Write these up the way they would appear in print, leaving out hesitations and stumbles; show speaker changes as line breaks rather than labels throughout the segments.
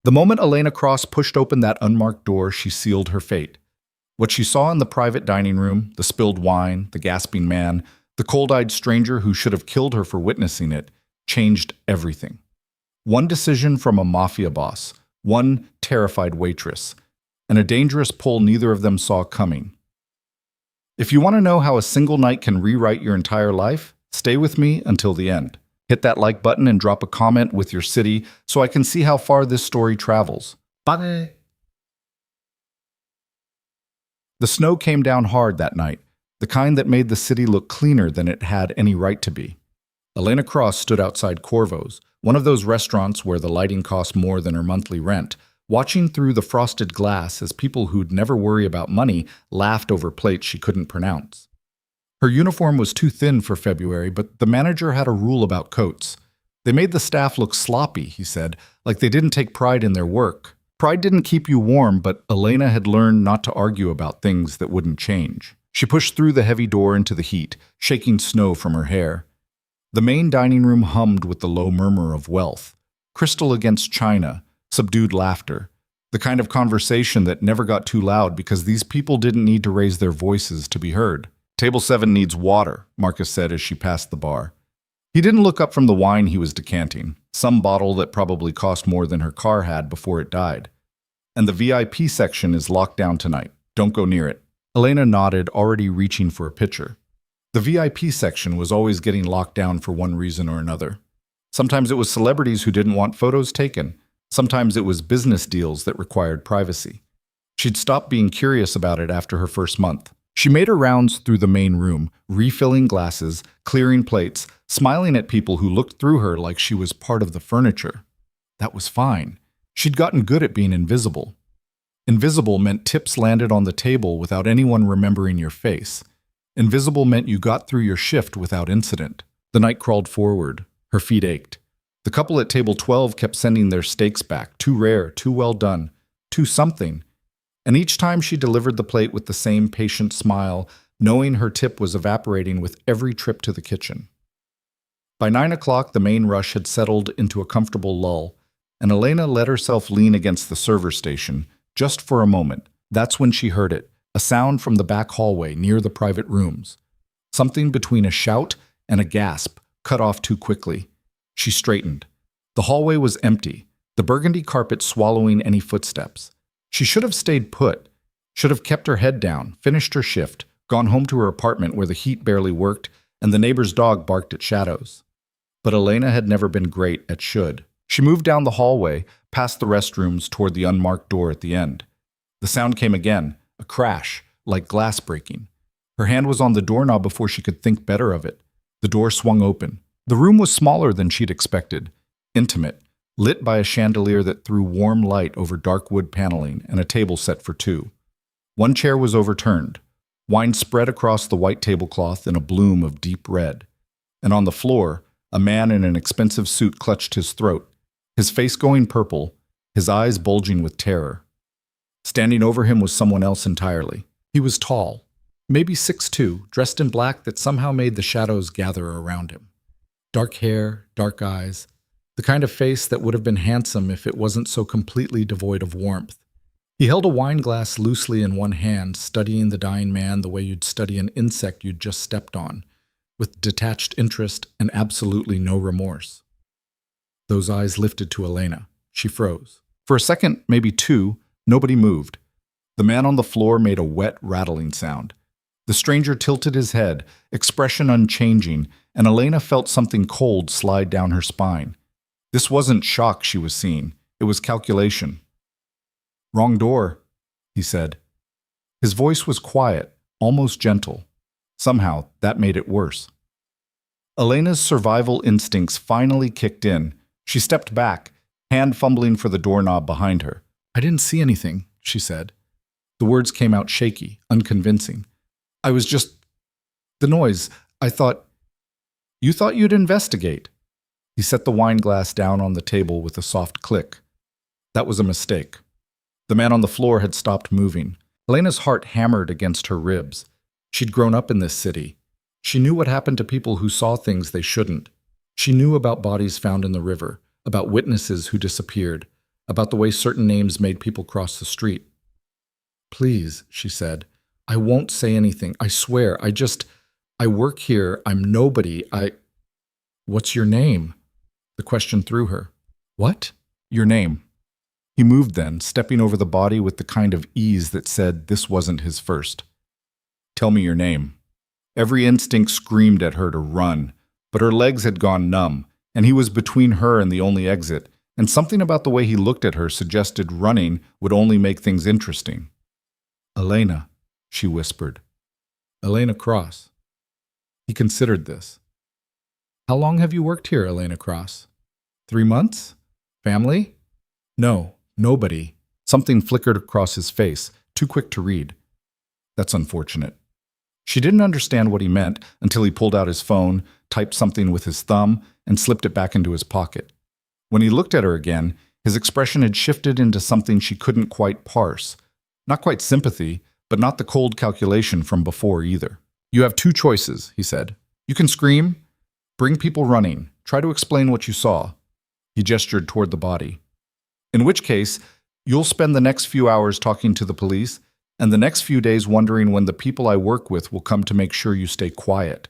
The moment Elena Cross pushed open that unmarked door, she sealed her fate. What she saw in the private dining room, the spilled wine, the gasping man, the cold-eyed stranger who should have killed her for witnessing it, changed everything. One decision from a mafia boss, one terrified waitress, and a dangerous pull neither of them saw coming. If you want to know how a single night can rewrite your entire life, stay with me until the end. Hit that like button and drop a comment with your city so I can see how far this story travels. Bye! The snow came down hard that night, the kind that made the city look cleaner than it had any right to be. Elena Cross stood outside Corvo's, one of those restaurants where the lighting cost more than her monthly rent, watching through the frosted glass as people who'd never worry about money laughed over plates she couldn't pronounce. Her uniform was too thin for February, but the manager had a rule about coats. They made the staff look sloppy, he said, like they didn't take pride in their work. Pride didn't keep you warm, but Elena had learned not to argue about things that wouldn't change. She pushed through the heavy door into the heat, shaking snow from her hair. The main dining room hummed with the low murmur of wealth. Crystal against china, subdued laughter. The kind of conversation that never got too loud because these people didn't need to raise their voices to be heard. Table 7 needs water, Marcus said as she passed the bar. He didn't look up from the wine he was decanting, some bottle that probably cost more than her car had before it died. And the VIP section is locked down tonight. Don't go near it. Elena nodded, already reaching for a pitcher. The VIP section was always getting locked down for one reason or another. Sometimes it was celebrities who didn't want photos taken. Sometimes it was business deals that required privacy. She'd stopped being curious about it after her first month. She made her rounds through the main room, refilling glasses, clearing plates, smiling at people who looked through her like she was part of the furniture. That was fine. She'd gotten good at being invisible. Invisible meant tips landed on the table without anyone remembering your face. Invisible meant you got through your shift without incident. The night crawled forward. Her feet ached. The couple at table 12 kept sending their steaks back, too rare, too well done, too something. And each time she delivered the plate with the same patient smile, knowing her tip was evaporating with every trip to the kitchen. By 9 o'clock, the main rush had settled into a comfortable lull, and Elena let herself lean against the server station, just for a moment. That's when she heard it, a sound from the back hallway near the private rooms. Something between a shout and a gasp, cut off too quickly. She straightened. The hallway was empty, the burgundy carpet swallowing any footsteps. She should have stayed put, should have kept her head down, finished her shift, gone home to her apartment where the heat barely worked and the neighbor's dog barked at shadows. But Elena had never been great at should. She moved down the hallway, past the restrooms toward the unmarked door at the end. The sound came again, a crash, like glass breaking. Her hand was on the doorknob before she could think better of it. The door swung open. The room was smaller than she'd expected, intimate, lit by a chandelier that threw warm light over dark wood paneling and a table set for two. One chair was overturned. Wine spread across the white tablecloth in a bloom of deep red. And on the floor, a man in an expensive suit clutched his throat, his face going purple, his eyes bulging with terror. Standing over him was someone else entirely. He was tall, maybe 6'2", dressed in black that somehow made the shadows gather around him. Dark hair, dark eyes, the kind of face that would have been handsome if it wasn't so completely devoid of warmth. He held a wine glass loosely in one hand, studying the dying man the way you'd study an insect you'd just stepped on, with detached interest and absolutely no remorse. Those eyes lifted to Elena. She froze. For a second, maybe two, nobody moved. The man on the floor made a wet, rattling sound. The stranger tilted his head, expression unchanging, and Elena felt something cold slide down her spine. This wasn't shock she was seeing. It was calculation. "Wrong door," he said. His voice was quiet, almost gentle. Somehow, that made it worse. Elena's survival instincts finally kicked in. She stepped back, hand fumbling for the doorknob behind her. "I didn't see anything," she said. The words came out shaky, unconvincing. "I was just... the noise. I thought... You thought you'd investigate." He set the wine glass down on the table with a soft click. That was a mistake. The man on the floor had stopped moving. Elena's heart hammered against her ribs. She'd grown up in this city. She knew what happened to people who saw things they shouldn't. She knew about bodies found in the river, about witnesses who disappeared, about the way certain names made people cross the street. "Please," she said, "I won't say anything. I swear. I work here. I'm nobody. What's your name?" The question threw her. "What? Your name?" He moved then, stepping over the body with the kind of ease that said this wasn't his first. "Tell me your name." Every instinct screamed at her to run, but her legs had gone numb, and he was between her and the only exit, and something about the way he looked at her suggested running would only make things interesting. "Elena," she whispered. "Elena Cross." He considered this. "How long have you worked here, Elena Cross?" 3 months? Family?" "No, nobody." Something flickered across his face, too quick to read. "That's unfortunate." She didn't understand what he meant until he pulled out his phone, typed something with his thumb, and slipped it back into his pocket. When he looked at her again, his expression had shifted into something she couldn't quite parse. Not quite sympathy, but not the cold calculation from before either. "You have 2 choices," he said. "You can scream, bring people running, try to explain what you saw." He gestured toward the body. "In which case, you'll spend the next few hours talking to the police, and the next few days wondering when the people I work with will come to make sure you stay quiet.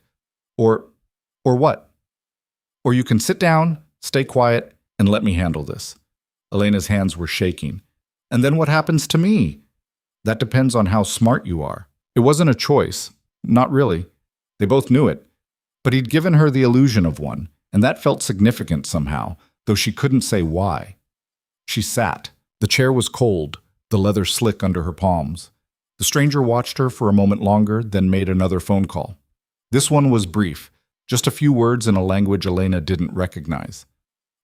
Or what? Or you can sit down, stay quiet, and let me handle this." Elena's hands were shaking. "And then what happens to me?" "That depends on how smart you are." It wasn't a choice. Not really. They both knew it. But he'd given her the illusion of one, and that felt significant somehow, though she couldn't say why. She sat. The chair was cold, the leather slick under her palms. The stranger watched her for a moment longer, then made another phone call. This one was brief, just a few words in a language Elena didn't recognize.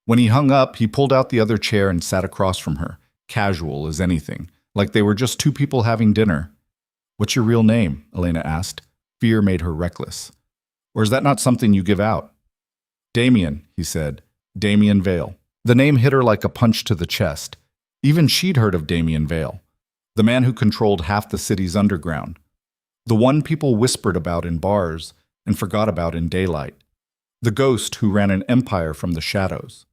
When he hung up, he pulled out the other chair and sat across from her, casual as anything, like they were just 2 people having dinner. "What's your real name?" Elena asked. Fear made her reckless. "Or is that not something you give out?" "Damien," he said. "Damien Vale." The name hit her like a punch to the chest. Even she'd heard of Damien Vale, the man who controlled half the city's underground. The one people whispered about in bars and forgot about in daylight. The ghost who ran an empire from the shadows.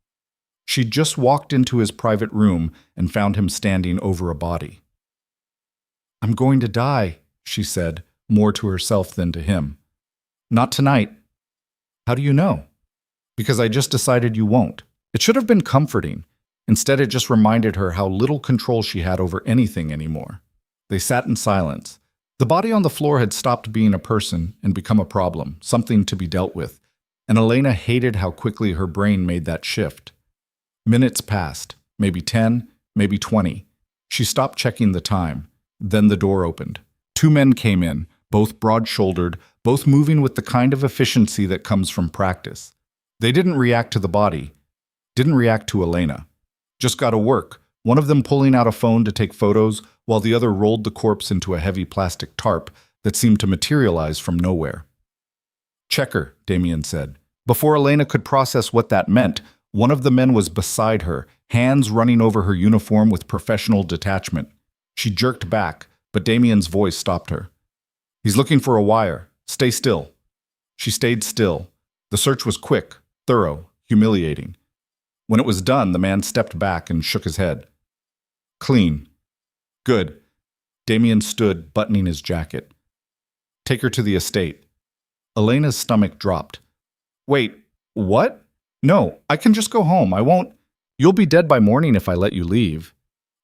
She'd just walked into his private room and found him standing over a body. "I'm going to die," she said, more to herself than to him. "Not tonight." "How do you know?" "Because I just decided you won't." It should have been comforting. Instead, it just reminded her how little control she had over anything anymore. They sat in silence. The body on the floor had stopped being a person and become a problem, something to be dealt with, and Elena hated how quickly her brain made that shift. Minutes passed, maybe 10, maybe 20. She stopped checking the time. Then the door opened. 2 men came in, both broad-shouldered, both moving with the kind of efficiency that comes from practice. They didn't react to the body, didn't react to Elena. Just got to work, one of them pulling out a phone to take photos, while the other rolled the corpse into a heavy plastic tarp that seemed to materialize from nowhere. "Checker," Damien said. Before Elena could process what that meant, one of the men was beside her, hands running over her uniform with professional detachment. She jerked back, but Damien's voice stopped her. "He's looking for a wire. Stay still." She stayed still. The search was quick, thorough, humiliating. When it was done, the man stepped back and shook his head. "Clean." "Good." Damien stood, buttoning his jacket. "Take her to the estate." Elena's stomach dropped. "Wait, what? No, I can just go home. I won't. You'll be dead by morning if I let you leave."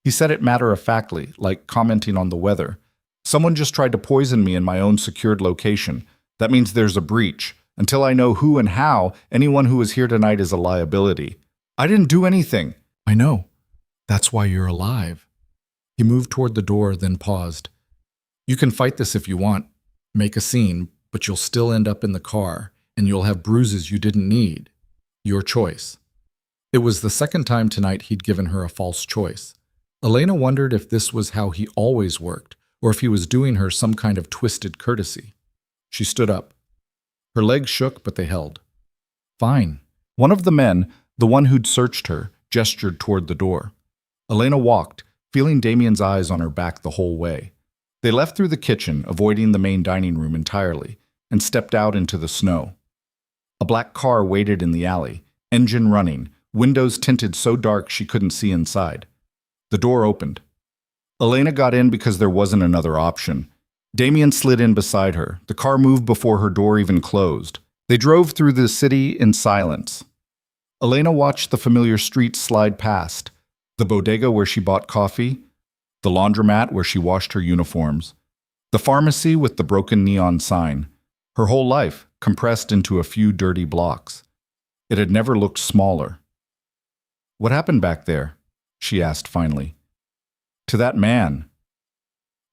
He said it matter-of-factly, like commenting on the weather. "Someone just tried to poison me in my own secured location. That means there's a breach. Until I know who and how, anyone who is here tonight is a liability. I didn't do anything." "I know. That's why you're alive." He moved toward the door, then paused. "You can fight this if you want, make a scene, but you'll still end up in the car, and you'll have bruises you didn't need. Your choice." It was the second time tonight he'd given her a false choice. Elena wondered if this was how he always worked, or if he was doing her some kind of twisted courtesy. She stood up. Her legs shook, but they held. "Fine." One of the men, the one who'd searched her, gestured toward the door. Elena walked, feeling Damien's eyes on her back the whole way. They left through the kitchen, avoiding the main dining room entirely, and stepped out into the snow. A black car waited in the alley, engine running, windows tinted so dark she couldn't see inside. The door opened. Elena got in because there wasn't another option. Damien slid in beside her. The car moved before her door even closed. They drove through the city in silence. Elena watched the familiar streets slide past, the bodega where she bought coffee, the laundromat where she washed her uniforms, the pharmacy with the broken neon sign. Her whole life compressed into a few dirty blocks. It had never looked smaller. "What happened back there?" she asked finally. "To that man."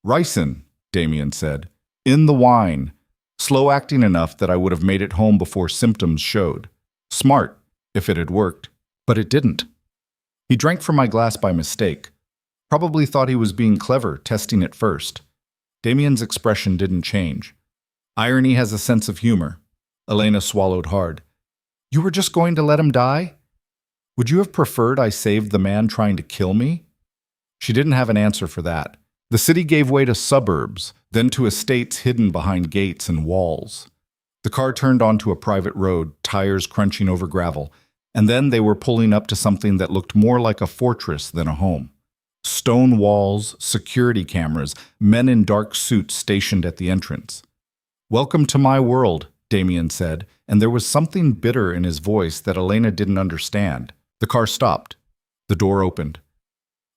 "Ricin," Damien said. "In the wine. Slow acting enough that I would have made it home before symptoms showed. Smart, if it had worked. But it didn't. He drank from my glass by mistake. Probably thought he was being clever, testing it first." Damien's expression didn't change. Irony has a sense of humor. Elena swallowed hard. "You were just going to let him die? Would you have preferred I saved the man trying to kill me?" She didn't have an answer for that. The city gave way to suburbs, then to estates hidden behind gates and walls. The car turned onto a private road, tires crunching over gravel, and then they were pulling up to something that looked more like a fortress than a home. Stone walls, security cameras, men in dark suits stationed at the entrance. "Welcome to my world," Damien said, and there was something bitter in his voice that Elena didn't understand. The car stopped. The door opened.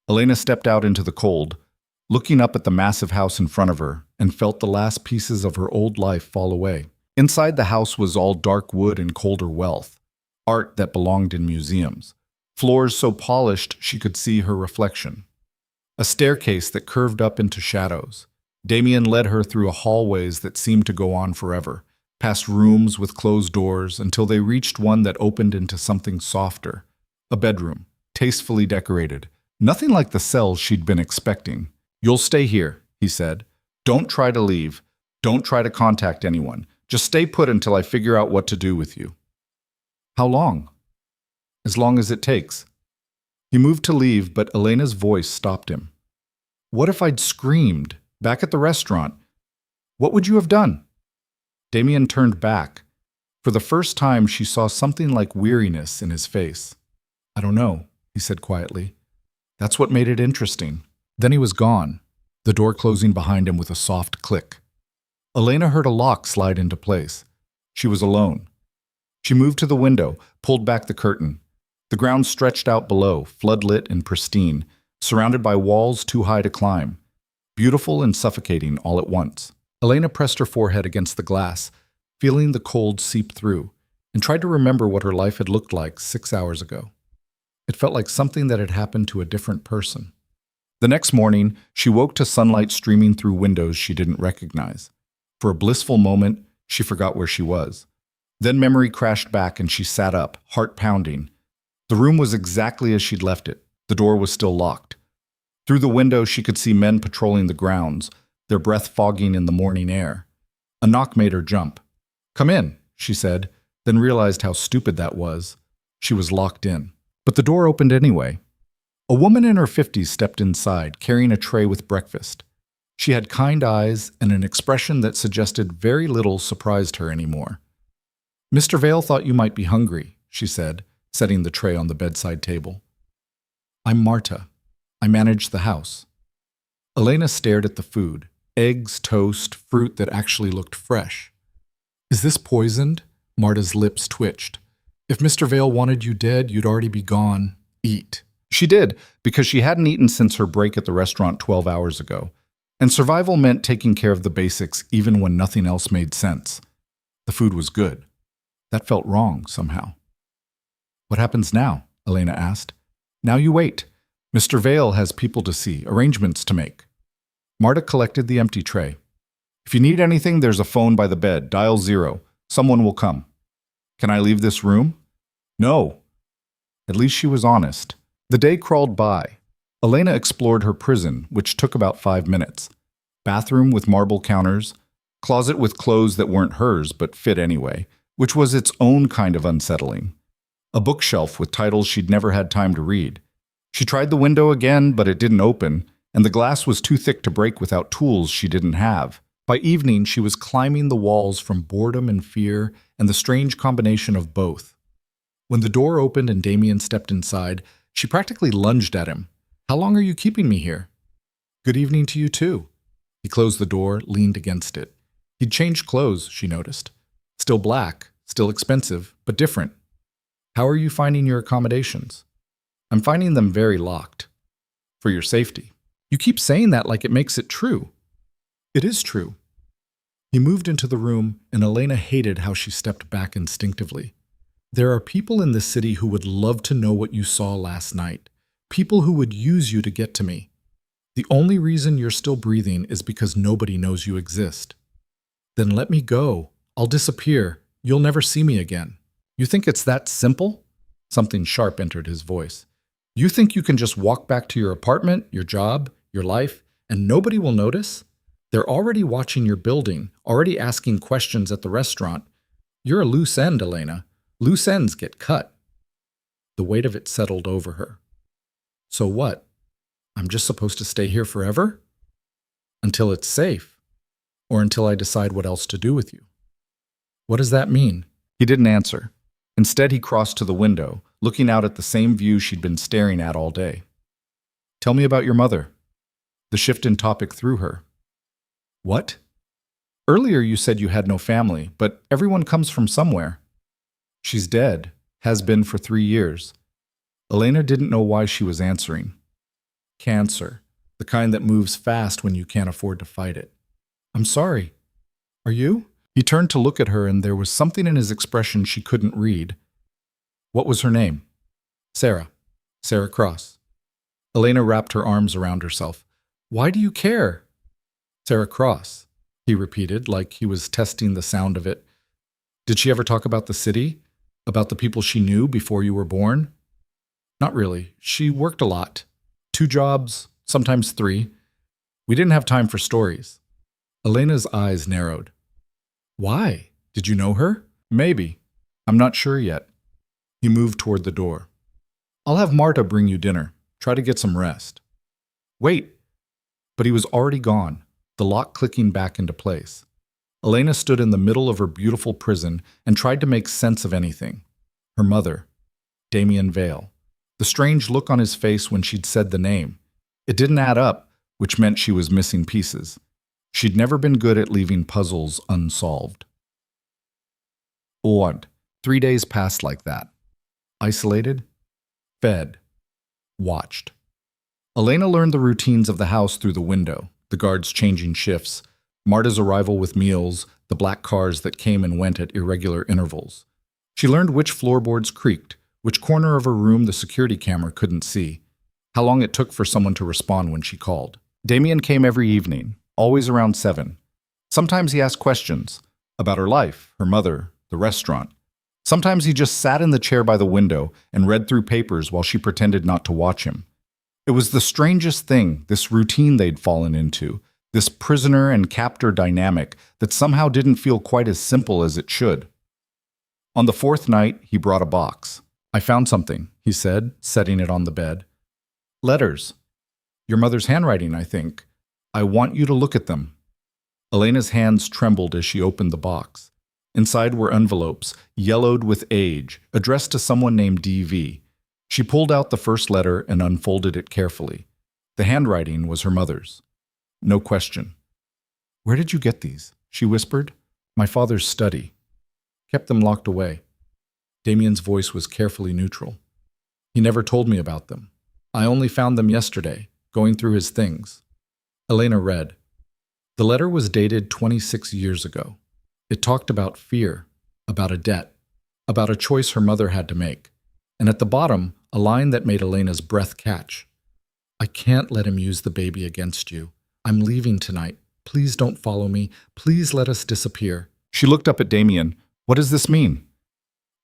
Elena stepped out into the cold, looking up at the massive house in front of her, and felt the last pieces of her old life fall away. Inside the house was all dark wood and colder wealth, art that belonged in museums, floors so polished she could see her reflection. A staircase that curved up into shadows. Damien led her through hallways that seemed to go on forever, past rooms with closed doors until they reached one that opened into something softer. A bedroom, tastefully decorated. Nothing like the cells she'd been expecting. "You'll stay here," he said. "Don't try to leave. Don't try to contact anyone. Just stay put until I figure out what to do with you." "How long?" "As long as it takes." He moved to leave, but Elena's voice stopped him. "What if I'd screamed, back at the restaurant? What would you have done?" Damien turned back. For the first time, she saw something like weariness in his face. "I don't know," he said quietly. "That's what made it interesting." Then he was gone, the door closing behind him with a soft click. Elena heard a lock slide into place. She was alone. She moved to the window, pulled back the curtain. The ground stretched out below, floodlit and pristine, surrounded by walls too high to climb. Beautiful and suffocating all at once. Elena pressed her forehead against the glass, feeling the cold seep through, and tried to remember what her life had looked like 6 hours ago. It felt like something that had happened to a different person. The next morning, she woke to sunlight streaming through windows she didn't recognize. For a blissful moment, she forgot where she was. Then memory crashed back and she sat up, heart pounding. The room was exactly as she'd left it. The door was still locked. Through the window, she could see men patrolling the grounds, their breath fogging in the morning air. A knock made her jump. "Come in," she said, then realized how stupid that was. She was locked in. But the door opened anyway. A woman in her 50s stepped inside, carrying a tray with breakfast. She had kind eyes and an expression that suggested very little surprised her anymore. "Mr. Vale thought you might be hungry," she said, setting the tray on the bedside table. "I'm Marta. I manage the house." Elena stared at the food. Eggs, toast, fruit that actually looked fresh. "Is this poisoned?" Marta's lips twitched. "If Mr. Vale wanted you dead, you'd already be gone. Eat." She did, because she hadn't eaten since her break at the restaurant 12 hours ago. And survival meant taking care of the basics even when nothing else made sense. The food was good. That felt wrong somehow. "What happens now?" Elena asked. "Now you wait. Mr. Vale has people to see, arrangements to make." Marta collected the empty tray. "If you need anything, there's a phone by the bed. Dial 0. Someone will come." "Can I leave this room?" "No." At least she was honest. The day crawled by. Elena explored her prison, which took about 5 minutes. Bathroom with marble counters, closet with clothes that weren't hers but fit anyway, which was its own kind of unsettling. A bookshelf with titles she'd never had time to read. She tried the window again, but it didn't open, and the glass was too thick to break without tools she didn't have. By evening, she was climbing the walls from boredom and fear and the strange combination of both. When the door opened and Damien stepped inside, she practically lunged at him. How long are you keeping me here? Good evening to you too. He closed the door, leaned against it. He'd changed clothes, she noticed. Still black, still expensive, but different. How are you finding your accommodations? I'm finding them very locked. For your safety. You keep saying that like it makes it true. It is true. He moved into the room, and Elena hated how she stepped back instinctively. There are people in this city who would love to know what you saw last night. People who would use you to get to me. The only reason you're still breathing is because nobody knows you exist. Then let me go. I'll disappear. You'll never see me again. You think it's that simple? Something sharp entered his voice. You think you can just walk back to your apartment, your job, your life, and nobody will notice? They're already watching your building, already asking questions at the restaurant. You're a loose end, Elena. Loose ends get cut. The weight of it settled over her. So what? I'm just supposed to stay here forever? Until it's safe. Or until I decide what else to do with you. What does that mean? He didn't answer. Instead, he crossed to the window, looking out at the same view she'd been staring at all day. Tell me about your mother. The shift in topic threw her. What? Earlier you said you had no family, but everyone comes from somewhere. She's dead, has been for 3 years. Elena didn't know why she was answering. Cancer, the kind that moves fast when you can't afford to fight it. I'm sorry. Are you? He turned to look at her, and there was something in his expression she couldn't read. What was her name? Sarah. Sarah Cross. Elena wrapped her arms around herself. Why do you care? Sarah Cross, he repeated, like he was testing the sound of it. Did she ever talk about the city? About the people she knew before you were born? Not really. She worked a lot. 2 jobs, sometimes 3. We didn't have time for stories. Elena's eyes narrowed. Why? Did you know her? Maybe. I'm not sure yet. He moved toward the door. I'll have Marta bring you dinner. Try to get some rest. Wait. But he was already gone, the lock clicking back into place. Elena stood in the middle of her beautiful prison and tried to make sense of anything. Her mother, Damien Vale. The strange look on his face when she'd said the name. It didn't add up, which meant she was missing pieces. She'd never been good at leaving puzzles unsolved. Odd. 3 days passed like that. Isolated, fed, watched. Elena learned the routines of the house through the window, the guards changing shifts, Marta's arrival with meals, the black cars that came and went at irregular intervals. She learned which floorboards creaked, which corner of her room the security camera couldn't see, how long it took for someone to respond when she called. Damien came every evening, always around 7. Sometimes he asked questions about her life, her mother, the restaurant. Sometimes he just sat in the chair by the window and read through papers while she pretended not to watch him. It was the strangest thing, this routine they'd fallen into, this prisoner and captor dynamic that somehow didn't feel quite as simple as it should. On the 4th night, he brought a box. I found something, he said, setting it on the bed. Letters. Your mother's handwriting, I think. I want you to look at them. Elena's hands trembled as she opened the box. Inside were envelopes, yellowed with age, addressed to someone named D.V. She pulled out the first letter and unfolded it carefully. The handwriting was her mother's. No question. Where did you get these? She whispered. My father's study. Kept them locked away. Damien's voice was carefully neutral. He never told me about them. I only found them yesterday, going through his things. Elena read. The letter was dated 26 years ago. It talked about fear, about a debt, about a choice her mother had to make. And at the bottom, a line that made Elena's breath catch. I can't let him use the baby against you. I'm leaving tonight. Please don't follow me. Please let us disappear. She looked up at Damien. What does this mean?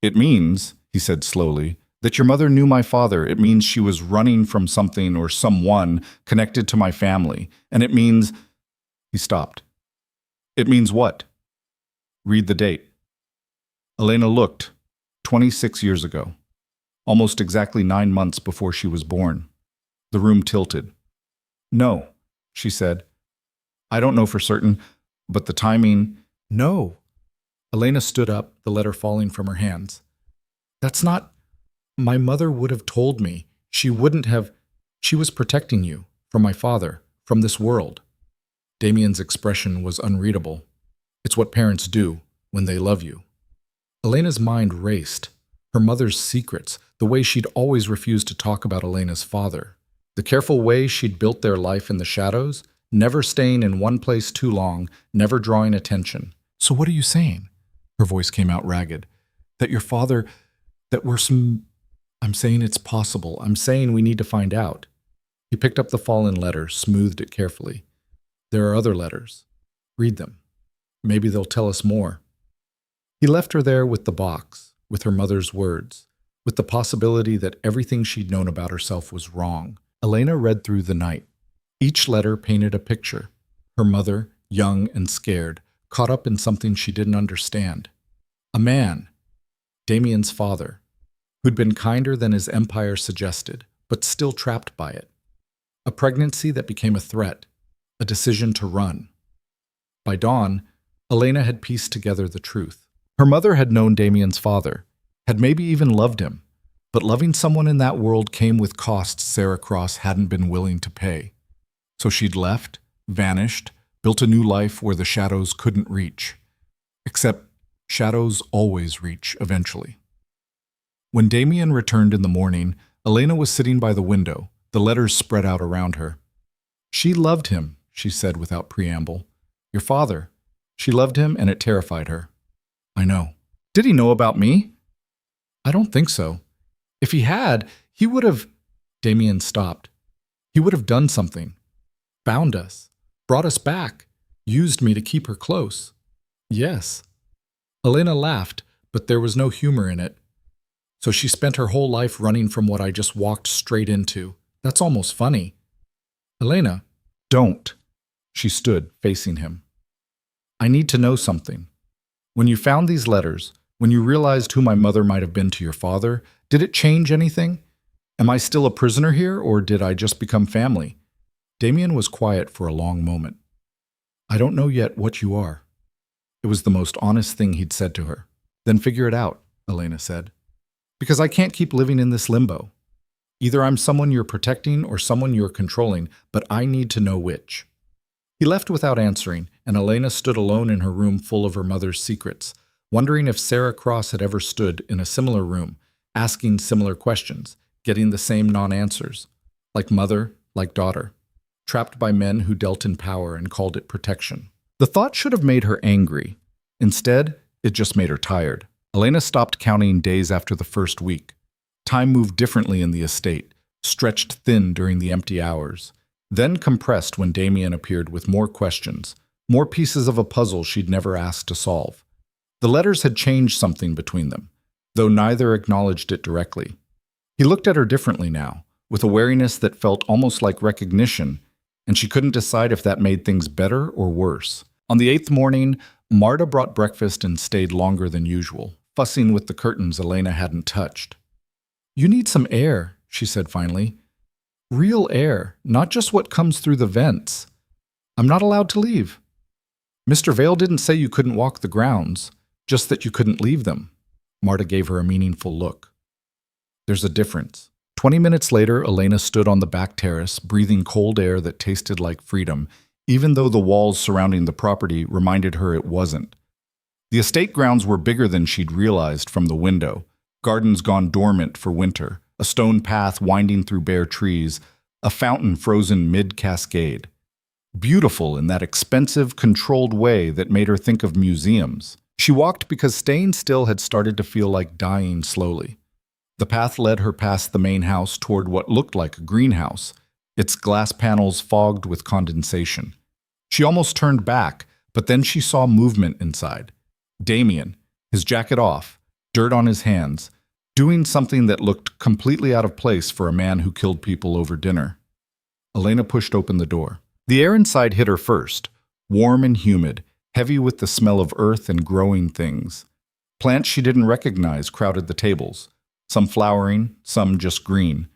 It means, he said slowly, that your mother knew my father. It means she was running from something or someone connected to my family. And it means... He stopped. It means what? Read the date. Elena looked. 26 years ago. Almost exactly 9 months before she was born. The room tilted. No, she said. I don't know for certain, but the timing... No. Elena stood up, the letter falling from her hands. That's not... My mother would have told me. She wouldn't have. She was protecting you from my father, from this world. Damien's expression was unreadable. It's what parents do when they love you. Elena's mind raced. Her mother's secrets, the way she'd always refused to talk about Elena's father, the careful way she'd built their life in the shadows, never staying in one place too long, never drawing attention. So what are you saying? Her voice came out ragged. That your father, that we're some... I'm saying it's possible. I'm saying we need to find out. He picked up the fallen letter, smoothed it carefully. There are other letters. Read them. Maybe they'll tell us more. He left her there with the box, with her mother's words, with the possibility that everything she'd known about herself was wrong. Elena read through the night. Each letter painted a picture. Her mother, young and scared, caught up in something she didn't understand. A man, Damien's father, who'd been kinder than his empire suggested, but still trapped by it. A pregnancy that became a threat, a decision to run. By dawn, Elena had pieced together the truth. Her mother had known Damien's father, had maybe even loved him, but loving someone in that world came with costs Sarah Cross hadn't been willing to pay. So she'd left, vanished, built a new life where the shadows couldn't reach. Except shadows always reach eventually. When Damien returned in the morning, Elena was sitting by the window, the letters spread out around her. She loved him, she said without preamble. Your father. She loved him and it terrified her. I know. Did he know about me? I don't think so. If he had, he would have... Damien stopped. He would have done something. Found us. Brought us back. Used me to keep her close. Yes. Elena laughed, but there was no humor in it. So she spent her whole life running from what I just walked straight into. That's almost funny. Elena, don't. She stood, facing him. I need to know something. When you found these letters, when you realized who my mother might have been to your father, did it change anything? Am I still a prisoner here, or did I just become family? Damien was quiet for a long moment. I don't know yet what you are. It was the most honest thing he'd said to her. Then figure it out, Elena said. Because I can't keep living in this limbo. Either I'm someone you're protecting or someone you're controlling, but I need to know which. He left without answering, and Elena stood alone in her room full of her mother's secrets, wondering if Sarah Cross had ever stood in a similar room, asking similar questions, getting the same non-answers. Like mother, like daughter. Trapped by men who dealt in power and called it protection. The thought should have made her angry. Instead, it just made her tired. Elena stopped counting days after the first week. Time moved differently in the estate, stretched thin during the empty hours, then compressed when Damien appeared with more questions, more pieces of a puzzle she'd never asked to solve. The letters had changed something between them, though neither acknowledged it directly. He looked at her differently now, with a wariness that felt almost like recognition, and she couldn't decide if that made things better or worse. On the 8th morning, Marta brought breakfast and stayed longer than usual, fussing with the curtains Elena hadn't touched. You need some air, she said finally. Real air, not just what comes through the vents. I'm not allowed to leave. Mr. Vale didn't say you couldn't walk the grounds, just that you couldn't leave them. Marta gave her a meaningful look. There's a difference. 20 minutes later, Elena stood on the back terrace, breathing cold air that tasted like freedom, even though the walls surrounding the property reminded her it wasn't. The estate grounds were bigger than she'd realized from the window, gardens gone dormant for winter, a stone path winding through bare trees, a fountain frozen mid-cascade. Beautiful in that expensive, controlled way that made her think of museums. She walked because staying still had started to feel like dying slowly. The path led her past the main house toward what looked like a greenhouse, its glass panels fogged with condensation. She almost turned back, but then she saw movement inside. Damien, his jacket off, dirt on his hands, doing something that looked completely out of place for a man who killed people over dinner. Elena pushed open the door. The air inside hit her first, warm and humid, heavy with the smell of earth and growing things. Plants she didn't recognize crowded the tables, some flowering, some just green.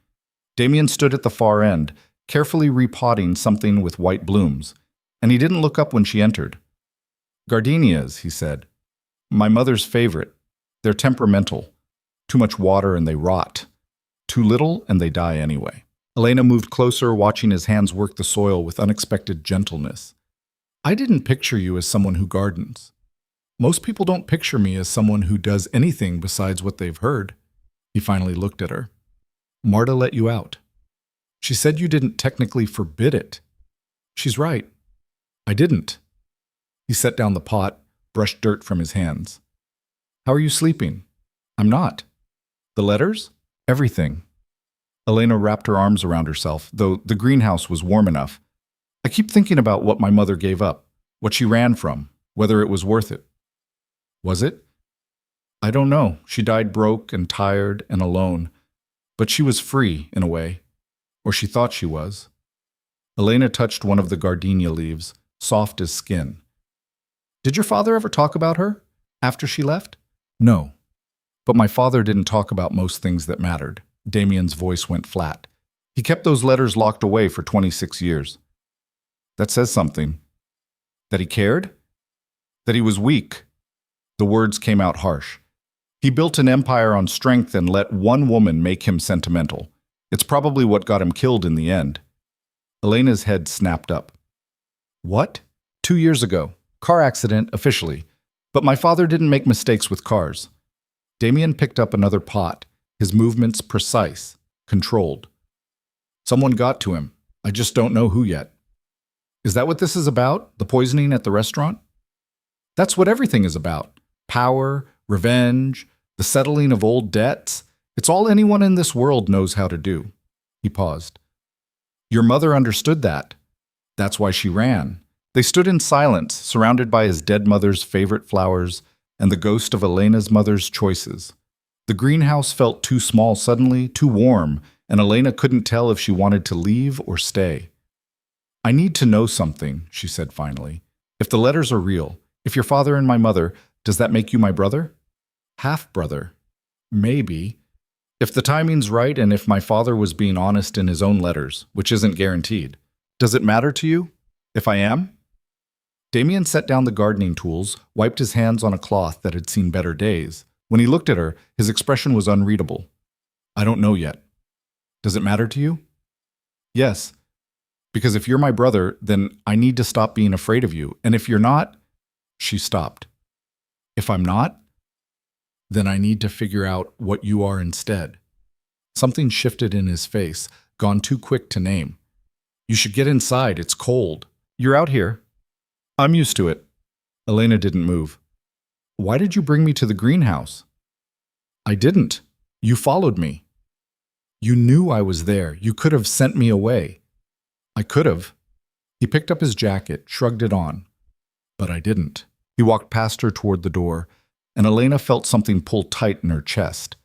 Damien stood at the far end, carefully repotting something with white blooms, and he didn't look up when she entered. Gardenias, he said. My mother's favorite. They're temperamental. Too much water and they rot. Too little, and they die anyway. Elena moved closer, watching his hands work the soil with unexpected gentleness. I didn't picture you as someone who gardens. Most people don't picture me as someone who does anything besides what they've heard. He finally looked at her. Marta let you out. She said you didn't technically forbid it. She's right. I didn't. He set down the pot, brushed dirt from his hands. How are you sleeping? I'm not. The letters? Everything. Elena wrapped her arms around herself, though the greenhouse was warm enough. I keep thinking about what my mother gave up, what she ran from, whether it was worth it. Was it? I don't know. She died broke and tired and alone. But she was free, in a way. Or she thought she was. Elena touched one of the gardenia leaves, soft as skin. Did your father ever talk about her, after she left? No. But my father didn't talk about most things that mattered. Damien's voice went flat. He kept those letters locked away for 26 years. That says something. That he cared? That he was weak. The words came out harsh. He built an empire on strength and let one woman make him sentimental. It's probably what got him killed in the end. Elena's head snapped up. What? 2 years ago. Car accident, officially. But my father didn't make mistakes with cars. Damien picked up another pot, his movements precise, controlled. Someone got to him. I just don't know who yet. Is that what this is about? The poisoning at the restaurant? That's what everything is about. Power, revenge, the settling of old debts. It's all anyone in this world knows how to do. He paused. Your mother understood that. That's why she ran. They stood in silence, surrounded by his dead mother's favorite flowers and the ghost of Elena's mother's choices. The greenhouse felt too small suddenly, too warm, and Elena couldn't tell if she wanted to leave or stay. I need to know something, she said finally. If the letters are real, if your father and my mother, does that make you my brother? Half-brother. Maybe. If the timing's right and if my father was being honest in his own letters, which isn't guaranteed. Does it matter to you? If I am? Damien set down the gardening tools, wiped his hands on a cloth that had seen better days. When he looked at her, his expression was unreadable. I don't know yet. Does it matter to you? Yes. Because if you're my brother, then I need to stop being afraid of you. And if you're not, she stopped. If I'm not, then I need to figure out what you are instead. Something shifted in his face, gone too quick to name. You should get inside, it's cold. You're out here. I'm used to it. Elena didn't move. Why did you bring me to the greenhouse? I didn't. You followed me. You knew I was there. You could have sent me away. I could have. He picked up his jacket, shrugged it on. But I didn't. He walked past her toward the door, and Elena felt something pull tight in her chest.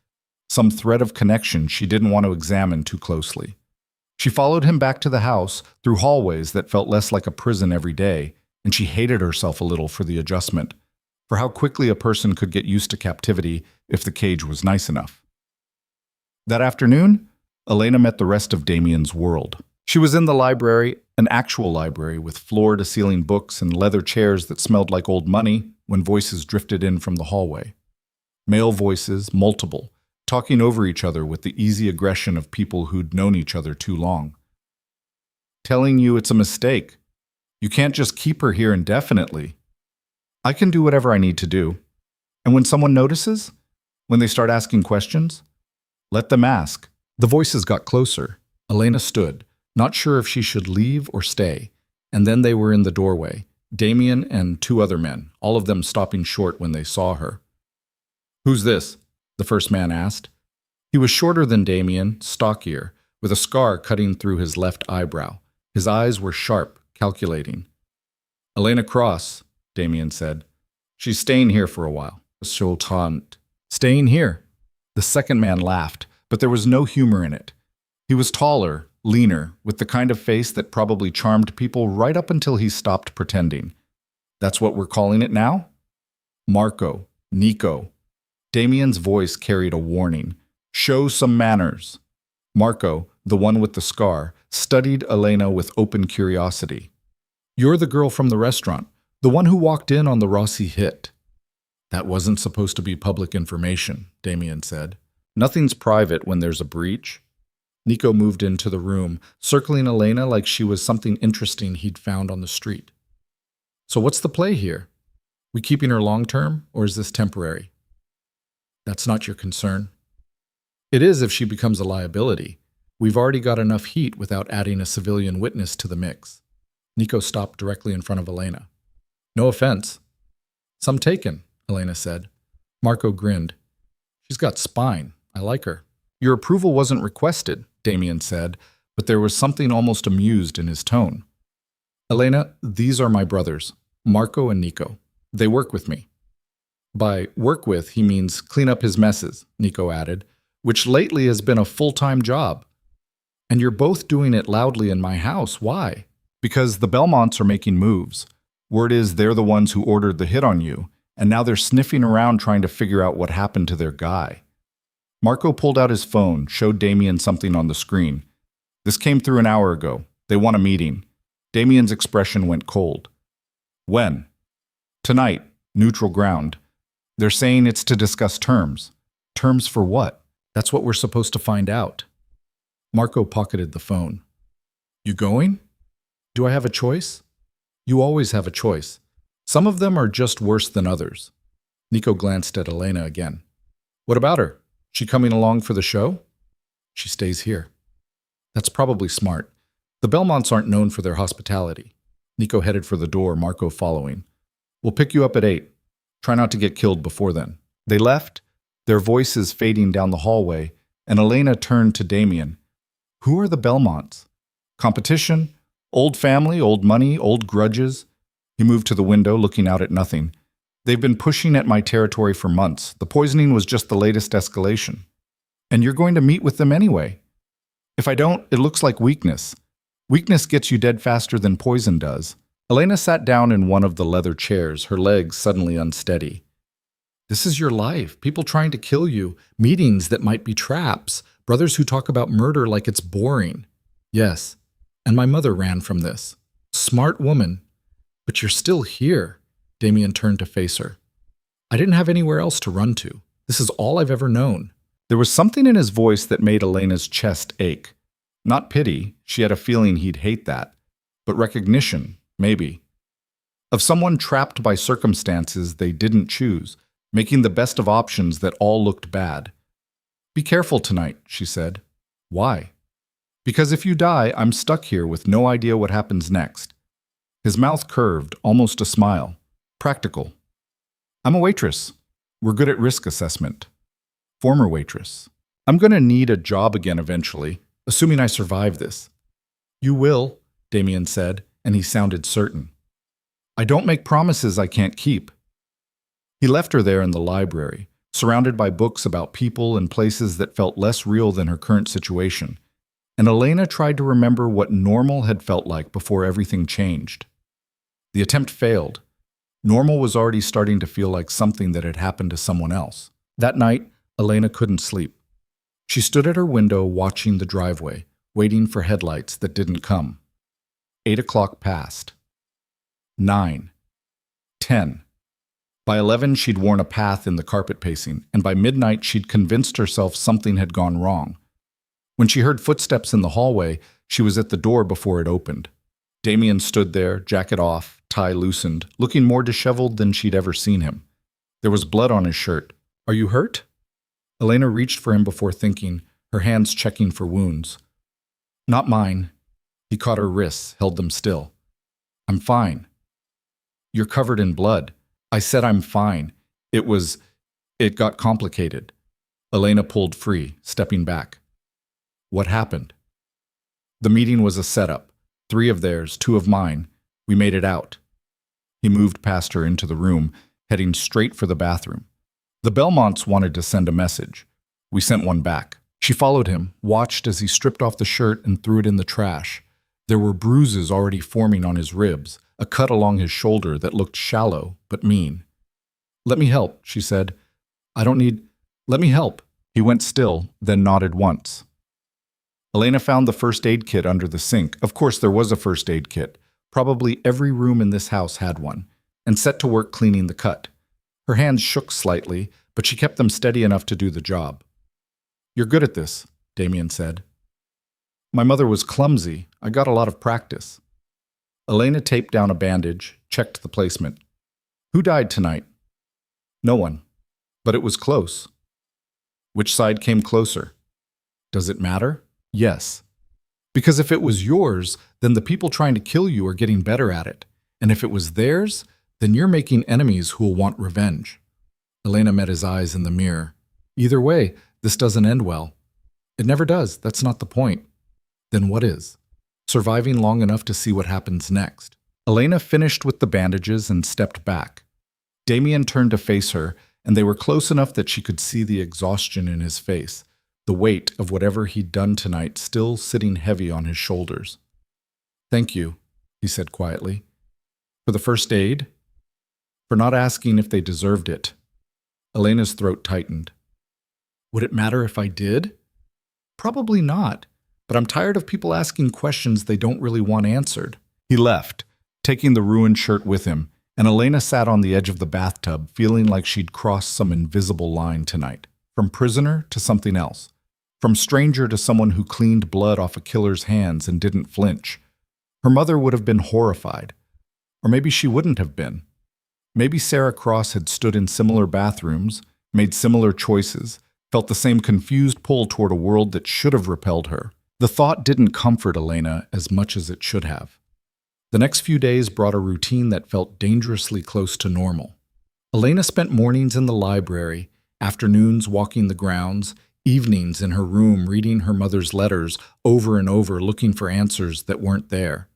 Some thread of connection she didn't want to examine too closely. She followed him back to the house, through hallways that felt less like a prison every day, and she hated herself a little for the adjustment, for how quickly a person could get used to captivity if the cage was nice enough. That afternoon, Elena met the rest of Damien's world. She was in the library, an actual library with floor-to-ceiling books and leather chairs that smelled like old money, when voices drifted in from the hallway. Male voices, multiple, talking over each other with the easy aggression of people who'd known each other too long. Telling you it's a mistake. You can't just keep her here indefinitely. I can do whatever I need to do. And when someone notices, when they start asking questions, let them ask. The voices got closer. Elena stood, not sure if she should leave or stay, and then they were in the doorway, Damien and 2 other men, all of them stopping short when they saw her. Who's this? The first man asked. He was shorter than Damien, stockier, with a scar cutting through his left eyebrow. His eyes were sharp, calculating. Elena Cross, Damien said. She's staying here for a while. Sultan. Staying here? The second man laughed, but there was no humor in it. He was taller, leaner, with the kind of face that probably charmed people right up until he stopped pretending. That's what we're calling it now? Marco, Nico. Damien's voice carried a warning. Show some manners. Marco, the one with the scar, studied Elena with open curiosity. You're the girl from the restaurant, the one who walked in on the Rossi hit. That wasn't supposed to be public information, Damien said. Nothing's private when there's a breach. Nico moved into the room, circling Elena like she was something interesting he'd found on the street. So what's the play here? We keeping her long term, or is this temporary? That's not your concern. It is if she becomes a liability. We've already got enough heat without adding a civilian witness to the mix. Nico stopped directly in front of Elena. No offense. Some taken, Elena said. Marco grinned. She's got spine. I like her. Your approval wasn't requested, Damien said, but there was something almost amused in his tone. Elena, these are my brothers, Marco and Nico. They work with me. By work with, he means clean up his messes, Nico added, which lately has been a full-time job. And you're both doing it loudly in my house. Why? Because the Belmonts are making moves. Word is they're the ones who ordered the hit on you, and now they're sniffing around trying to figure out what happened to their guy. Marco pulled out his phone, showed Damien something on the screen. This came through an hour ago. They want a meeting. Damien's expression went cold. When? Tonight. Neutral ground. They're saying it's to discuss terms. Terms for what? That's what we're supposed to find out. Marco pocketed the phone. You going? Do I have a choice? You always have a choice. Some of them are just worse than others. Nico glanced at Elena again. What about her? She coming along for the show? She stays here. That's probably smart. The Belmonts aren't known for their hospitality. Nico headed for the door, Marco following. We'll pick you up at 8. Try not to get killed before then. They left, their voices fading down the hallway, and Elena turned to Damien. Who are the Belmonts? Competition? Old family, old money, old grudges? He moved to the window, looking out at nothing. They've been pushing at my territory for months. The poisoning was just the latest escalation. And you're going to meet with them anyway. If I don't, it looks like weakness. Weakness gets you dead faster than poison does. Elena sat down in one of the leather chairs, her legs suddenly unsteady. This is your life. People trying to kill you. Meetings that might be traps. Brothers who talk about murder like it's boring. Yes. And my mother ran from this. Smart woman. But you're still here. Damien turned to face her. I didn't have anywhere else to run to. This is all I've ever known. There was something in his voice that made Elena's chest ache. Not pity, she had a feeling he'd hate that, but recognition, maybe. Of someone trapped by circumstances they didn't choose, making the best of options that all looked bad. Be careful tonight, she said. Why? Because if you die, I'm stuck here with no idea what happens next. His mouth curved, almost a smile. Practical. I'm a waitress. We're good at risk assessment. Former waitress. I'm going to need a job again eventually, assuming I survive this. You will, Damien said, and he sounded certain. I don't make promises I can't keep. He left her there in the library, surrounded by books about people and places that felt less real than her current situation, and Elena tried to remember what normal had felt like before everything changed. The attempt failed. Normal was already starting to feel like something that had happened to someone else. That night, Elena couldn't sleep. She stood at her window watching the driveway, waiting for headlights that didn't come. 8 o'clock passed. 9. 10. By 11, she'd worn a path in the carpet pacing, and by midnight, she'd convinced herself something had gone wrong. When she heard footsteps in the hallway, she was at the door before it opened. Damien stood there, jacket off, tie loosened, looking more disheveled than she'd ever seen him. There was blood on his shirt. Are you hurt? Elena reached for him before thinking, her hands checking for wounds. Not mine. He caught her wrists, held them still. I'm fine. You're covered in blood. I said I'm fine. It got complicated. Elena pulled free, stepping back. What happened? The meeting was a setup. 3 of theirs, 2 of mine. We made it out. He moved past her into the room, heading straight for the bathroom. The Belmonts wanted to send a message. We sent one back. She followed him, watched as he stripped off the shirt and threw it in the trash. There were bruises already forming on his ribs, a cut along his shoulder that looked shallow but mean. Let me help, she said. Let me help. He went still, then nodded once. Elena found the first aid kit under the sink. Of course, there was a first aid kit. Probably every room in this house had one, and set to work cleaning the cut. Her hands shook slightly, but she kept them steady enough to do the job. You're good at this, Damien said. My mother was clumsy. I got a lot of practice. Elena taped down a bandage, checked the placement. Who died tonight? No one. But it was close. Which side came closer? Does it matter? Yes. Because if it was yours, then the people trying to kill you are getting better at it. And if it was theirs, then you're making enemies who will want revenge. Elena met his eyes in the mirror. Either way, this doesn't end well. It never does. That's not the point. Then what is? Surviving long enough to see what happens next. Elena finished with the bandages and stepped back. Damien turned to face her, and they were close enough that she could see the exhaustion in his face, the weight of whatever he'd done tonight still sitting heavy on his shoulders. Thank you, he said quietly. For the first aid? For not asking if they deserved it. Elena's throat tightened. Would it matter if I did? Probably not, but I'm tired of people asking questions they don't really want answered. He left, taking the ruined shirt with him, and Elena sat on the edge of the bathtub, feeling like she'd crossed some invisible line tonight, from prisoner to something else, from stranger to someone who cleaned blood off a killer's hands and didn't flinch. Her mother would have been horrified, or maybe she wouldn't have been. Maybe Sarah Cross had stood in similar bathrooms, made similar choices, felt the same confused pull toward a world that should have repelled her. The thought didn't comfort Elena as much as it should have. The next few days brought a routine that felt dangerously close to normal. Elena spent mornings in the library, afternoons walking the grounds, evenings in her room reading her mother's letters over and over, looking for answers that weren't there.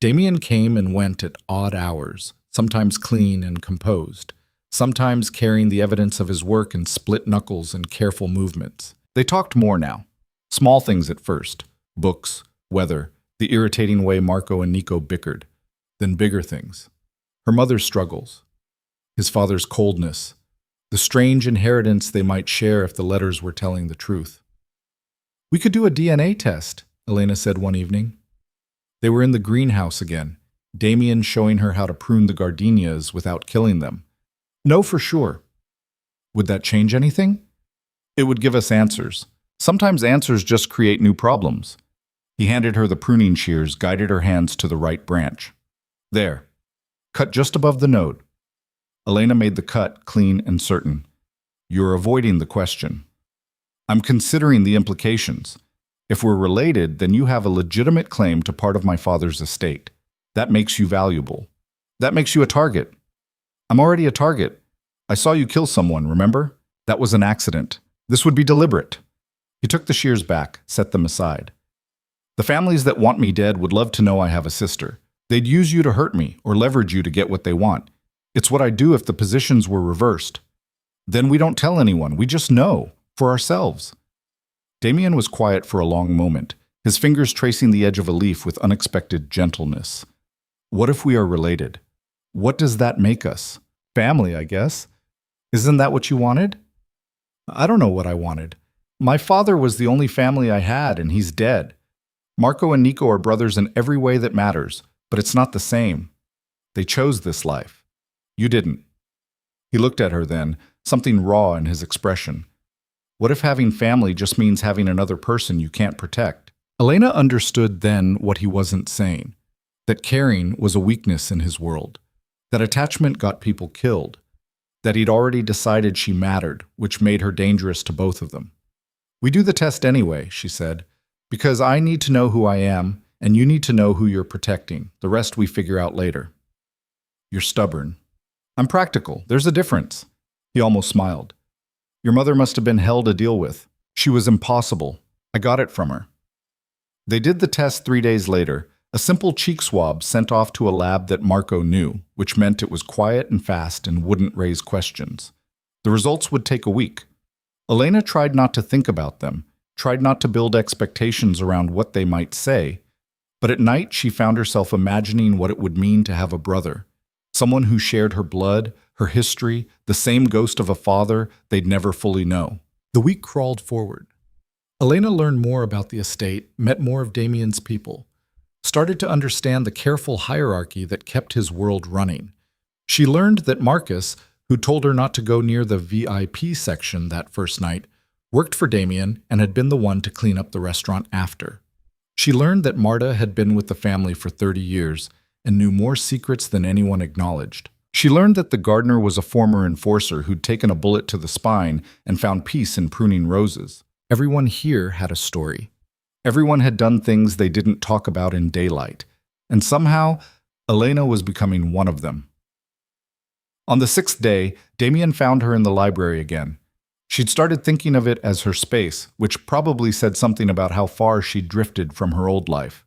Damien came and went at odd hours, sometimes clean and composed, sometimes carrying the evidence of his work in split knuckles and careful movements. They talked more now. Small things at first. Books, weather, the irritating way Marco and Nico bickered. Then bigger things. Her mother's struggles. His father's coldness. The strange inheritance they might share if the letters were telling the truth. We could do a DNA test, Elena said one evening. They were in the greenhouse again, Damien showing her how to prune the gardenias without killing them. No, for sure. Would that change anything? It would give us answers. Sometimes answers just create new problems. He handed her the pruning shears, guided her hands to the right branch. There. Cut just above the node. Elena made the cut clean and certain. You're avoiding the question. I'm considering the implications. If we're related, then you have a legitimate claim to part of my father's estate. That makes you valuable. That makes you a target. I'm already a target. I saw you kill someone, remember? That was an accident. This would be deliberate. He took the shears back, set them aside. The families that want me dead would love to know I have a sister. They'd use you to hurt me or leverage you to get what they want. It's what I'd do if the positions were reversed. Then we don't tell anyone. We just know, for ourselves. Damien was quiet for a long moment, his fingers tracing the edge of a leaf with unexpected gentleness. What if we are related? What does that make us? Family, I guess. Isn't that what you wanted? I don't know what I wanted. My father was the only family I had, and he's dead. Marco and Nico are brothers in every way that matters, but it's not the same. They chose this life. You didn't. He looked at her then, something raw in his expression. What if having family just means having another person you can't protect? Elena understood then what he wasn't saying, that caring was a weakness in his world, that attachment got people killed, that he'd already decided she mattered, which made her dangerous to both of them. We do the test anyway, she said, because I need to know who I am, and you need to know who you're protecting. The rest we figure out later. You're stubborn. I'm practical. There's a difference. He almost smiled. Your mother must have been hell to deal with. She was impossible. I got it from her. They did the test 3 days later, a simple cheek swab sent off to a lab that Marco knew, which meant it was quiet and fast and wouldn't raise questions. The results would take a week. Elena tried not to think about them, tried not to build expectations around what they might say, but at night she found herself imagining what it would mean to have a brother, someone who shared her blood, her history, the same ghost of a father they'd never fully know. The week crawled forward. Elena learned more about the estate, met more of Damien's people, started to understand the careful hierarchy that kept his world running. She learned that Marcus, who told her not to go near the VIP section that first night, worked for Damien, and had been the one to clean up the restaurant after. She learned that Marta had been with the family for 30 years and knew more secrets than anyone acknowledged. She learned that the gardener was a former enforcer who'd taken a bullet to the spine and found peace in pruning roses. Everyone here had a story. Everyone had done things they didn't talk about in daylight, and somehow Elena was becoming one of them. On the 6th day, Damien found her in the library again. She'd started thinking of it as her space, which probably said something about how far she'd drifted from her old life.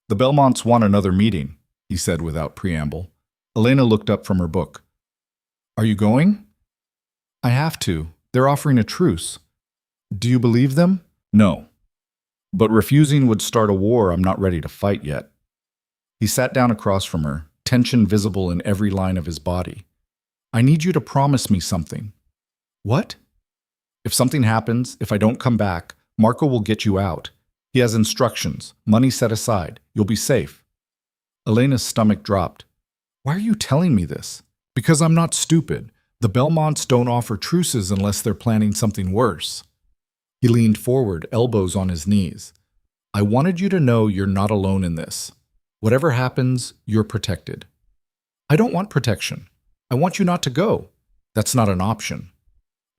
"The Belmonts want another meeting," he said without preamble. Elena looked up from her book. "Are you going?" "I have to. They're offering a truce." "Do you believe them?" "No. But refusing would start a war I'm not ready to fight yet." He sat down across from her, tension visible in every line of his body. "I need you to promise me something." "What?" "If something happens, if I don't come back, Marco will get you out. He has instructions, money set aside. You'll be safe." Elena's stomach dropped. "Why are you telling me this?" "Because I'm not stupid. The Belmonts don't offer truces unless they're planning something worse." He leaned forward, elbows on his knees. "I wanted you to know you're not alone in this. Whatever happens, you're protected." "I don't want protection. I want you not to go." "That's not an option."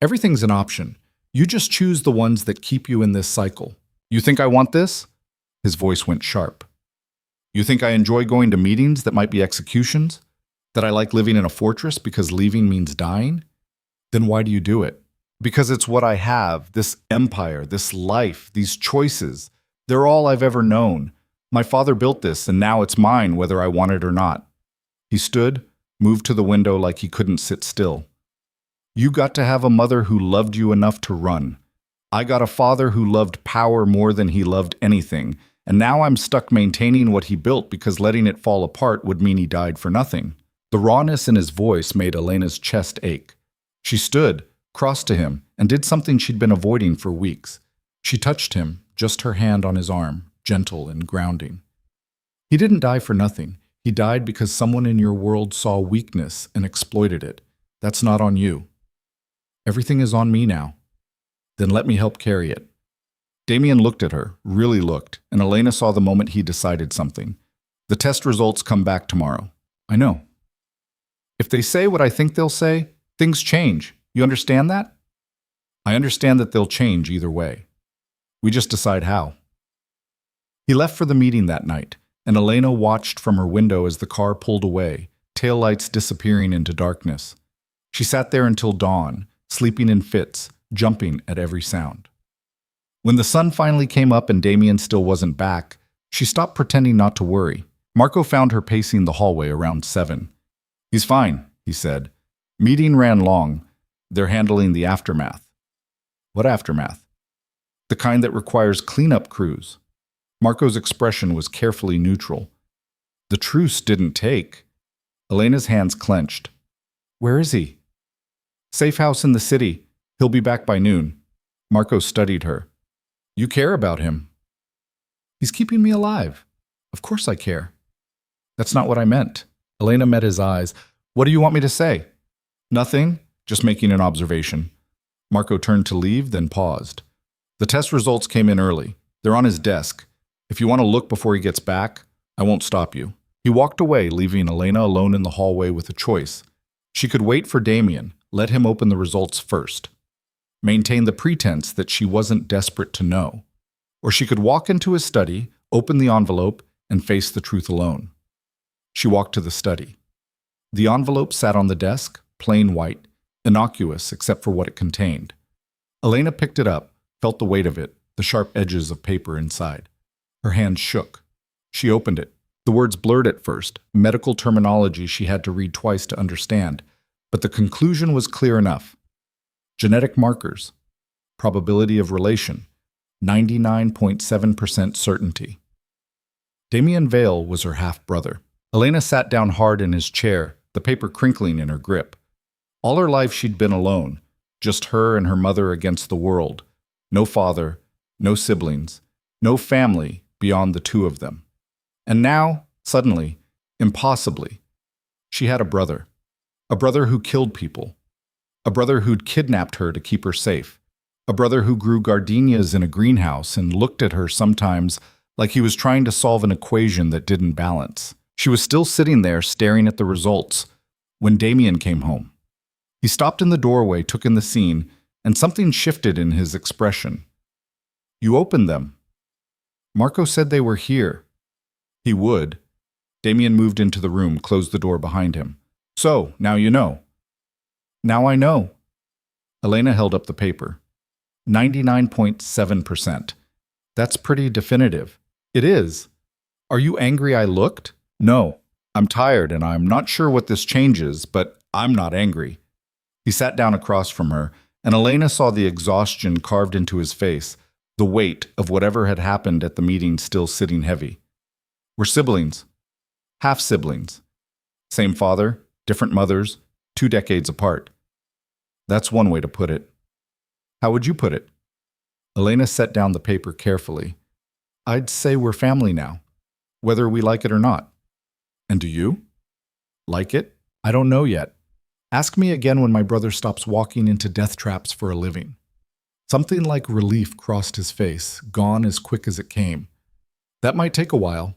"Everything's an option. You just choose the ones that keep you in this cycle." "You think I want this?" His voice went sharp. "You think I enjoy going to meetings that might be executions? That I like living in a fortress because leaving means dying? Then why do you do it?" "Because it's what I have, this empire, this life, these choices. They're all I've ever known. My father built this, and now it's mine whether I want it or not." He stood, moved to the window like he couldn't sit still. "You got to have a mother who loved you enough to run. I got a father who loved power more than he loved anything, and now I'm stuck maintaining what he built because letting it fall apart would mean he died for nothing." The rawness in his voice made Elena's chest ache. She stood, crossed to him, and did something she'd been avoiding for weeks. She touched him, just her hand on his arm, gentle and grounding. "He didn't die for nothing. He died because someone in your world saw weakness and exploited it. That's not on you." "Everything is on me now." "Then let me help carry it." Damien looked at her, really looked, and Elena saw the moment he decided something. "The test results come back tomorrow." "I know." "If they say what I think they'll say, things change. You understand that?" "I understand that they'll change either way. We just decide how." He left for the meeting that night, and Elena watched from her window as the car pulled away, taillights disappearing into darkness. She sat there until dawn, sleeping in fits, jumping at every sound. When the sun finally came up and Damien still wasn't back, she stopped pretending not to worry. Marco found her pacing the hallway around 7. "He's fine," he said. "Meeting ran long. They're handling the aftermath." "What aftermath?" "The kind that requires cleanup crews." Marco's expression was carefully neutral. "The truce didn't take." Elena's hands clenched. "Where is he?" "Safe house in the city. He'll be back by noon." Marco studied her. "You care about him." "He's keeping me alive." "Of course I care." "That's not what I meant." Elena met his eyes. "What do you want me to say?" "Nothing. Just making an observation." Marco turned to leave, then paused. "The test results came in early. They're on his desk. If you want to look before he gets back, I won't stop you." He walked away, leaving Elena alone in the hallway with a choice. She could wait for Damien, let him open the results first. Maintain the pretense that she wasn't desperate to know. Or she could walk into his study, open the envelope, and face the truth alone. She walked to the study. The envelope sat on the desk, plain white, innocuous except for what it contained. Elena picked it up, felt the weight of it, the sharp edges of paper inside. Her hand shook. She opened it. The words blurred at first, medical terminology she had to read twice to understand, but the conclusion was clear enough. Genetic markers. Probability of relation. 99.7% certainty. Damien Vale was her half-brother. Elena sat down hard in his chair, the paper crinkling in her grip. All her life she'd been alone, just her and her mother against the world. No father, no siblings, no family beyond the two of them. And now, suddenly, impossibly, she had a brother who killed people, a brother who'd kidnapped her to keep her safe, A brother who grew gardenias in a greenhouse and looked at her sometimes like he was trying to solve an equation that didn't balance. She was still sitting there staring at the results when Damien came home. He stopped in the doorway, took in the scene, and something shifted in his expression. "You opened them." "Marco said they were here." "He would." Damien moved into the room, closed the door behind him. "So, now you know." "Now I know." Elena held up the paper. 99.7%. That's pretty definitive. It is. Are you angry I looked? No. I'm tired and I'm not sure what this changes, but I'm not angry. He sat down across from her, and Elena saw the exhaustion carved into his face, the weight of whatever had happened at the meeting still sitting heavy. "We're siblings. Half-siblings. Same father, different mothers, 2 decades apart. That's one way to put it. How would you put it?" Elena set down the paper carefully. "I'd say we're family now, whether we like it or not." "And do you? Like it?" "I don't know yet. Ask me again when my brother stops walking into death traps for a living." Something like relief crossed his face, gone as quick as it came. "That might take a while.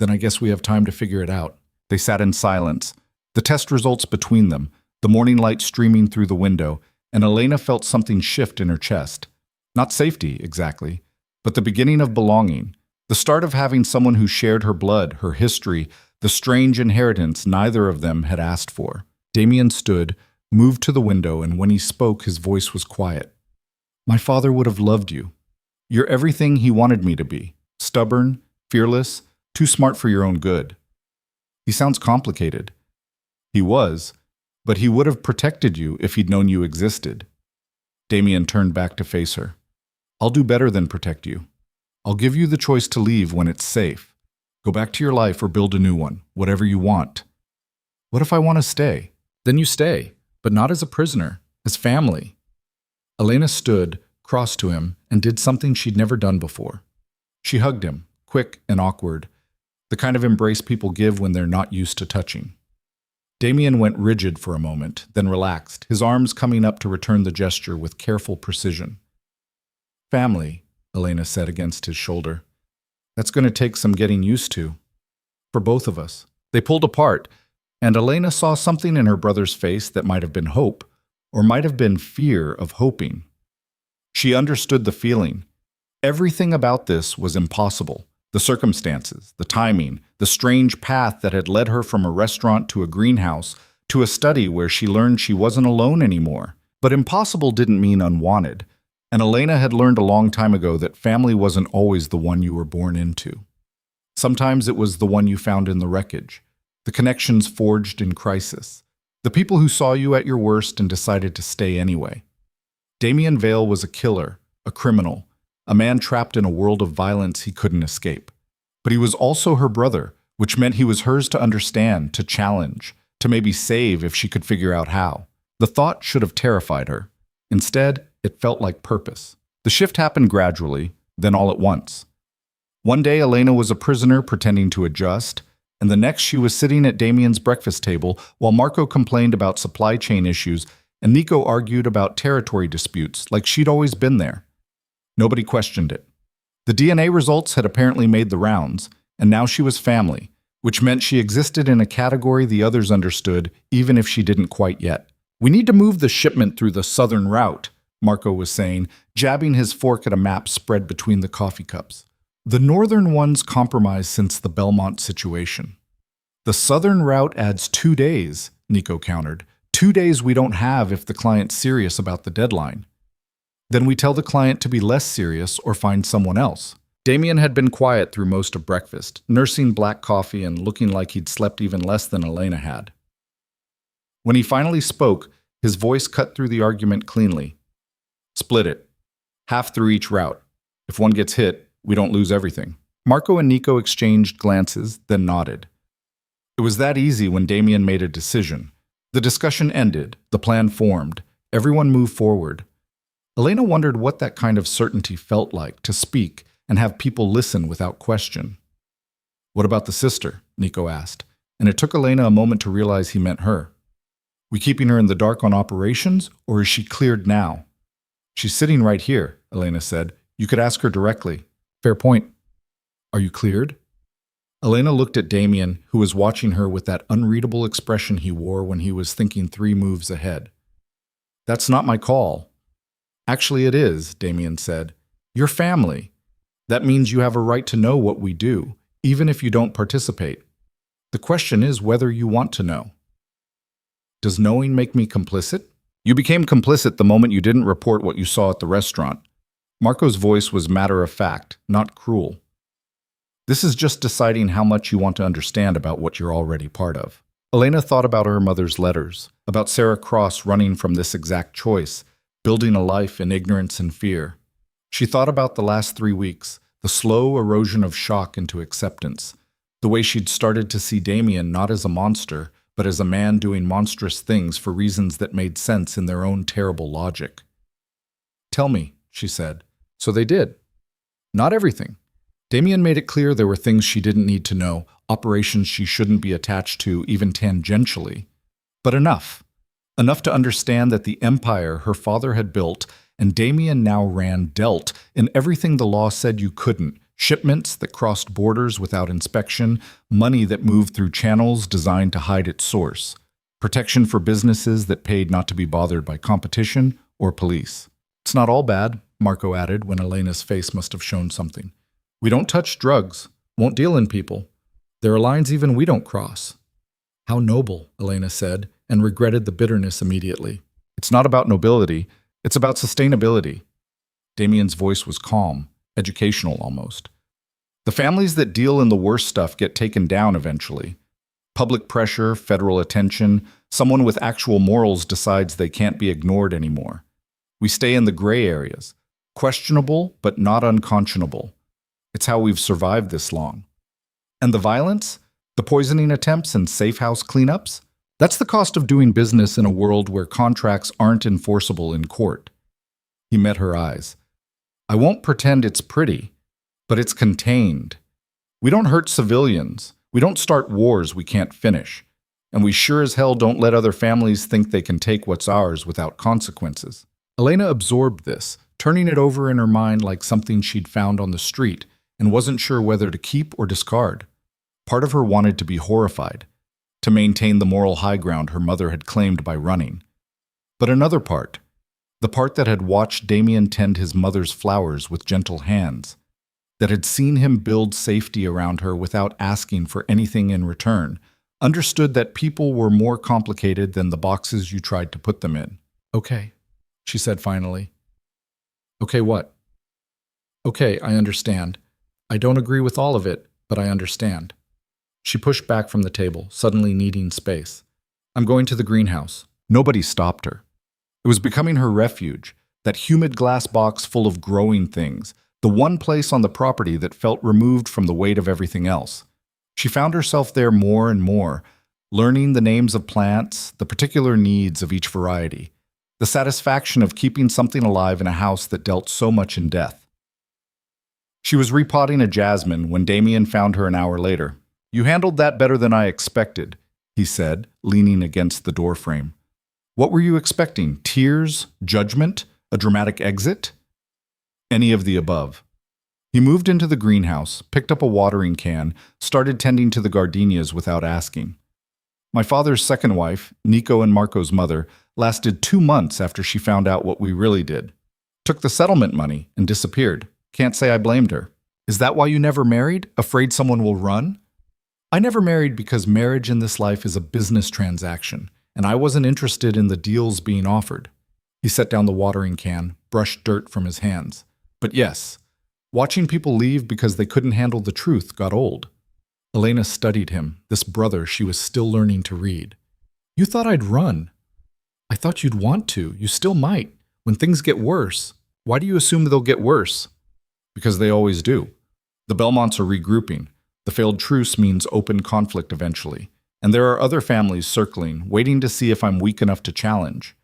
Then I guess we have time to figure it out." They sat in silence, the test results between them, the morning light streaming through the window, and Elena felt something shift in her chest. Not safety, exactly, but the beginning of belonging, the start of having someone who shared her blood, her history, the strange inheritance neither of them had asked for. Damien stood, moved to the window, and when he spoke, his voice was quiet. "My father would have loved you. You're everything he wanted me to be. Stubborn, fearless, too smart for your own good." He sounds complicated. He was, but he would have protected you if he'd known you existed. Damien turned back to face her. "I'll do better than protect you. I'll give you the choice to leave when it's safe. Go back to your life or build a new one, whatever you want." "What if I want to stay?" "Then you stay, but not as a prisoner, as family." Elena stood, crossed to him, and did something she'd never done before. She hugged him, quick and awkward, the kind of embrace people give when they're not used to touching. Damien went rigid for a moment, then relaxed, his arms coming up to return the gesture with careful precision. "Family," Elena said against his shoulder. "That's going to take some getting used to. For both of us." They pulled apart, and Elena saw something in her brother's face that might have been hope, or might have been fear of hoping. She understood the feeling. Everything about this was impossible. The circumstances, the timing, the strange path that had led her from a restaurant to a greenhouse to a study where she learned she wasn't alone anymore. But impossible didn't mean unwanted, and Elena had learned a long time ago that family wasn't always the one you were born into. Sometimes it was the one you found in the wreckage, the connections forged in crisis, the people who saw you at your worst and decided to stay anyway. Damien Vale was a killer, a criminal, a man trapped in a world of violence he couldn't escape. But he was also her brother, which meant he was hers to understand, to challenge, to maybe save if she could figure out how. The thought should have terrified her. Instead, it felt like purpose. The shift happened gradually, then all at once. One day, Elena was a prisoner pretending to adjust, and the next she was sitting at Damien's breakfast table while Marco complained about supply chain issues and Nico argued about territory disputes like she'd always been there. Nobody questioned it. The DNA results had apparently made the rounds, and now she was family, which meant she existed in a category the others understood, even if she didn't quite yet. "We need to move the shipment through the southern route," Marco was saying, jabbing his fork at a map spread between the coffee cups. "The northern one's compromised since the Belmont situation." "The southern route adds 2 days," Nico countered. 2 days we don't have if the client's serious about the deadline. Then we tell the client to be less serious or find someone else. Damien had been quiet through most of breakfast, nursing black coffee and looking like he'd slept even less than Elena had. When he finally spoke, his voice cut through the argument cleanly. "Split it. Half through each route. If one gets hit, we don't lose everything." Marco and Nico exchanged glances, then nodded. It was that easy when Damien made a decision. The discussion ended, the plan formed, everyone moved forward. Elena wondered what that kind of certainty felt like, to speak and have people listen without question. "What about the sister?" Nico asked, and it took Elena a moment to realize he meant her. "We keeping her in the dark on operations, or is she cleared now?" She's sitting right here, Elena said. You could ask her directly. Fair point. Are you cleared? Elena looked at Damien, who was watching her with that unreadable expression he wore when he was thinking 3 moves ahead. That's not my call. Actually, it is, Damien said. You're family. That means you have a right to know what we do, even if you don't participate. The question is whether you want to know. Does knowing make me complicit? You became complicit the moment you didn't report what you saw at the restaurant. Marco's voice was matter-of-fact, not cruel. This is just deciding how much you want to understand about what you're already part of. Elena thought about her mother's letters, about Sarah Cross running from this exact choice, building a life in ignorance and fear. She thought about the last 3 weeks, the slow erosion of shock into acceptance, the way she'd started to see Damien not as a monster, but as a man doing monstrous things for reasons that made sense in their own terrible logic. Tell me, she said. So they did. Not everything. Damien made it clear there were things she didn't need to know, operations she shouldn't be attached to, even tangentially. But enough. Enough to understand that the empire her father had built, and Damien now ran, dealt in everything the law said you couldn't. Shipments that crossed borders without inspection, money that moved through channels designed to hide its source, protection for businesses that paid not to be bothered by competition or police. It's not all bad, Marco added when Elena's face must have shown something. We don't touch drugs, won't deal in people. There are lines even we don't cross. How noble, Elena said, and regretted the bitterness immediately. It's not about nobility, it's about sustainability. Damien's voice was calm, educational almost. The families that deal in the worst stuff get taken down eventually. Public pressure, federal attention, someone with actual morals decides they can't be ignored anymore. We stay in the gray areas, questionable but not unconscionable. It's how we've survived this long. And the violence? The poisoning attempts and safe house cleanups? That's the cost of doing business in a world where contracts aren't enforceable in court. He met her eyes. I won't pretend it's pretty, but it's contained. We don't hurt civilians. We don't start wars we can't finish. And we sure as hell don't let other families think they can take what's ours without consequences. Elena absorbed this, turning it over in her mind like something she'd found on the street, and wasn't sure whether to keep or discard. Part of her wanted to be horrified, to maintain the moral high ground her mother had claimed by running. But another part, the part that had watched Damien tend his mother's flowers with gentle hands, that had seen him build safety around her without asking for anything in return, understood that people were more complicated than the boxes you tried to put them in. Okay, she said finally. Okay, what? Okay, I understand. I don't agree with all of it, but I understand. She pushed back from the table, suddenly needing space. I'm going to the greenhouse. Nobody stopped her. It was becoming her refuge, that humid glass box full of growing things, the one place on the property that felt removed from the weight of everything else. She found herself there more and more, learning the names of plants, the particular needs of each variety, the satisfaction of keeping something alive in a house that dealt so much in death. She was repotting a jasmine when Damien found her an hour later. You handled that better than I expected, he said, leaning against the doorframe. What were you expecting? Tears? Judgment? A dramatic exit? Any of the above. He moved into the greenhouse, picked up a watering can, started tending to the gardenias without asking. My father's second wife, Nico and Marco's mother, lasted 2 months after she found out what we really did. Took the settlement money and disappeared. Can't say I blamed her. Is that why you never married? Afraid someone will run? I never married because marriage in this life is a business transaction, and I wasn't interested in the deals being offered. He set down the watering can, brushed dirt from his hands. But yes, watching people leave because they couldn't handle the truth got old. Elena studied him, this brother she was still learning to read. You thought I'd run. I thought you'd want to. You still might. When things get worse, why do you assume they'll get worse? Because they always do. The Belmonts are regrouping. The failed truce means open conflict eventually. And there are other families circling, waiting to see if I'm weak enough to challenge.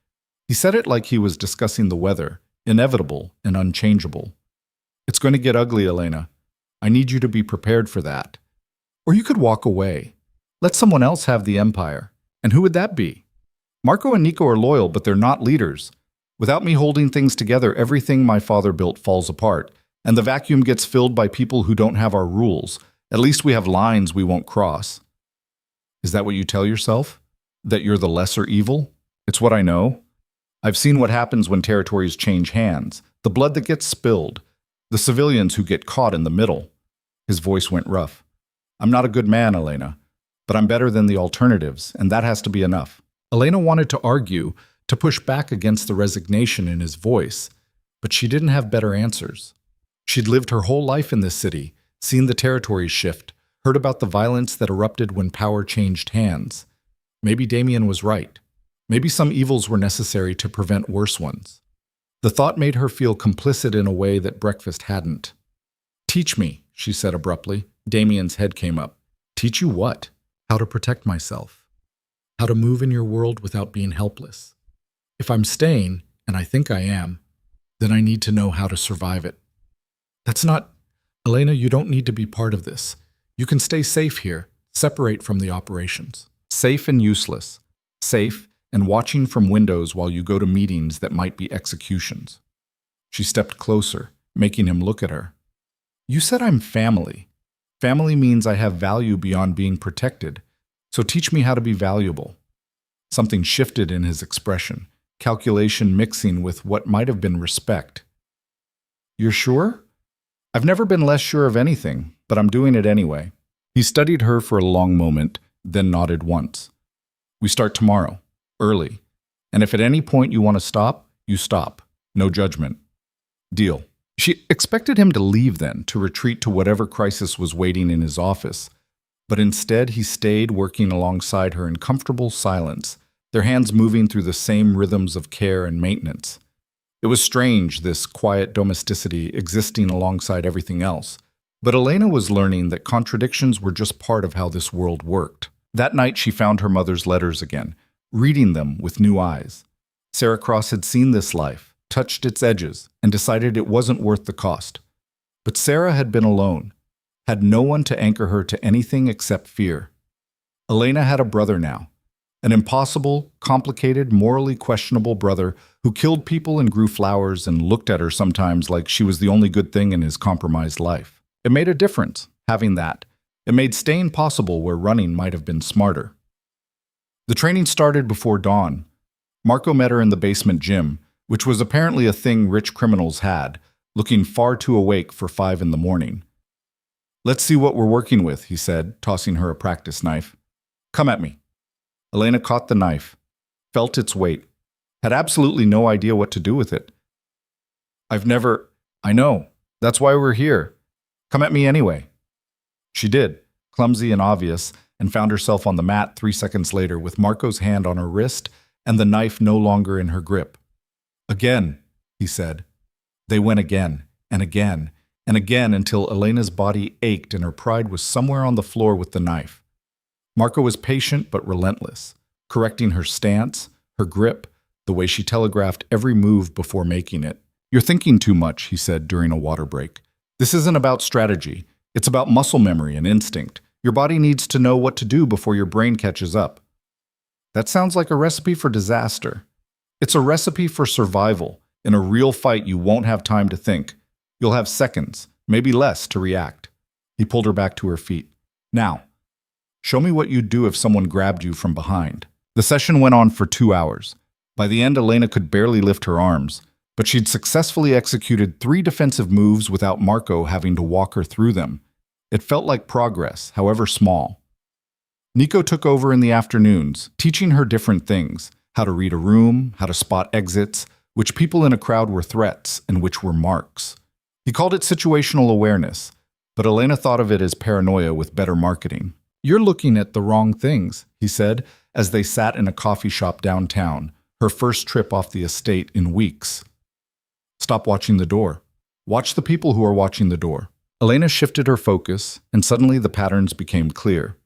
He said it like he was discussing the weather, inevitable and unchangeable. It's going to get ugly, Elena. I need you to be prepared for that. Or you could walk away. Let someone else have the empire. And who would that be? Marco and Nico are loyal, but they're not leaders. Without me holding things together, everything my father built falls apart, and the vacuum gets filled by people who don't have our rules. At least we have lines we won't cross. Is that what you tell yourself? That you're the lesser evil? It's what I know. I've seen what happens when territories change hands, the blood that gets spilled, the civilians who get caught in the middle. His voice went rough. I'm not a good man, Elena, but I'm better than the alternatives, and that has to be enough. Elena wanted to argue, to push back against the resignation in his voice, but she didn't have better answers. She'd lived her whole life in this city, seen the territories shift, heard about the violence that erupted when power changed hands. Maybe Damien was right. Maybe some evils were necessary to prevent worse ones. The thought made her feel complicit in a way that breakfast hadn't. Teach me, she said abruptly. Damien's head came up. Teach you what? How to protect myself. How to move in your world without being helpless. If I'm staying, and I think I am, then I need to know how to survive it. That's not... Elena, you don't need to be part of this. You can stay safe here, separate from the operations. Safe and useless. Safe and watching from windows while you go to meetings that might be executions. She stepped closer, making him look at her. You said I'm family. Family means I have value beyond being protected, so teach me how to be valuable. Something shifted in his expression, calculation mixing with what might have been respect. You're sure? I've never been less sure of anything, but I'm doing it anyway. He studied her for a long moment, then nodded once. We start tomorrow, early, and if at any point you want to stop, you stop. No judgment. Deal. She expected him to leave then, to retreat to whatever crisis was waiting in his office, but instead he stayed working alongside her in comfortable silence, their hands moving through the same rhythms of care and maintenance. It was strange, this quiet domesticity existing alongside everything else, but Elena was learning that contradictions were just part of how this world worked. That night she found her mother's letters again, reading them with new eyes. Sarah Cross had seen this life, touched its edges, and decided it wasn't worth the cost. But Sarah had been alone, had no one to anchor her to anything except fear. Elena had a brother now, an impossible, complicated, morally questionable brother who killed people and grew flowers and looked at her sometimes like she was the only good thing in his compromised life. It made a difference, having that. It made staying possible where running might have been smarter. The training started before dawn. Marco met her in the basement gym, which was apparently a thing rich criminals had, looking far too awake for 5 in the morning. Let's see what we're working with, he said, tossing her a practice knife. Come at me. Elena caught the knife, felt its weight, had absolutely no idea what to do with it. I know, that's why we're here. Come at me anyway. She did, clumsy and obvious, and found herself on the mat 3 seconds later with Marco's hand on her wrist and the knife no longer in her grip. Again, he said. They went again, and again, and again until Elena's body ached and her pride was somewhere on the floor with the knife. Marco was patient but relentless, correcting her stance, her grip, the way she telegraphed every move before making it. You're thinking too much, he said during a water break. This isn't about strategy. It's about muscle memory and instinct. Your body needs to know what to do before your brain catches up. That sounds like a recipe for disaster. It's a recipe for survival. In a real fight, you won't have time to think. You'll have seconds, maybe less, to react. He pulled her back to her feet. Now, show me what you'd do if someone grabbed you from behind. The session went on for 2 hours. By the end, Elena could barely lift her arms, but she'd successfully executed 3 defensive moves without Marco having to walk her through them. It felt like progress, however small. Nico took over in the afternoons, teaching her different things, how to read a room, how to spot exits, which people in a crowd were threats and which were marks. He called it situational awareness, but Elena thought of it as paranoia with better marketing. You're looking at the wrong things, he said, as they sat in a coffee shop downtown, her first trip off the estate in weeks. Stop watching the door. Watch the people who are watching the door. Elena shifted her focus, and suddenly the patterns became clear.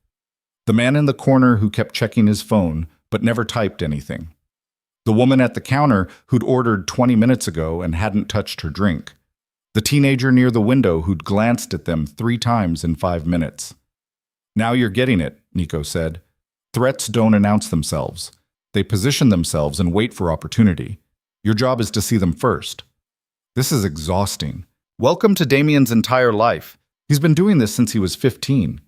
The man in the corner who kept checking his phone, but never typed anything. The woman at the counter who'd ordered 20 minutes ago and hadn't touched her drink. The teenager near the window who'd glanced at them 3 times in 5 minutes. Now you're getting it, Nico said. Threats don't announce themselves. They position themselves and wait for opportunity. Your job is to see them first. This is exhausting. Welcome to Damien's entire life. He's been doing this since he was 15.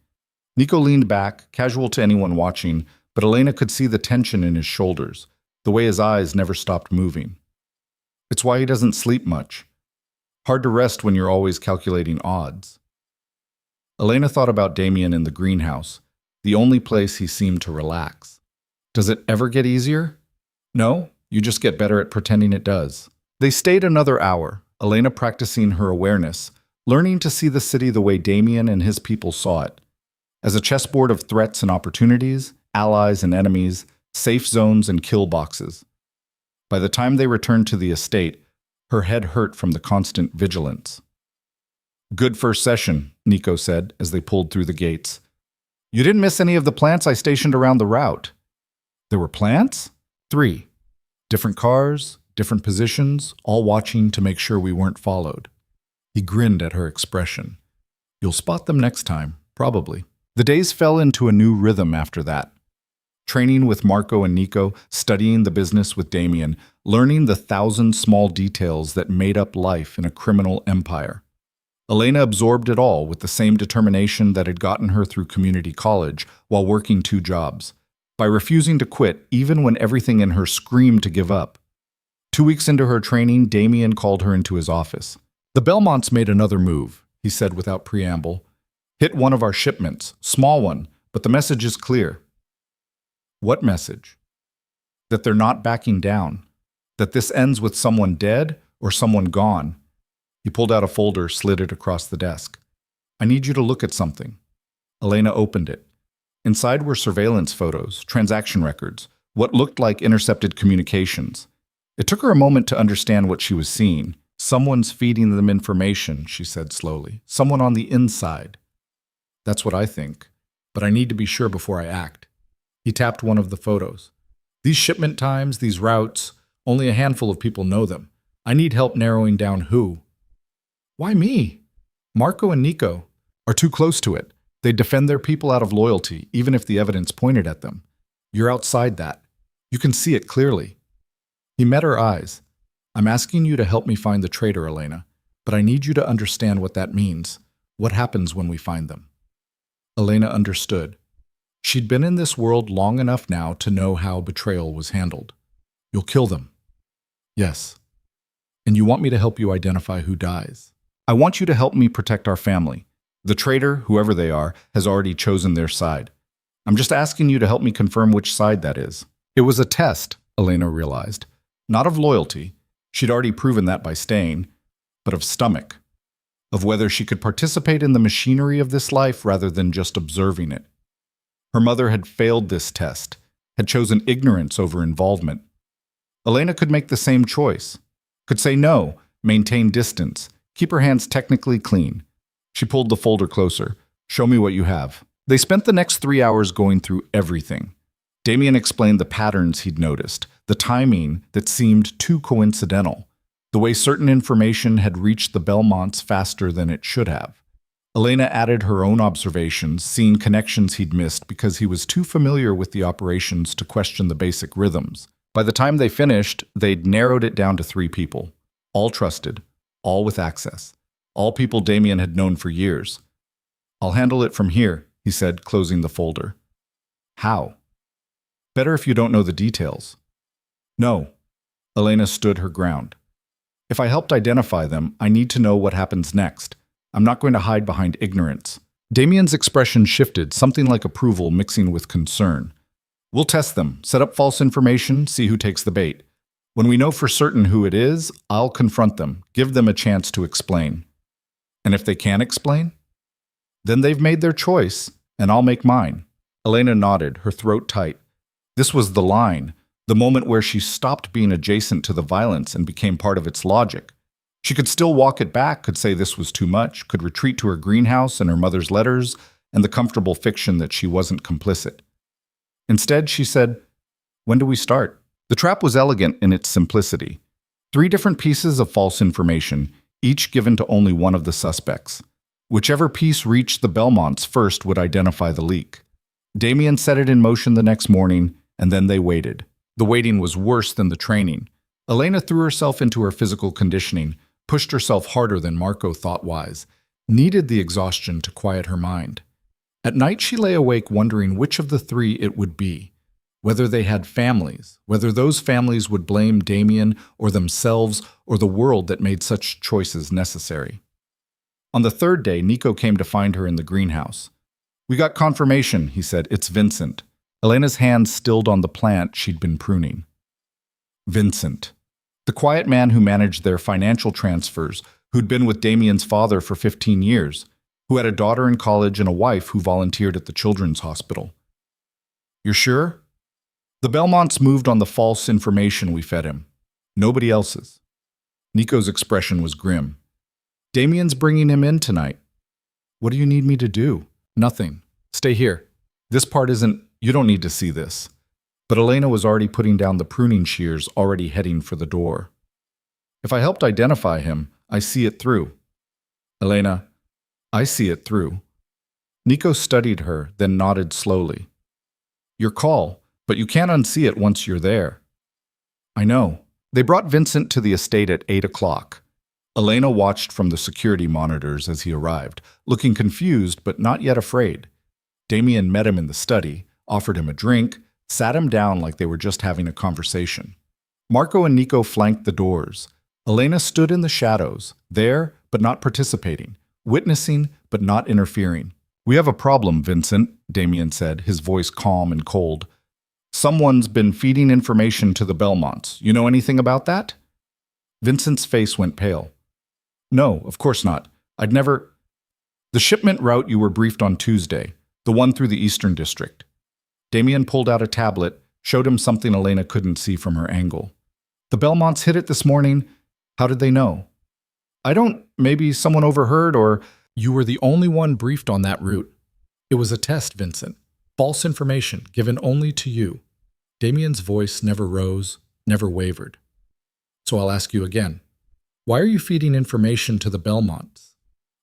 Nico leaned back, casual to anyone watching, but Elena could see the tension in his shoulders, the way his eyes never stopped moving. It's why he doesn't sleep much. Hard to rest when you're always calculating odds. Elena thought about Damien in the greenhouse, the only place he seemed to relax. Does it ever get easier? No, you just get better at pretending it does. They stayed another hour, Elena practicing her awareness, learning to see the city the way Damien and his people saw it. As a chessboard of threats and opportunities, allies and enemies, safe zones and kill boxes. By the time they returned to the estate, her head hurt from the constant vigilance. Good first session, Nico said as they pulled through the gates. You didn't miss any of the plants I stationed around the route. There were plants? 3. Different cars, different positions, all watching to make sure we weren't followed. He grinned at her expression. You'll spot them next time, probably. The days fell into a new rhythm after that. Training with Marco and Nico, studying the business with Damien, learning the 1,000 small details that made up life in a criminal empire. Elena absorbed it all with the same determination that had gotten her through community college while working 2 jobs, by refusing to quit even when everything in her screamed to give up. 2 weeks into her training, Damien called her into his office. The Belmonts made another move, he said without preamble. Hit one of our shipments, small one, but the message is clear. What message? That they're not backing down. That this ends with someone dead or someone gone. He pulled out a folder, slid it across the desk. I need you to look at something. Elena opened it. Inside were surveillance photos, transaction records, what looked like intercepted communications. It took her a moment to understand what she was seeing. Someone's feeding them information, she said slowly. Someone on the inside. That's what I think, but I need to be sure before I act. He tapped one of the photos. These shipment times, these routes, only a handful of people know them. I need help narrowing down who. Why me? Marco and Nico are too close to it. They defend their people out of loyalty, even if the evidence pointed at them. You're outside that. You can see it clearly. He met her eyes. I'm asking you to help me find the traitor, Elena, but I need you to understand what that means. What happens when we find them? Elena understood. She'd been in this world long enough now to know how betrayal was handled. You'll kill them. Yes. And you want me to help you identify who dies. I want you to help me protect our family. The traitor, whoever they are, has already chosen their side. I'm just asking you to help me confirm which side that is. It was a test, Elena realized. Not of loyalty. She'd already proven that by staying, but of stomach. Of whether she could participate in the machinery of this life rather than just observing it. Her mother had failed this test, had chosen ignorance over involvement. Elena could make the same choice, could say no, maintain distance, keep her hands technically clean. She pulled the folder closer. Show me what you have. They spent the next 3 hours going through everything. Damien explained the patterns he'd noticed, the timing that seemed too coincidental, the way certain information had reached the Belmonts faster than it should have. Elena added her own observations, seeing connections he'd missed because he was too familiar with the operations to question the basic rhythms. By the time they finished, they'd narrowed it down to 3 people, all trusted, all with access, all people Damien had known for years. I'll handle it from here, he said, closing the folder. How? Better if you don't know the details. No. Elena stood her ground. If I helped identify them, I need to know what happens next. I'm not going to hide behind ignorance. Damien's expression shifted, something like approval mixing with concern. We'll test them, set up false information, see who takes the bait. When we know for certain who it is, I'll confront them, give them a chance to explain. And if they can't explain? Then they've made their choice, and I'll make mine. Elena nodded, her throat tight. This was the line, the moment where she stopped being adjacent to the violence and became part of its logic. She could still walk it back, could say this was too much, could retreat to her greenhouse and her mother's letters and the comfortable fiction that she wasn't complicit. Instead, she said, when do we start? The trap was elegant in its simplicity. 3 different pieces of false information, each given to only one of the suspects. Whichever piece reached the Belmonts first would identify the leak. Damien set it in motion the next morning, and then they waited. The waiting was worse than the training. Elena threw herself into her physical conditioning, pushed herself harder than Marco thought wise, needed the exhaustion to quiet her mind. At night she lay awake wondering which of the three it would be, whether they had families, whether those families would blame Damien or themselves or the world that made such choices necessary. On the third day, Nico came to find her in the greenhouse. "We got confirmation," he said. "It's Vincent." Elena's hands stilled on the plant she'd been pruning. Vincent. The quiet man who managed their financial transfers, who'd been with Damien's father for 15 years, who had a daughter in college and a wife who volunteered at the children's hospital. "You're sure?" "The Belmonts moved on the false information we fed him. Nobody else's." Nico's expression was grim. "Damien's bringing him in tonight." "What do you need me to do?" "Nothing. Stay here. This part isn't— you don't need to see this." But Elena was already putting down the pruning shears, already heading for the door. "If I helped identify him, I see it through." "Elena, I see it through." Nico studied her, then nodded slowly. "Your call, but you can't unsee it once you're there." "I know." They brought Vincent to the estate at 8 o'clock. Elena watched from the security monitors as he arrived, looking confused but not yet afraid. Damien met him in the study, offered him a drink, sat him down like they were just having a conversation. Marco and Nico flanked the doors. Elena stood in the shadows, there but not participating, witnessing but not interfering. "We have a problem, Vincent," Damien said, his voice calm and cold. "Someone's been feeding information to the Belmonts. You know anything about that?" Vincent's face went pale. "No, of course not. I'd never—" "The shipment route you were briefed on Tuesday, the one through the Eastern District." Damien pulled out a tablet, showed him something Elena couldn't see from her angle. "The Belmonts hit it this morning. How did they know?" "I don't— maybe someone overheard or—" "You were the only one briefed on that route. It was a test, Vincent. False information, given only to you." Damien's voice never rose, never wavered. "So I'll ask you again. Why are you feeding information to the Belmonts?"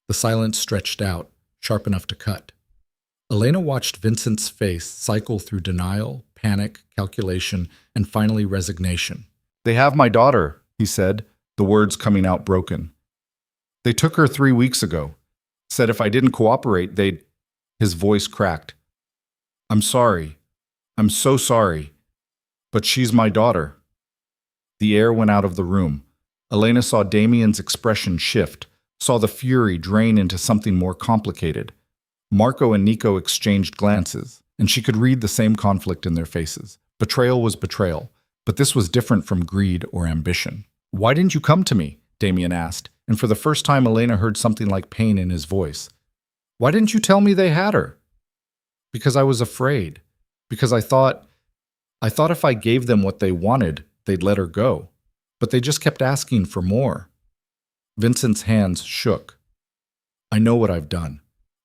The silence stretched out, sharp enough to cut. Elena watched Vincent's face cycle through denial, panic, calculation, and finally resignation. "They have my daughter," he said, the words coming out broken. "They took her 3 weeks ago. Said if I didn't cooperate, they'd—" His voice cracked. "I'm sorry. I'm so sorry. But she's my daughter." The air went out of the room. Elena saw Damien's expression shift, saw the fury drain into something more complicated. Marco and Nico exchanged glances, and she could read the same conflict in their faces. Betrayal was betrayal, but this was different from greed or ambition. "Why didn't you come to me?" Damien asked, and for the first time Elena heard something like pain in his voice. "Why didn't you tell me they had her?" "Because I was afraid. Because I thought if I gave them what they wanted, they'd let her go. But they just kept asking for more." Vincent's hands shook. "I know what I've done.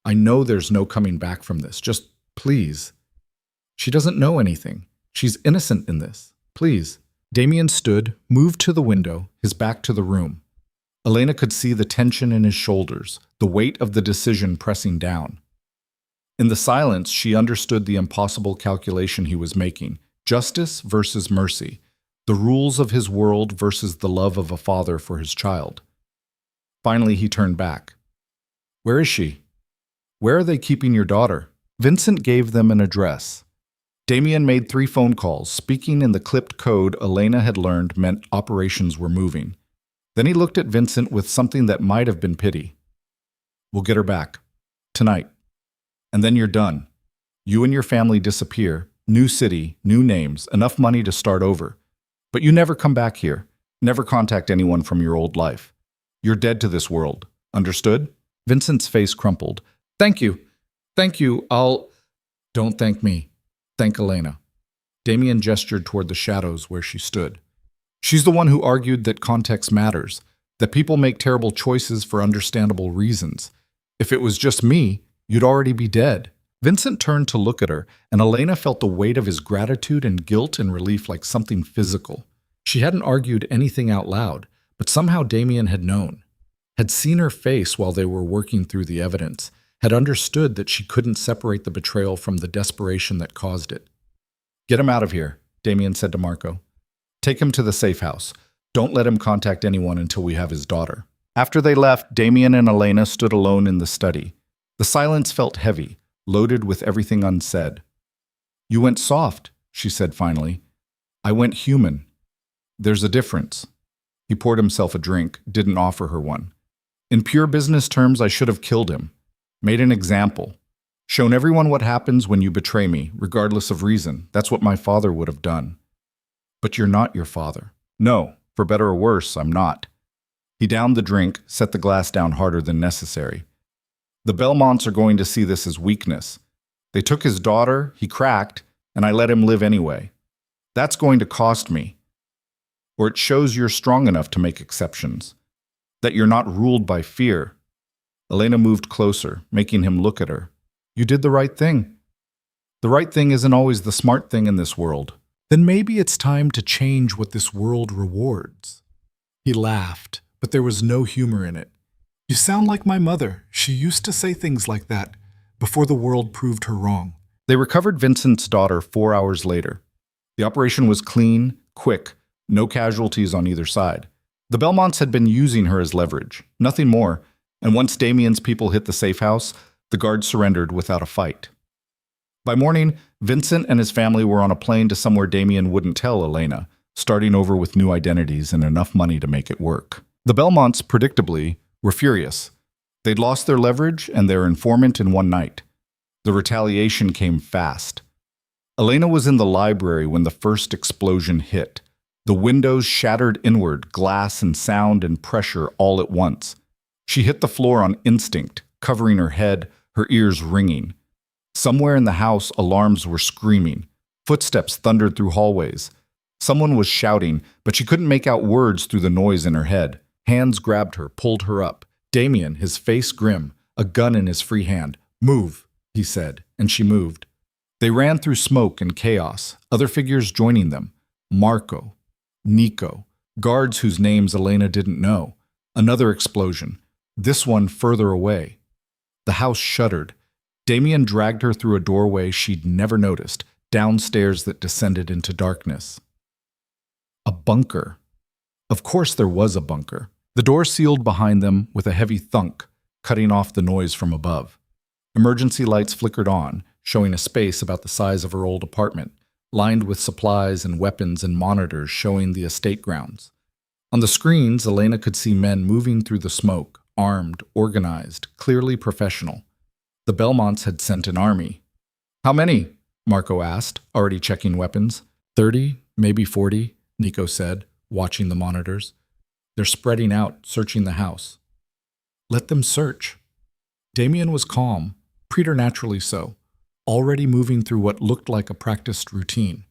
I know there's no coming back from this. Just please." "She doesn't know anything. She's innocent in this. Please." Damien stood, moved to the window, his back to the room. Elena could see the tension in his shoulders, the weight of the decision pressing down. In the silence, she understood the impossible calculation he was making: justice versus mercy, the rules of his world versus the love of a father for his child. Finally, he turned back. "Where is she? Where are they keeping your daughter?" Vincent gave them an address. Damien made 3 phone calls, speaking in the clipped code Elena had learned meant operations were moving. Then he looked at Vincent with something that might have been pity. "We'll get her back. Tonight. And then you're done. You and your family disappear. New city, new names, enough money to start over. But you never come back here. Never contact anyone from your old life. You're dead to this world. Understood?" Vincent's face crumpled. "Thank you. Thank you. I'll—" "Don't thank me. Thank Elena." Damien gestured toward the shadows where she stood. "She's the one who argued that context matters, that people make terrible choices for understandable reasons. If it was just me, you'd already be dead." Vincent turned to look at her, and Elena felt the weight of his gratitude and guilt and relief like something physical. She hadn't argued anything out loud, but somehow Damien had known, had seen her face while they were working through the evidence, had understood that she couldn't separate the betrayal from the desperation that caused it. "Get him out of here," Damien said to Marco. "Take him to the safe house. Don't let him contact anyone until we have his daughter." After they left, Damien and Elena stood alone in the study. The silence felt heavy, loaded with everything unsaid. "You went soft," she said finally. "I went human. There's a difference." He poured himself a drink, didn't offer her one. "In pure business terms, I should have killed him. Made an example. Shown everyone what happens when you betray me, regardless of reason. That's what my father would have done." "But you're not your father." "No, for better or worse, I'm not." He downed the drink, set the glass down harder than necessary. "The Belmonts are going to see this as weakness. They took his daughter, he cracked, and I let him live anyway. That's going to cost me. Or it shows you're strong enough to make exceptions. That you're not ruled by fear." Elena moved closer, making him look at her. "You did the right thing." "The right thing isn't always the smart thing in this world." "Then maybe it's time to change what this world rewards." He laughed, but there was no humor in it. "You sound like my mother. She used to say things like that, before the world proved her wrong." They recovered Vincent's daughter 4 hours later. The operation was clean, quick, no casualties on either side. The Belmonts had been using her as leverage, nothing more, and once Damien's people hit the safe house, the guards surrendered without a fight. By morning, Vincent and his family were on a plane to somewhere Damien wouldn't tell Elena, starting over with new identities and enough money to make it work. The Belmonts, predictably, were furious. They'd lost their leverage and their informant in one night. The retaliation came fast. Elena was in the library when the first explosion hit. The windows shattered inward, glass and sound and pressure all at once. She hit the floor on instinct, covering her head, her ears ringing. Somewhere in the house, alarms were screaming. Footsteps thundered through hallways. Someone was shouting, but she couldn't make out words through the noise in her head. Hands grabbed her, pulled her up. Damien, his face grim, a gun in his free hand. "Move," he said, and she moved. They ran through smoke and chaos, other figures joining them. Marco, Nico, guards whose names Elena didn't know. Another explosion, this one further away. The house shuddered. Damien dragged her through a doorway she'd never noticed, downstairs that descended into darkness. A bunker. Of course there was a bunker. The door sealed behind them with a heavy thunk, cutting off the noise from above. Emergency lights flickered on, showing a space about the size of her old apartment, lined with supplies and weapons and monitors showing the estate grounds. On the screens, Elena could see men moving through the smoke, armed, organized, clearly professional. The Belmonts had sent an army. "How many?" Marco asked, already checking weapons. 30, maybe 40, Nico said, watching the monitors. "They're spreading out, searching the house." "Let them search." Damien was calm, preternaturally so, already moving through what looked like a practiced routine.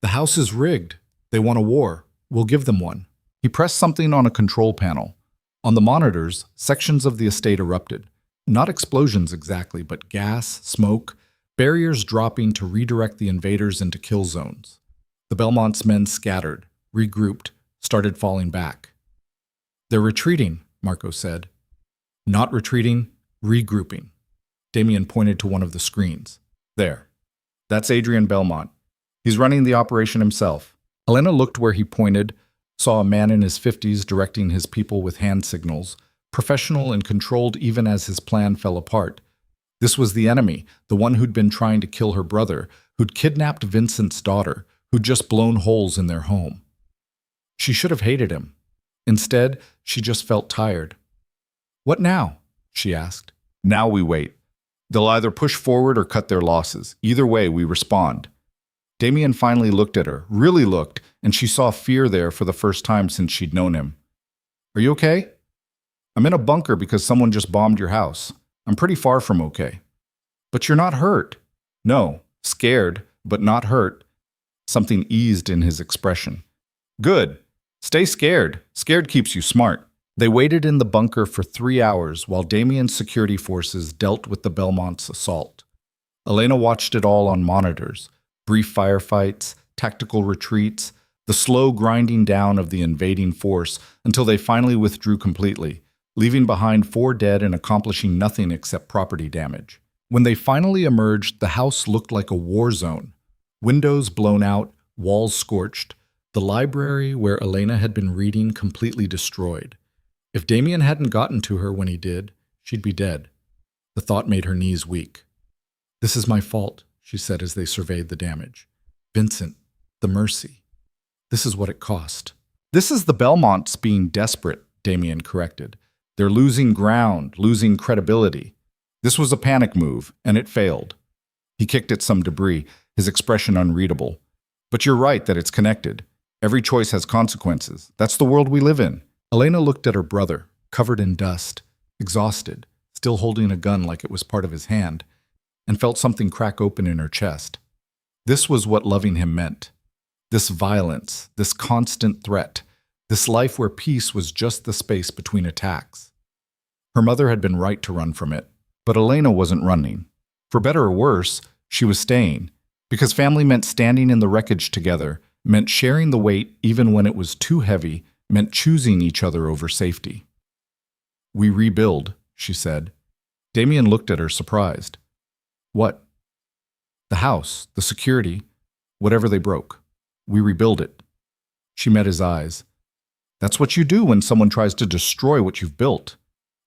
"The house is rigged. They want a war. We'll give them one." He pressed something on a control panel. On the monitors, sections of the estate erupted. Not explosions exactly, but gas, smoke, barriers dropping to redirect the invaders into kill zones. The Belmont's men scattered, regrouped, started falling back. "They're retreating," Marco said. "Not retreating, regrouping." Damien pointed to one of the screens. "There. That's Adrian Belmont. He's running the operation himself." Elena looked where he pointed, saw a man in his 50s directing his people with hand signals, professional and controlled even as his plan fell apart. This was the enemy, the one who'd been trying to kill her brother, who'd kidnapped Vincent's daughter, who'd just blown holes in their home. She should have hated him. Instead, she just felt tired. "What now?" she asked. "Now we wait. They'll either push forward or cut their losses. Either way, we respond." Damien finally looked at her, really looked, and she saw fear there for the first time since she'd known him. "Are you okay?" "I'm in a bunker because someone just bombed your house. I'm pretty far from okay." "But you're not hurt." "No, scared, but not hurt." Something eased in his expression. "Good. Stay scared. Scared keeps you smart." They waited in the bunker for 3 hours while Damien's security forces dealt with the Belmont's assault. Elena watched it all on monitors. Brief firefights, tactical retreats, the slow grinding down of the invading force until they finally withdrew completely, leaving behind 4 dead and accomplishing nothing except property damage. When they finally emerged, the house looked like a war zone. Windows blown out, walls scorched. The library where Elena had been reading completely destroyed. If Damien hadn't gotten to her when he did, she'd be dead. The thought made her knees weak. "This is my fault," she said as they surveyed the damage. "Vincent, the mercy. This is what it cost." "This is the Belmonts being desperate," Damien corrected. "They're losing ground, losing credibility. This was a panic move, and it failed." He kicked at some debris, his expression unreadable. "But you're right that it's connected. Every choice has consequences. That's the world we live in." Elena looked at her brother, covered in dust, exhausted, still holding a gun like it was part of his hand, and felt something crack open in her chest. This was what loving him meant. This violence, this constant threat, this life where peace was just the space between attacks. Her mother had been right to run from it, but Elena wasn't running. For better or worse, she was staying, because family meant standing in the wreckage together, meant sharing the weight even when it was too heavy, meant choosing each other over safety. "We rebuild," she said. Damien looked at her, surprised. "What?" "The house, the security, whatever they broke. We rebuild it." She met his eyes. "That's what you do when someone tries to destroy what you've built.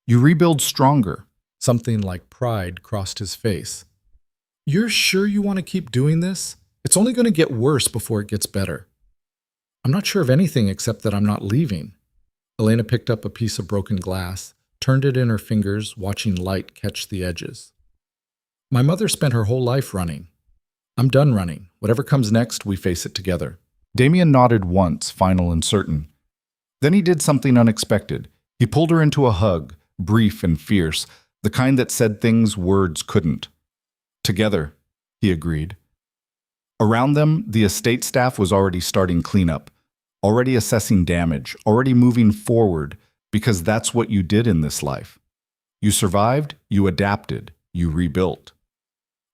You rebuild stronger." Something like pride crossed his face. "You're sure you want to keep doing this? It's only going to get worse before it gets better." "I'm not sure of anything except that I'm not leaving." Elena picked up a piece of broken glass, turned it in her fingers, watching light catch the edges. "My mother spent her whole life running. I'm done running. Whatever comes next, we face it together." Damien nodded once, final and certain. Then he did something unexpected. He pulled her into a hug, brief and fierce, the kind that said things words couldn't. "Together," he agreed. Around them, the estate staff was already starting cleanup, already assessing damage, already moving forward, because that's what you did in this life. You survived, you adapted, you rebuilt.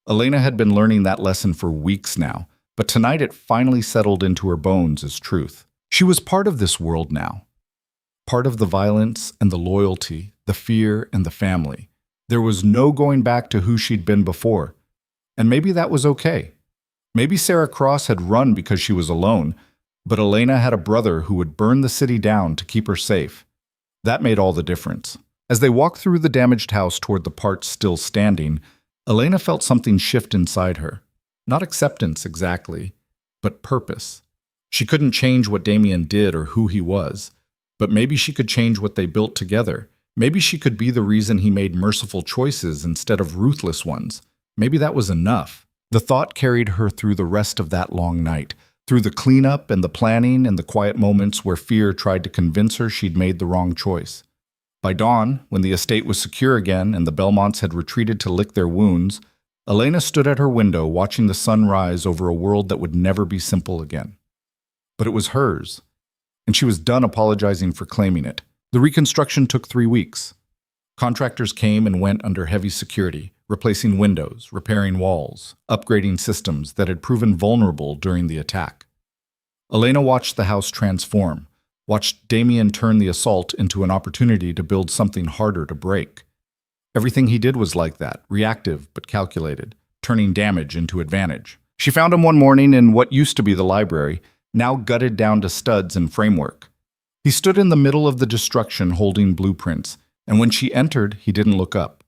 Elena had been learning that lesson for weeks now, but tonight it finally settled into her bones as truth. She was part of this world now. Part of the violence and the loyalty, the fear and the family. There was no going back to who she'd been before. And maybe that was okay. Maybe Sarah Cross had run because she was alone, but Elena had a brother who would burn the city down to keep her safe. That made all the difference. As they walked through the damaged house toward the parts still standing, Elena felt something shift inside her. Not acceptance exactly, but purpose. She couldn't change what Damien did or who he was, but maybe she could change what they built together. Maybe she could be the reason he made merciful choices instead of ruthless ones. Maybe that was enough. The thought carried her through the rest of that long night, through the cleanup and the planning and the quiet moments where fear tried to convince her she'd made the wrong choice. By dawn, when the estate was secure again and the Belmonts had retreated to lick their wounds, Elena stood at her window watching the sun rise over a world that would never be simple again. But it was hers, and she was done apologizing for claiming it. The reconstruction took 3 weeks. Contractors came and went under heavy security, replacing windows, repairing walls, upgrading systems that had proven vulnerable during the attack. Elena watched the house transform, watched Damien turn the assault into an opportunity to build something harder to break. Everything he did was like that, reactive but calculated, turning damage into advantage. She found him one morning in what used to be the library, now gutted down to studs and framework. He stood in the middle of the destruction holding blueprints, and when she entered, he didn't look up.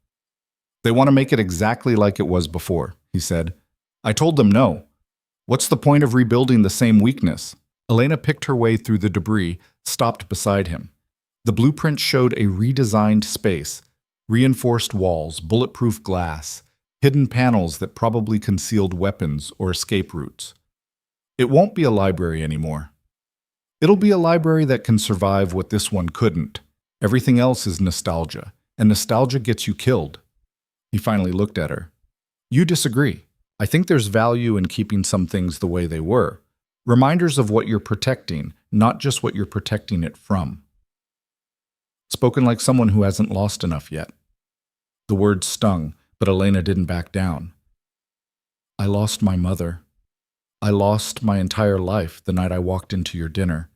"They want to make it exactly like it was before," he said. "I told them no. What's the point of rebuilding the same weakness?" Elena picked her way through the debris, stopped beside him. The blueprint showed a redesigned space, reinforced walls, bulletproof glass, hidden panels that probably concealed weapons or escape routes. "It won't be a library anymore. It'll be a library that can survive what this one couldn't. Everything else is nostalgia, and nostalgia gets you killed." He finally looked at her. "You disagree. I think there's value in keeping some things the way they were. Reminders of what you're protecting, not just what you're protecting it from." Spoken like someone who hasn't lost enough yet. The words stung, but Elena didn't back down. "I lost my mother. I lost my entire life the night I walked into your dinner.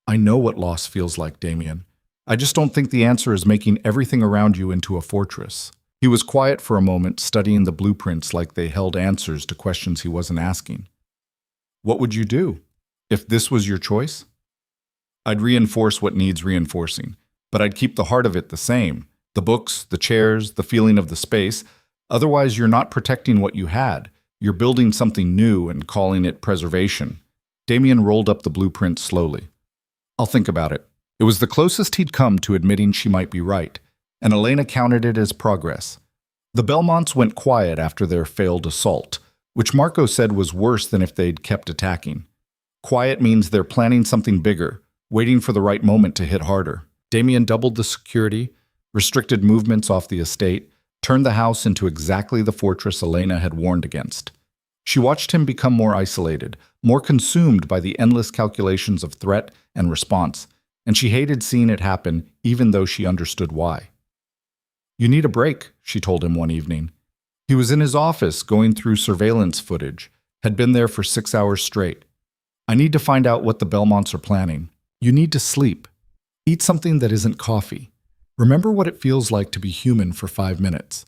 I know what loss feels like, Damien. I just don't think the answer is making everything around you into a fortress." He was quiet for a moment, studying the blueprints like they held answers to questions he wasn't asking. "What would you do?" If this was your choice? I'd reinforce what needs reinforcing, but I'd keep the heart of it the same. The books, the chairs, the feeling of the space. Otherwise, you're not protecting what you had. You're building something new and calling it preservation. Damien rolled up the blueprint slowly. I'll think about it. It was the closest he'd come to admitting she might be right, and Elena counted it as progress. The Belmonts went quiet after their failed assault, which Marco said was worse than if they'd kept attacking. Quiet means they're planning something bigger, waiting for the right moment to hit harder. Damien doubled the security, restricted movements off the estate, turned the house into exactly the fortress Elena had warned against. She watched him become more isolated, more consumed by the endless calculations of threat and response, and she hated seeing it happen even though she understood why. You need a break, she told him one evening. He was in his office going through surveillance footage, had been there for 6 hours straight. I need to find out what the Belmonts are planning. You need to sleep. Eat something that isn't coffee. Remember what it feels like to be human for 5 minutes.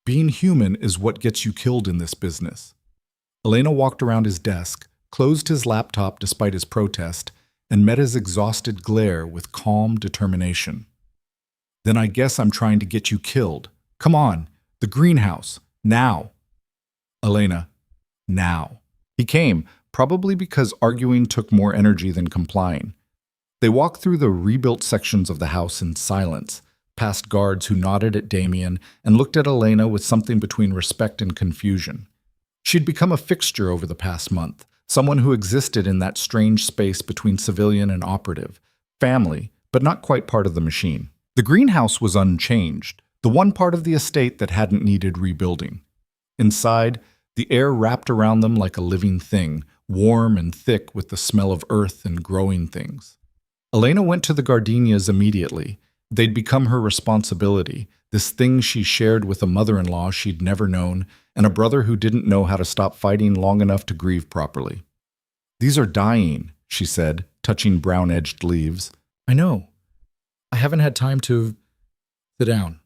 Being human is what gets you killed in this business. Elena walked around his desk, closed his laptop despite his protest, and met his exhausted glare with calm determination. Then I guess I'm trying to get you killed. Come on, the greenhouse, now. Elena, now. He came, probably because arguing took more energy than complying. They walked through the rebuilt sections of the house in silence, past guards who nodded at Damien and looked at Elena with something between respect and confusion. She'd become a fixture over the past month, someone who existed in that strange space between civilian and operative, family, but not quite part of the machine. The greenhouse was unchanged, the one part of the estate that hadn't needed rebuilding. Inside, the air wrapped around them like a living thing, warm and thick with the smell of earth and growing things. Elena went to the gardenias immediately. They'd become her responsibility, this thing she shared with a mother-in-law she'd never known and a brother who didn't know how to stop fighting long enough to grieve properly. These are dying, she said, touching brown-edged leaves. I know. I haven't had time to... Sit down.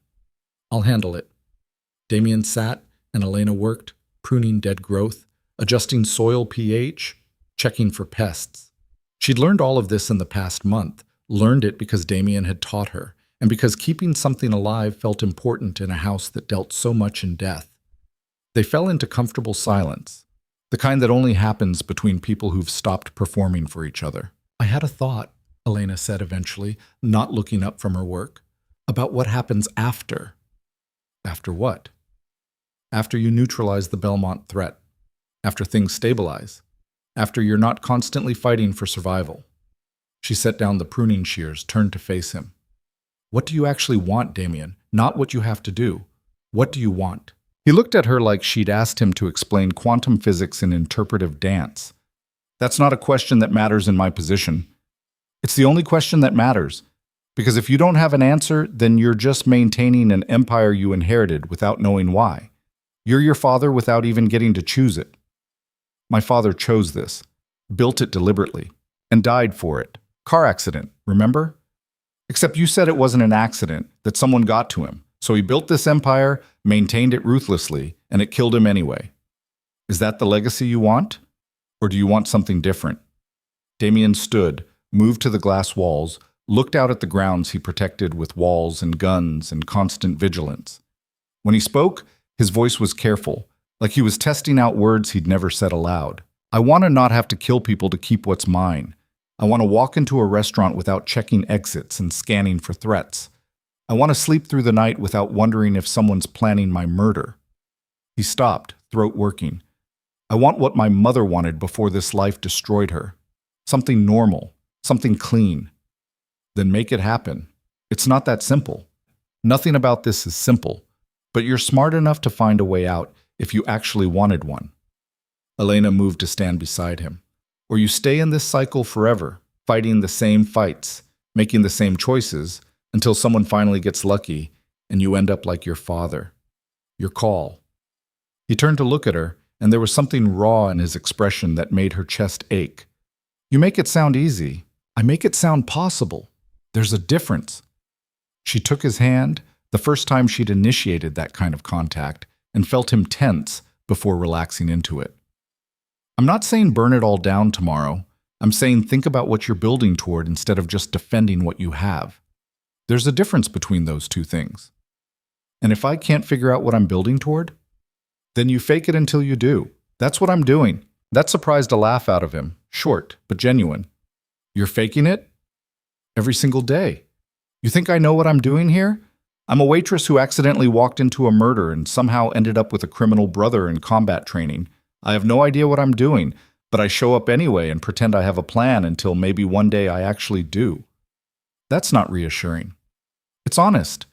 I'll handle it. Damien sat, and Elena worked, pruning dead growth, adjusting soil pH, checking for pests. She'd learned all of this in the past month, learned it because Damien had taught her, and because keeping something alive felt important in a house that dealt so much in death. They fell into comfortable silence, the kind that only happens between people who've stopped performing for each other. I had a thought, Elena said eventually, not looking up from her work, about what happens after. After what? After you neutralize the Belmont threat. After things stabilize. After you're not constantly fighting for survival. She set down the pruning shears, turned to face him. What do you actually want, Damien? Not what you have to do. What do you want? He looked at her like she'd asked him to explain quantum physics in interpretive dance. That's not a question that matters in my position. It's the only question that matters. Because if you don't have an answer, then you're just maintaining an empire you inherited without knowing why. You're your father without even getting to choose it. My father chose this, built it deliberately, and died for it. Car accident, remember? Except you said it wasn't an accident, that someone got to him. So he built this empire, maintained it ruthlessly, and it killed him anyway. Is that the legacy you want? Or do you want something different? Damien stood, moved to the glass walls, looked out at the grounds he protected with walls and guns and constant vigilance. When he spoke, his voice was careful, like he was testing out words he'd never said aloud. I want to not have to kill people to keep what's mine. I want to walk into a restaurant without checking exits and scanning for threats. I want to sleep through the night without wondering if someone's planning my murder. He stopped, throat working. I want what my mother wanted before this life destroyed her. Something normal, something clean. Then make it happen. It's not that simple. Nothing about this is simple, but you're smart enough to find a way out if you actually wanted one. Elena moved to stand beside him. Or you stay in this cycle forever, fighting the same fights, making the same choices, until someone finally gets lucky and you end up like your father. Your call. He turned to look at her, and there was something raw in his expression that made her chest ache. You make it sound easy. I make it sound possible. There's a difference. She took his hand, the first time she'd initiated that kind of contact, and felt him tense before relaxing into it. I'm not saying burn it all down tomorrow, I'm saying think about what you're building toward instead of just defending what you have. There's a difference between those two things. And if I can't figure out what I'm building toward, then you fake it until you do. That's what I'm doing. That surprised a laugh out of him, short but genuine. You're faking it? Every single day. You think I know what I'm doing here? I'm a waitress who accidentally walked into a murder and somehow ended up with a criminal brother in combat training. I have no idea what I'm doing, but I show up anyway and pretend I have a plan until maybe one day I actually do. That's not reassuring. It's honest,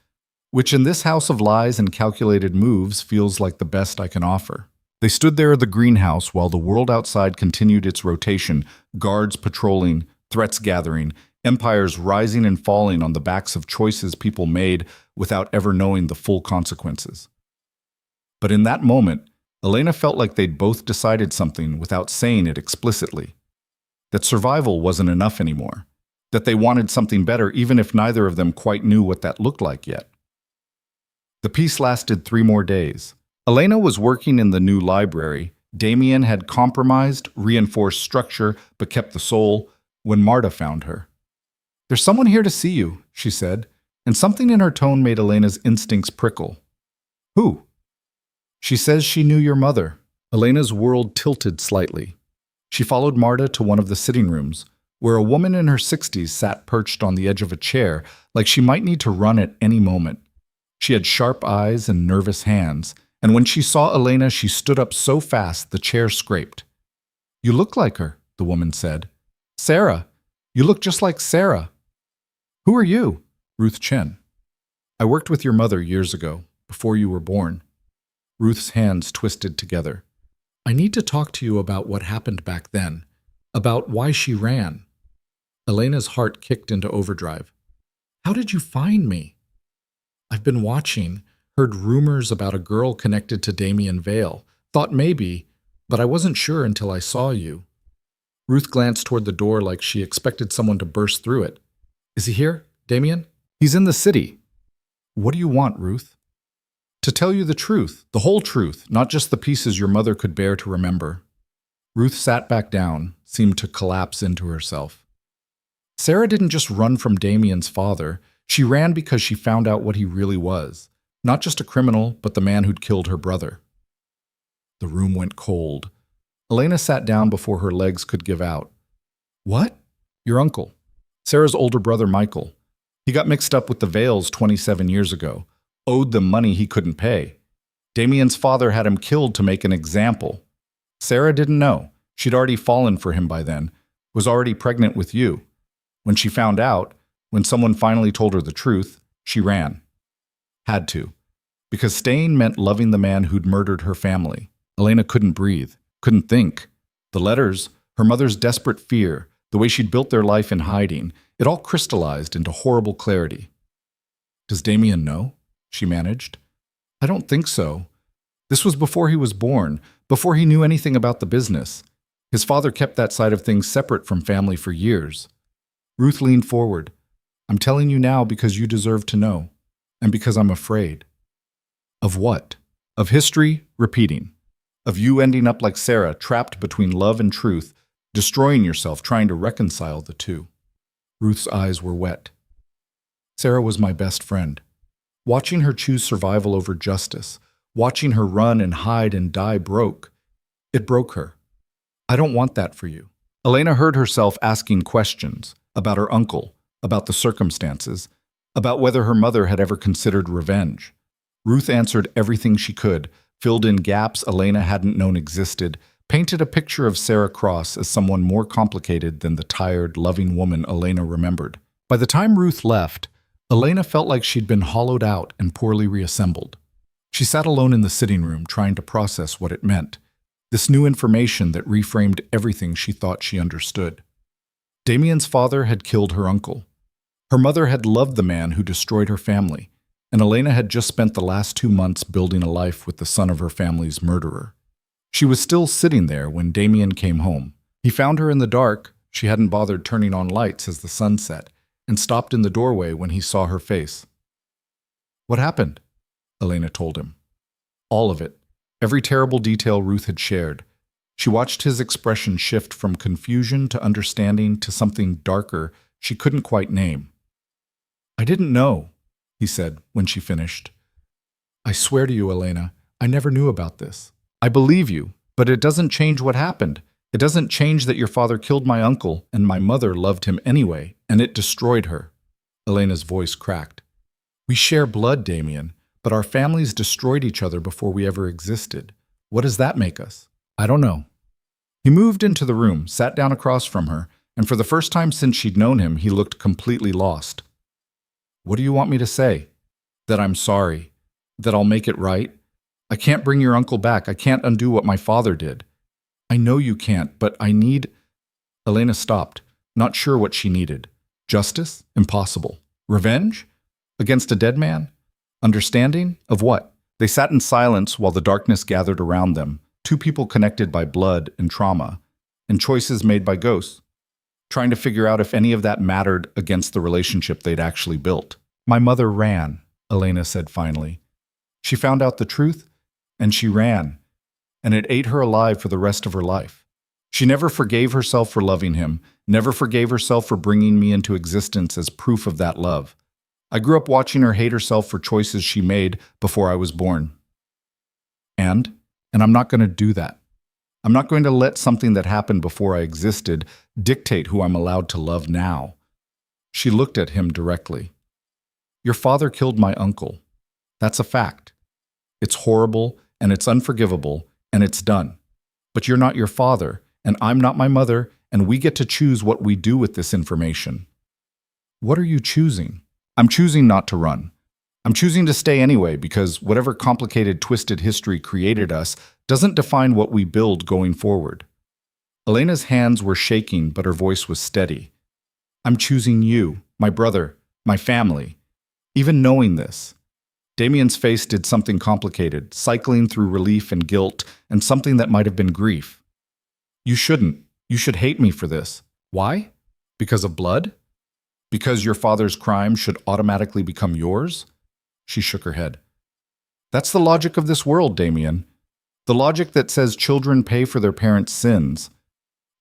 which in this house of lies and calculated moves feels like the best I can offer. They stood there at the greenhouse while the world outside continued its rotation, guards patrolling, threats gathering, empires rising and falling on the backs of choices people made without ever knowing the full consequences. But in that moment, Elena felt like they'd both decided something without saying it explicitly. That survival wasn't enough anymore. That they wanted something better even if neither of them quite knew what that looked like yet. The peace lasted 3 more days. Elena was working in the new library. Damien had compromised, reinforced structure, but kept the soul when Marta found her. "There's someone here to see you," she said, and something in her tone made Elena's instincts prickle. "Who?" "She says she knew your mother." Elena's world tilted slightly. She followed Marta to one of the sitting rooms, where a woman in her 60s sat perched on the edge of a chair, like she might need to run at any moment. She had sharp eyes and nervous hands, and when she saw Elena, she stood up so fast the chair scraped. "You look like her," the woman said. "Sarah. You look just like Sarah." "Who are you?" "Ruth Chen. I worked with your mother years ago, before you were born." Ruth's hands twisted together. "I need to talk to you about what happened back then, about why she ran." Elena's heart kicked into overdrive. "How did you find me?" "I've been watching, heard rumors about a girl connected to Damien Vale, thought maybe, but I wasn't sure until I saw you." Ruth glanced toward the door like she expected someone to burst through it. "Is he here, Damien?" "He's in the city." "What do you want, Ruth?" "To tell you the truth, the whole truth, not just the pieces your mother could bear to remember." Ruth sat back down, seemed to collapse into herself. "Sarah didn't just run from Damien's father. She ran because she found out what he really was. Not just a criminal, but the man who'd killed her brother." The room went cold. Elena sat down before her legs could give out. "What?" "Your uncle. Sarah's older brother, Michael. He got mixed up with the Vales 27 years ago. Owed them money he couldn't pay. Damien's father had him killed to make an example. Sarah didn't know. She'd already fallen for him by then, was already pregnant with you. When she found out, when someone finally told her the truth, she ran. Had to. Because staying meant loving the man who'd murdered her family. Elena couldn't breathe, couldn't think. The letters, her mother's desperate fear, the way she'd built their life in hiding, it all crystallized into horrible clarity. "Does Damien know?" she managed. "I don't think so. This was before he was born, before he knew anything about the business. His father kept that side of things separate from family for years." Ruth leaned forward. "I'm telling you now because you deserve to know, and because I'm afraid." "Of what?" "Of history repeating. Of you ending up like Sarah, trapped between love and truth, destroying yourself trying to reconcile the two." Ruth's eyes were wet. "Sarah was my best friend. Watching her choose survival over justice, watching her run and hide and die it broke her. I don't want that for you." Elena heard herself asking questions about her uncle, about the circumstances, about whether her mother had ever considered revenge. Ruth answered everything she could, filled in gaps Elena hadn't known existed, painted a picture of Sarah Cross as someone more complicated than the tired, loving woman Elena remembered. By the time Ruth left, Elena felt like she'd been hollowed out and poorly reassembled. She sat alone in the sitting room trying to process what it meant, this new information that reframed everything she thought she understood. Damien's father had killed her uncle. Her mother had loved the man who destroyed her family, and Elena had just spent the last 2 months building a life with the son of her family's murderer. She was still sitting there when Damien came home. He found her in the dark. She hadn't bothered turning on lights as the sun set, and stopped in the doorway when he saw her face. "What happened?" Elena told him. All of it. Every terrible detail Ruth had shared. She watched his expression shift from confusion to understanding to something darker she couldn't quite name. "I didn't know," he said when she finished. "I swear to you, Elena, I never knew about this. I believe you, but it doesn't change what happened. It doesn't change that your father killed my uncle and my mother loved him anyway, and it destroyed her." Elena's voice cracked. "We share blood, Damien, but our families destroyed each other before we ever existed. What does that make us?" "I don't know." He moved into the room, sat down across from her, and for the first time since she'd known him, he looked completely lost. "What do you want me to say? That I'm sorry? That I'll make it right? I can't bring your uncle back. I can't undo what my father did." "I know you can't, but I need—" Elena stopped, not sure what she needed. Justice? Impossible. Revenge? Against a dead man? Understanding? Of what? They sat in silence while the darkness gathered around them, two people connected by blood and trauma, and choices made by ghosts, trying to figure out if any of that mattered against the relationship they'd actually built. "My mother ran," Elena said finally. "She found out the truth, and she ran, and it ate her alive for the rest of her life. She never forgave herself for loving him, never forgave herself for bringing me into existence as proof of that love. I grew up watching her hate herself for choices she made before I was born. And I'm not going to do that. I'm not going to let something that happened before I existed dictate who I'm allowed to love now." She looked at him directly. "Your father killed my uncle. That's a fact. It's horrible, and it's unforgivable, and it's done. But you're not your father, and I'm not my mother, and we get to choose what we do with this information." "What are you choosing?" "I'm choosing not to run. I'm choosing to stay anyway because whatever complicated, twisted history created us doesn't define what we build going forward." Elena's hands were shaking, but her voice was steady. "I'm choosing you, my brother, my family. Even knowing this." Damien's face did something complicated, cycling through relief and guilt, and something that might have been grief. "You shouldn't. You should hate me for this. Why? Because of blood? Because your father's crime should automatically become yours?" She shook her head. "That's the logic of this world, Damien. The logic that says children pay for their parents' sins.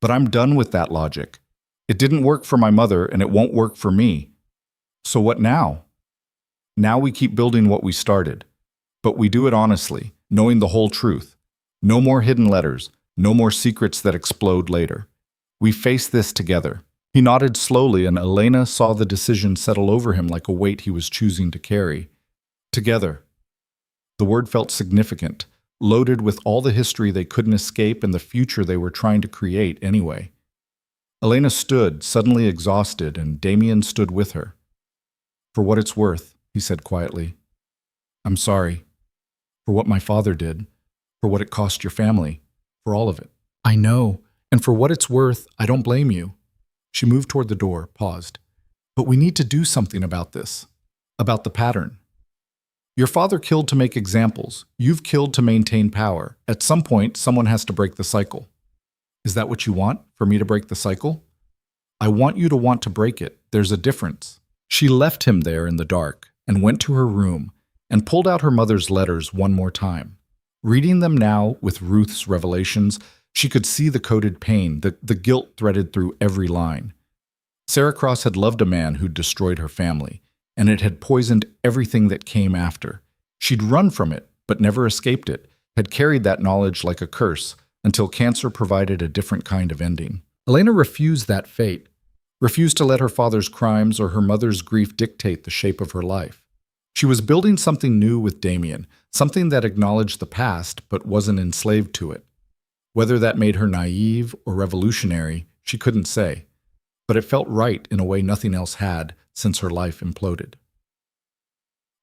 But I'm done with that logic. It didn't work for my mother, and it won't work for me. So what now? Now we keep building what we started. But we do it honestly, knowing the whole truth. No more hidden letters, no more secrets that explode later. We face this together." He nodded slowly, and Elena saw the decision settle over him like a weight he was choosing to carry. Together. The word felt significant, loaded with all the history they couldn't escape and the future they were trying to create anyway. Elena stood, suddenly exhausted, and Damien stood with her. "For what it's worth," he said quietly. "I'm sorry. For what my father did. For what it cost your family. For all of it." "I know. And for what it's worth, I don't blame you." She moved toward the door, paused. "But we need to do something about this. About the pattern. Your father killed to make examples. You've killed to maintain power. At some point, someone has to break the cycle." "Is that what you want? For me to break the cycle?" "I want you to want to break it. There's a difference." She left him there in the dark and went to her room and pulled out her mother's letters one more time. Reading them now, with Ruth's revelations, she could see the coded pain, the guilt threaded through every line. Sarah Cross had loved a man who'd destroyed her family, and it had poisoned everything that came after. She'd run from it, but never escaped it, had carried that knowledge like a curse, until cancer provided a different kind of ending. Elena refused that fate, refused to let her father's crimes or her mother's grief dictate the shape of her life. She was building something new with Damien, something that acknowledged the past but wasn't enslaved to it. Whether that made her naive or revolutionary, she couldn't say, but it felt right in a way nothing else had since her life imploded.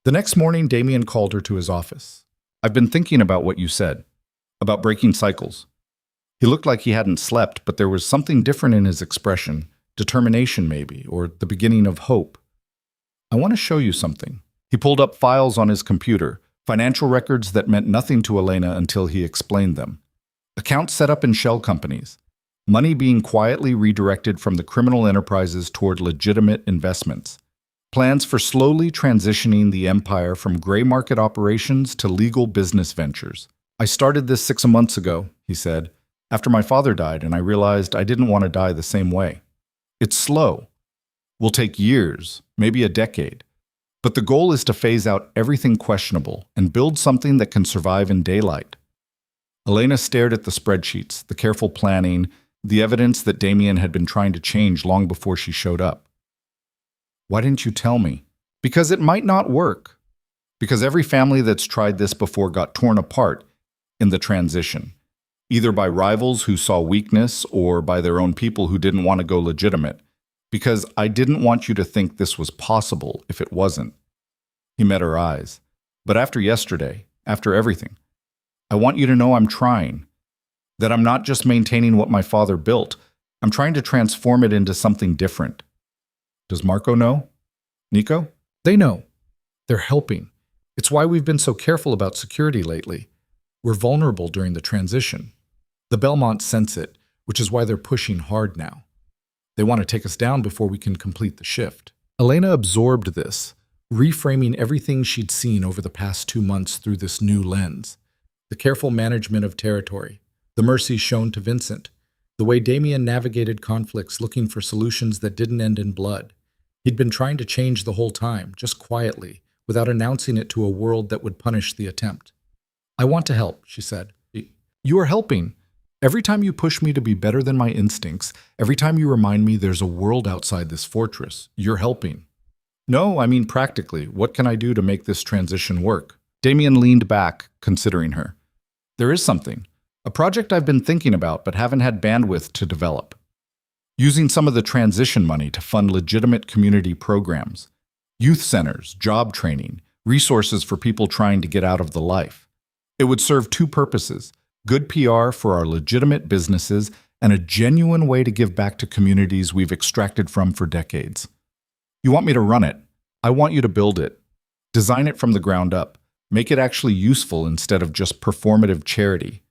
The next morning, Damien called her to his office. "I've been thinking about what you said, about breaking cycles." He looked like he hadn't slept, but there was something different in his expression, determination maybe, or the beginning of hope. "I want to show you something." He pulled up files on his computer, financial records that meant nothing to Elena until he explained them. Accounts set up in shell companies. Money being quietly redirected from the criminal enterprises toward legitimate investments. Plans for slowly transitioning the empire from gray market operations to legal business ventures. "I started this 6 months ago," he said. after my father died and I realized I didn't want to die the same way. It's slow. Will take years, maybe a decade. But the goal is to phase out everything questionable and build something that can survive in daylight. Elena stared at the spreadsheets, the careful planning, the evidence that Damien had been trying to change long before she showed up. Why didn't you tell me? Because it might not work. Because every family that's tried this before got torn apart in the transition, either by rivals who saw weakness or by their own people who didn't want to go legitimate. Because I didn't want you to think this was possible if it wasn't. He met her eyes. But after yesterday, after everything, I want you to know I'm trying. That I'm not just maintaining what my father built. I'm trying to transform it into something different. Does Marco know? Nico? They know. They're helping. It's why we've been so careful about security lately. We're vulnerable during the transition. The Belmonts sense it, which is why they're pushing hard now. They want to take us down before we can complete the shift. Elena absorbed this, reframing everything she'd seen over the past 2 months through this new lens. The careful management of territory, the mercy shown to Vincent, the way Damien navigated conflicts looking for solutions that didn't end in blood. He'd been trying to change the whole time, just quietly, without announcing it to a world that would punish the attempt. I want to help, she said. You are helping. Every time you push me to be better than my instincts, every time you remind me there's a world outside this fortress, you're helping. No, I mean practically. What can I do to make this transition work? Damien leaned back, considering her. There is something. A project I've been thinking about but haven't had bandwidth to develop. Using some of the transition money to fund legitimate community programs. Youth centers, job training, resources for people trying to get out of the life. It would serve 2 purposes. Good PR for our legitimate businesses, and a genuine way to give back to communities we've extracted from for decades. You want me to run it. I want you to build it. Design it from the ground up. Make it actually useful instead of just performative charity.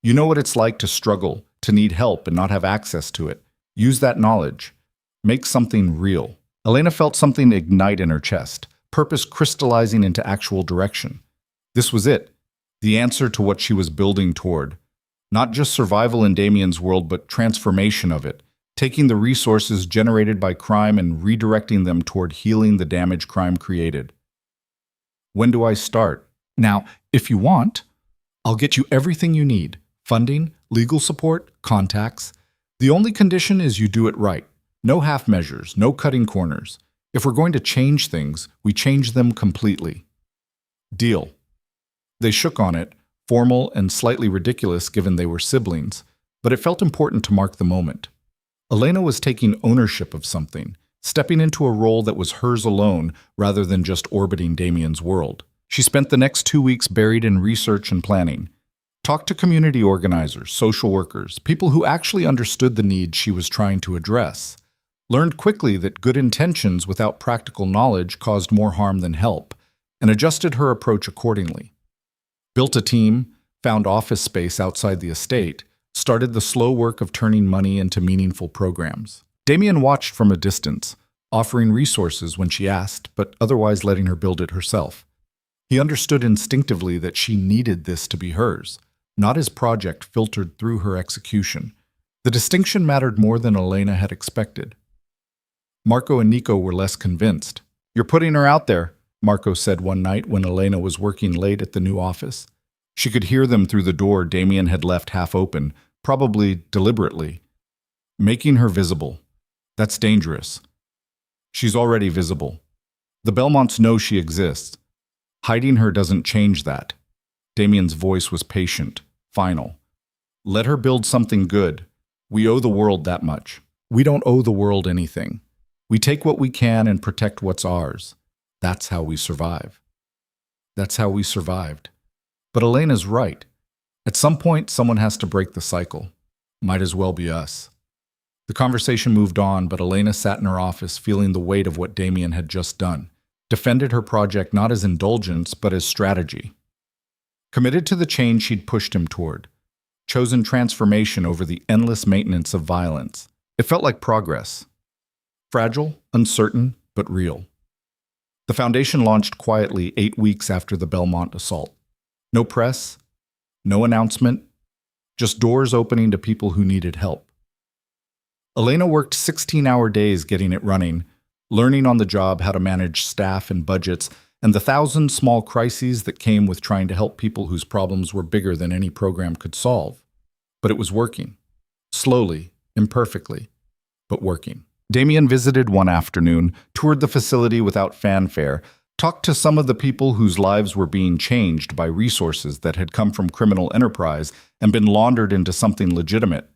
You know what it's like to struggle, to need help and not have access to it. Use that knowledge. Make something real. Elena felt something ignite in her chest, purpose crystallizing into actual direction. This was it. The answer to what she was building toward. Not just survival in Damien's world, but transformation of it. Taking the resources generated by crime and redirecting them toward healing the damage crime created. When do I start? Now, if you want, I'll get you everything you need. Funding, legal support, contacts. The only condition is you do it right. No half measures, no cutting corners. If we're going to change things, we change them completely. Deal. They shook on it, formal and slightly ridiculous given they were siblings, but it felt important to mark the moment. Elena was taking ownership of something, stepping into a role that was hers alone rather than just orbiting Damien's world. She spent the next 2 weeks buried in research and planning. Talked to community organizers, social workers, people who actually understood the needs she was trying to address. Learned quickly that good intentions without practical knowledge caused more harm than help, and adjusted her approach accordingly. Built a team, found office space outside the estate, started the slow work of turning money into meaningful programs. Damien watched from a distance, offering resources when she asked, but otherwise letting her build it herself. He understood instinctively that she needed this to be hers, not his project filtered through her execution. The distinction mattered more than Elena had expected. Marco and Nico were less convinced. You're putting her out there, Marco said one night when Elena was working late at the new office. She could hear them through the door Damien had left half open, probably deliberately. Making her visible. That's dangerous. She's already visible. The Belmonts know she exists. Hiding her doesn't change that. Damien's voice was patient, final. Let her build something good. We owe the world that much. We don't owe the world anything. We take what we can and protect what's ours. That's how we survive. That's how we survived. But Elena's right. At some point, someone has to break the cycle. Might as well be us. The conversation moved on, but Elena sat in her office feeling the weight of what Damien had just done. Defended her project not as indulgence, but as strategy. Committed to the change she'd pushed him toward. Chosen transformation over the endless maintenance of violence. It felt like progress. Fragile, uncertain, but real. The foundation launched quietly 8 weeks after the Belmont assault. No press, no announcement, just doors opening to people who needed help. Elena worked 16-hour days getting it running, learning on the job how to manage staff and budgets, and the 1,000 small crises that came with trying to help people whose problems were bigger than any program could solve. But it was working. Slowly, imperfectly, but working. Damien visited one afternoon, toured the facility without fanfare, talked to some of the people whose lives were being changed by resources that had come from criminal enterprise and been laundered into something legitimate.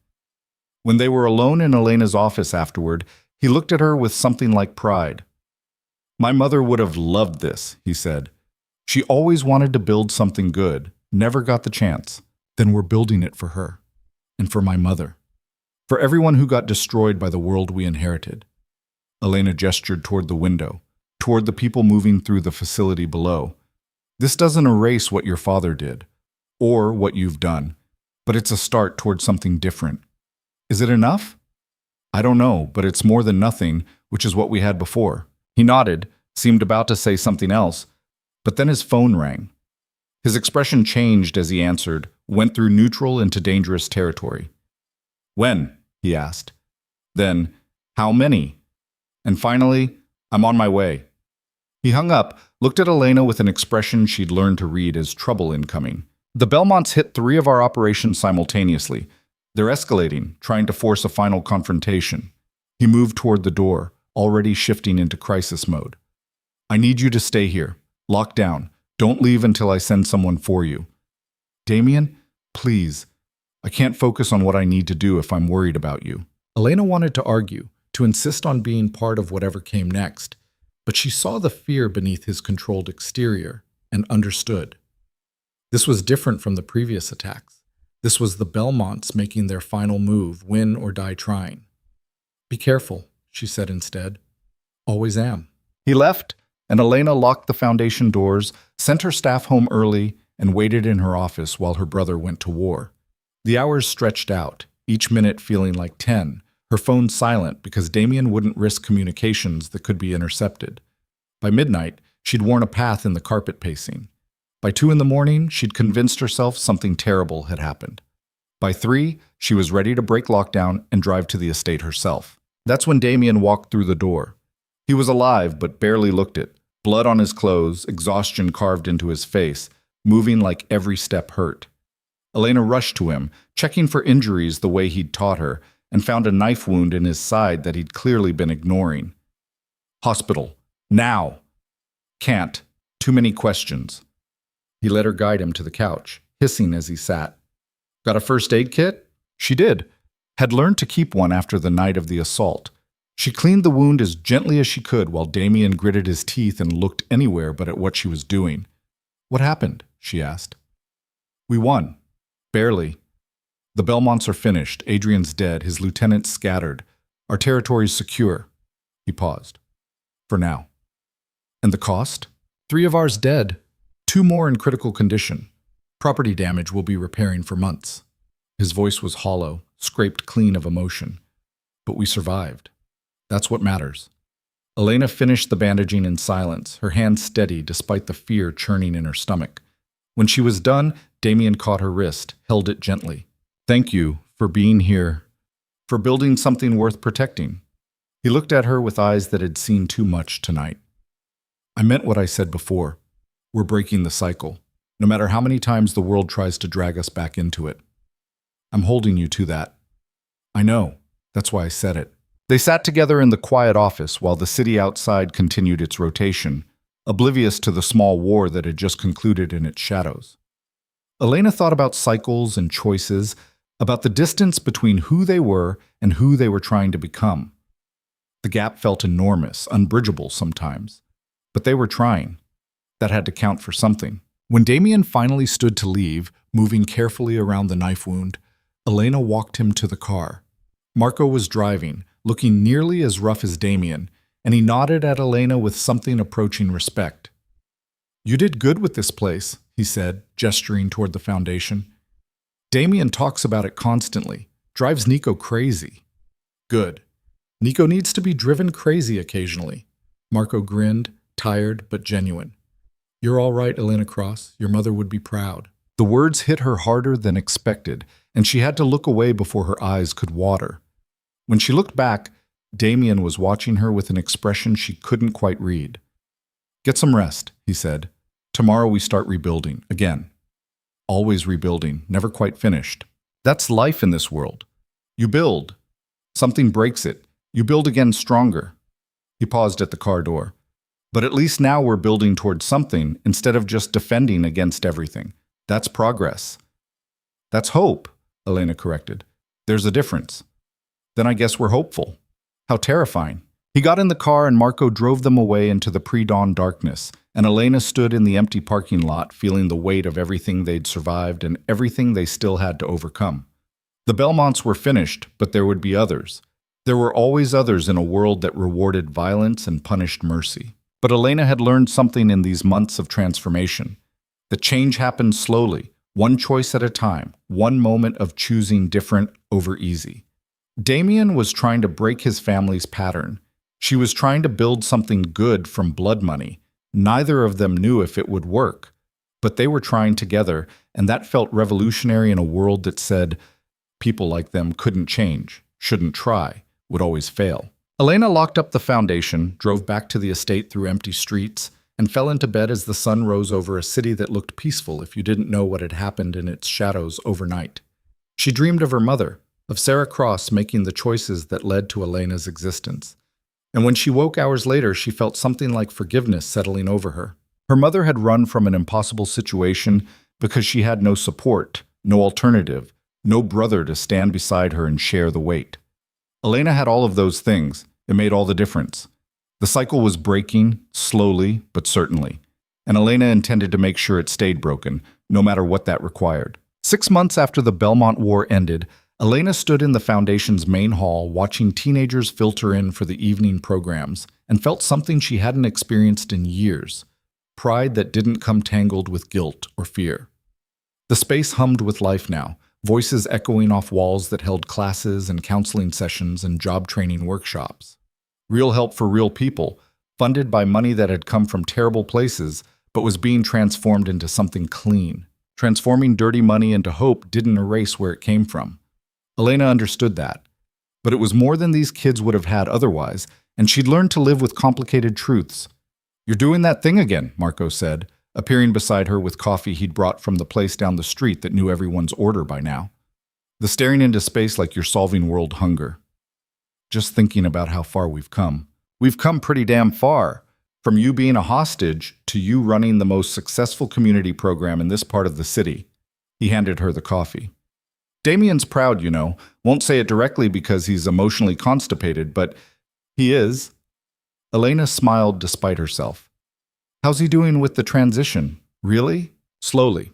When they were alone in Elena's office afterward, he looked at her with something like pride. "My mother would have loved this," he said. "She always wanted to build something good, never got the chance. Then we're building it for her. And for my mother. For everyone who got destroyed by the world we inherited." Elena gestured toward the window, toward the people moving through the facility below. "This doesn't erase what your father did, or what you've done, but it's a start toward something different. Is it enough? I don't know, but it's more than nothing, which is what we had before." He nodded, seemed about to say something else, but then his phone rang. His expression changed as he answered, went through neutral into dangerous territory. "When?" he asked. Then, "How many?" And finally, "I'm on my way." He hung up, looked at Elena with an expression she'd learned to read as trouble incoming. "The Belmonts hit 3 of our operations simultaneously. They're escalating, trying to force a final confrontation." He moved toward the door, already shifting into crisis mode. "I need you to stay here. Lock down. Don't leave until I send someone for you." "Damien, please. I can't focus on what I need to do if I'm worried about you." Elena wanted to argue, to insist on being part of whatever came next, but she saw the fear beneath his controlled exterior and understood. This was different from the previous attacks. This was the Belmonts making their final move, win or die trying. "Be careful," she said instead. "Always am." He left, and Elena locked the foundation doors, sent her staff home early, and waited in her office while her brother went to war. The hours stretched out, each minute feeling like 10, her phone silent because Damien wouldn't risk communications that could be intercepted. By midnight, she'd worn a path in the carpet pacing. By 2 in the morning, she'd convinced herself something terrible had happened. By 3, she was ready to break lockdown and drive to the estate herself. That's when Damien walked through the door. He was alive, but barely looked it. Blood on his clothes, exhaustion carved into his face, moving like every step hurt. Elena rushed to him, checking for injuries the way he'd taught her, and found a knife wound in his side that he'd clearly been ignoring. "Hospital. Now." "Can't. Too many questions." He let her guide him to the couch, hissing as he sat. "Got a first aid kit?" She did. Had learned to keep one after the night of the assault. She cleaned the wound as gently as she could while Damien gritted his teeth and looked anywhere but at what she was doing. "What happened?" she asked. "We won. Barely. The Belmonts are finished. Adrian's dead. His lieutenants scattered. Our territory's secure." He paused. "For now." "And the cost?" "3 of ours dead. 2 more in critical condition. Property damage we'll be repairing for months." His voice was hollow, scraped clean of emotion. "But we survived. That's what matters." Elena finished the bandaging in silence, her hands steady despite the fear churning in her stomach. When she was done, Damien caught her wrist, held it gently. "Thank you for being here, for building something worth protecting." He looked at her with eyes that had seen too much tonight. "I meant what I said before. We're breaking the cycle, no matter how many times the world tries to drag us back into it. I'm holding you to that." "I know. That's why I said it." They sat together in the quiet office while the city outside continued its rotation, oblivious to the small war that had just concluded in its shadows. Elena thought about cycles and choices, about the distance between who they were and who they were trying to become. The gap felt enormous, unbridgeable sometimes. But they were trying. That had to count for something. When Damien finally stood to leave, moving carefully around the knife wound, Elena walked him to the car. Marco was driving, looking nearly as rough as Damien, and he nodded at Elena with something approaching respect. "You did good with this place," he said, gesturing toward the foundation. "Damien talks about it constantly. Drives Nico crazy." "Good. Nico needs to be driven crazy occasionally." Marco grinned, tired but genuine. "You're all right, Elena Cross. Your mother would be proud." The words hit her harder than expected, and she had to look away before her eyes could water. When she looked back, Damien was watching her with an expression she couldn't quite read. "Get some rest," he said. "Tomorrow we start rebuilding, again. Always rebuilding, never quite finished. That's life in this world. You build. Something breaks it. You build again stronger." He paused at the car door. "But at least now we're building towards something instead of just defending against everything. That's progress." "That's hope," Elena corrected. "There's a difference." "Then I guess we're hopeful." How terrifying. He got in the car and Marco drove them away into the pre-dawn darkness, and Elena stood in the empty parking lot feeling the weight of everything they'd survived and everything they still had to overcome. The Belmonts were finished, but there would be others. There were always others in a world that rewarded violence and punished mercy. But Elena had learned something in these months of transformation. That change happened slowly, one choice at a time, one moment of choosing different over easy. Damien was trying to break his family's pattern. She was trying to build something good from blood money. Neither of them knew if it would work. But they were trying together, and that felt revolutionary in a world that said people like them couldn't change, shouldn't try, would always fail. Elena locked up the foundation, drove back to the estate through empty streets, and fell into bed as the sun rose over a city that looked peaceful if you didn't know what had happened in its shadows overnight. She dreamed of her mother, of Sarah Cross making the choices that led to Elena's existence. And when she woke hours later, she felt something like forgiveness settling over her. Her mother had run from an impossible situation because she had no support, no alternative, no brother to stand beside her and share the weight. Elena had all of those things. It made all the difference. The cycle was breaking, slowly but certainly, and Elena intended to make sure it stayed broken, no matter what that required. 6 months after the Belmont War ended, Elena stood in the Foundation's main hall watching teenagers filter in for the evening programs and felt something she hadn't experienced in years, pride that didn't come tangled with guilt or fear. The space hummed with life now, voices echoing off walls that held classes and counseling sessions and job training workshops. Real help for real people, funded by money that had come from terrible places but was being transformed into something clean. Transforming dirty money into hope didn't erase where it came from. Elena understood that. But it was more than these kids would have had otherwise, and she'd learned to live with complicated truths. "You're doing that thing again," Marco said, appearing beside her with coffee he'd brought from the place down the street that knew everyone's order by now. "The staring into space like you're solving world hunger." "Just thinking about how far we've come." "We've come pretty damn far. From you being a hostage to you running the most successful community program in this part of the city." He handed her the coffee. "Damien's proud, you know. Won't say it directly because he's emotionally constipated, but he is." Elena smiled despite herself. "How's he doing with the transition? Really?" "Slowly.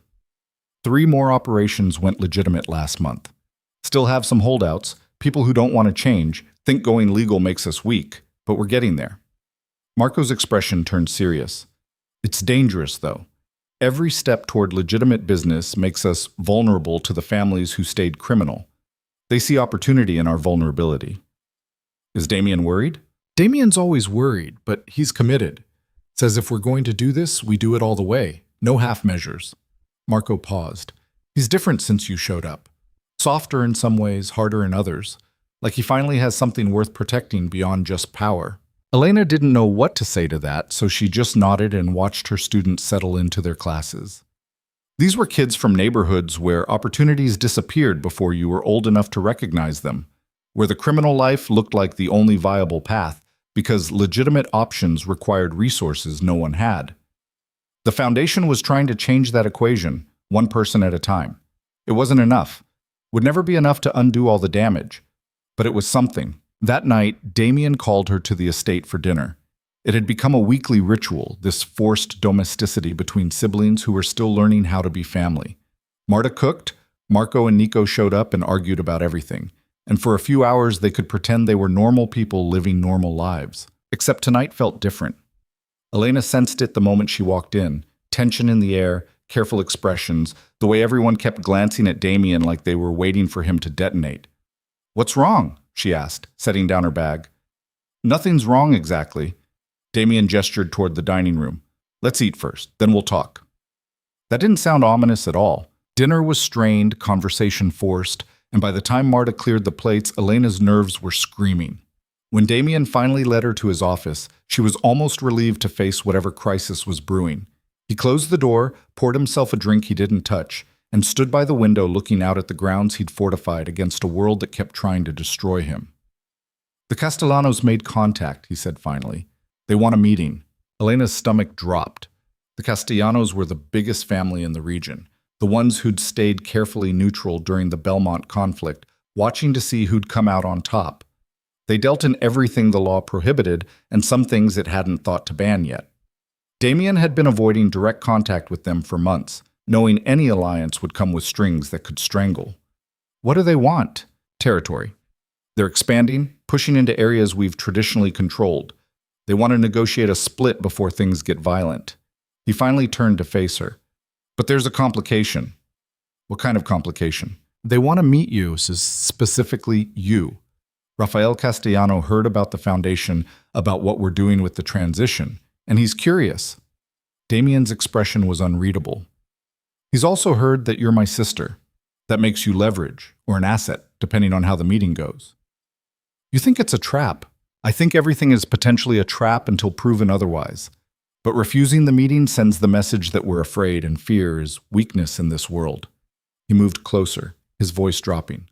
3 more operations went legitimate last month. Still have some holdouts, people who don't want to change, think going legal makes us weak, but we're getting there." Marco's expression turned serious. "It's dangerous, though. Every step toward legitimate business makes us vulnerable to the families who stayed criminal. They see opportunity in our vulnerability." "Is Damien worried?" "Damien's always worried, but he's committed. Says if we're going to do this, we do it all the way. No half measures." Marco paused. "He's different since you showed up. Softer in some ways, harder in others. Like he finally has something worth protecting beyond just power." Elena didn't know what to say to that, so she just nodded and watched her students settle into their classes. These were kids from neighborhoods where opportunities disappeared before you were old enough to recognize them, where the criminal life looked like the only viable path because legitimate options required resources no one had. The Foundation was trying to change that equation, one person at a time. It wasn't enough. Would never be enough to undo all the damage. But it was something. That night, Damien called her to the estate for dinner. It had become a weekly ritual, this forced domesticity between siblings who were still learning how to be family. Marta cooked, Marco and Nico showed up and argued about everything. And for a few hours, they could pretend they were normal people living normal lives. Except tonight felt different. Elena sensed it the moment she walked in. Tension in the air, careful expressions, the way everyone kept glancing at Damien like they were waiting for him to detonate. "What's wrong?" she asked, setting down her bag. "Nothing's wrong exactly." Damien gestured toward the dining room. "Let's eat first, then we'll talk." That didn't sound ominous at all. Dinner was strained, conversation forced, and by the time Marta cleared the plates, Elena's nerves were screaming. When Damien finally led her to his office, she was almost relieved to face whatever crisis was brewing. He closed the door, poured himself a drink he didn't touch, and stood by the window looking out at the grounds he'd fortified against a world that kept trying to destroy him. "The Castellanos made contact," he said finally. "They want a meeting." Elena's stomach dropped. The Castellanos were the biggest family in the region, the ones who'd stayed carefully neutral during the Belmont conflict, watching to see who'd come out on top. They dealt in everything the law prohibited and some things it hadn't thought to ban yet. Damien had been avoiding direct contact with them for months, knowing any alliance would come with strings that could strangle. What do they want? Territory. They're expanding, pushing into areas we've traditionally controlled. They want to negotiate a split before things get violent. He finally turned to face her. But there's a complication. What kind of complication? They want to meet you, specifically you. Rafael Castellano heard about the Foundation, about what we're doing with the transition, and he's curious. Damien's expression was unreadable. He's also heard that you're my sister. That makes you leverage, or an asset, depending on how the meeting goes. You think it's a trap. I think everything is potentially a trap until proven otherwise. But refusing the meeting sends the message that we're afraid, and fear is weakness in this world. He moved closer, his voice dropping.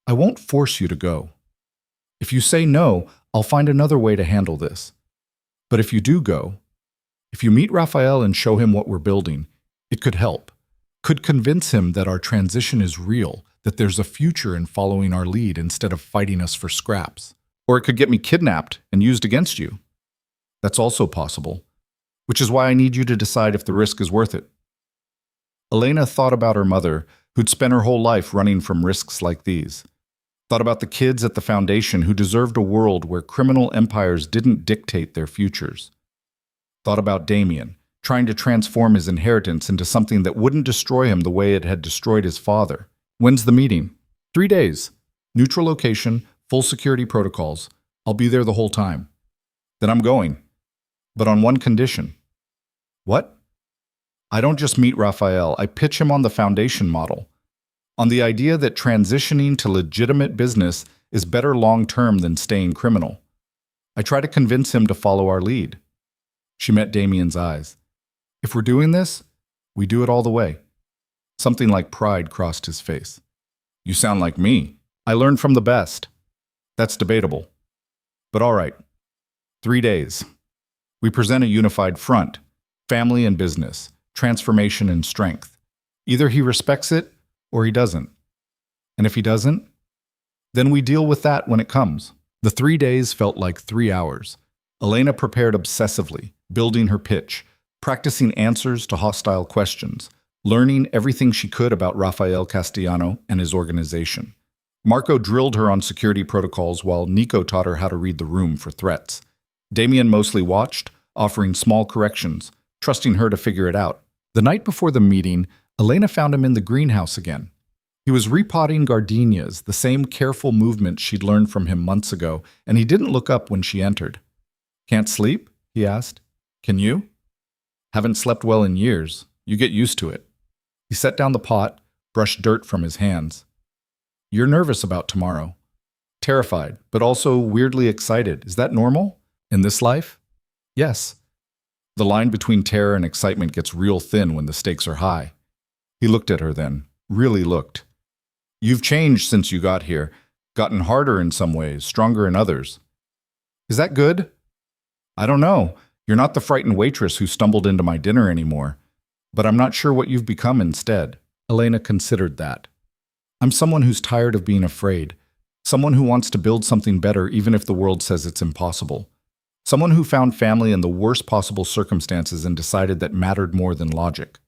I won't force you to go. If you say no, I'll find another way to handle this. But if you do go, if you meet Rafael and show him what we're building, it could help. Could convince him that our transition is real, that there's a future in following our lead instead of fighting us for scraps. Or it could get me kidnapped and used against you. That's also possible, which is why I need you to decide if the risk is worth it. Elena thought about her mother, who'd spent her whole life running from risks like these. Thought about the kids at the Foundation who deserved a world where criminal empires didn't dictate their futures. Thought about Damien, trying to transform his inheritance into something that wouldn't destroy him the way it had destroyed his father. When's the meeting? 3 days. Neutral location, full security protocols. I'll be there the whole time. Then I'm going. But on one condition. What? I don't just meet Rafael, I pitch him on the Foundation model. On the idea that transitioning to legitimate business is better long-term than staying criminal. I try to convince him to follow our lead. She met Damien's eyes. If we're doing this, we do it all the way. Something like pride crossed his face. You sound like me. I learned from the best. That's debatable. But all right. 3 days. We present a unified front, family and business, transformation and strength. Either he respects it or he doesn't. And if he doesn't, then we deal with that when it comes. The 3 days felt like 3 hours. Elena prepared obsessively, building her pitch, practicing answers to hostile questions, learning everything she could about Rafael Castellano and his organization. Marco drilled her on security protocols while Nico taught her how to read the room for threats. Damien mostly watched, offering small corrections, trusting her to figure it out. The night before the meeting, Elena found him in the greenhouse again. He was repotting gardenias, the same careful movement she'd learned from him months ago, and he didn't look up when she entered. Can't sleep? He asked. Can you? Haven't slept well in years. You get used to it. He set down the pot, brushed dirt from his hands. You're nervous about tomorrow. Terrified, but also weirdly excited. Is that normal? In this life? Yes. The line between terror and excitement gets real thin when the stakes are high. He looked at her then, really looked. You've changed since you got here, gotten harder in some ways, stronger in others. Is that good? I don't know. You're not the frightened waitress who stumbled into my dinner anymore. But I'm not sure what you've become instead. Elena considered that. I'm someone who's tired of being afraid. Someone who wants to build something better even if the world says it's impossible. Someone who found family in the worst possible circumstances and decided that mattered more than logic.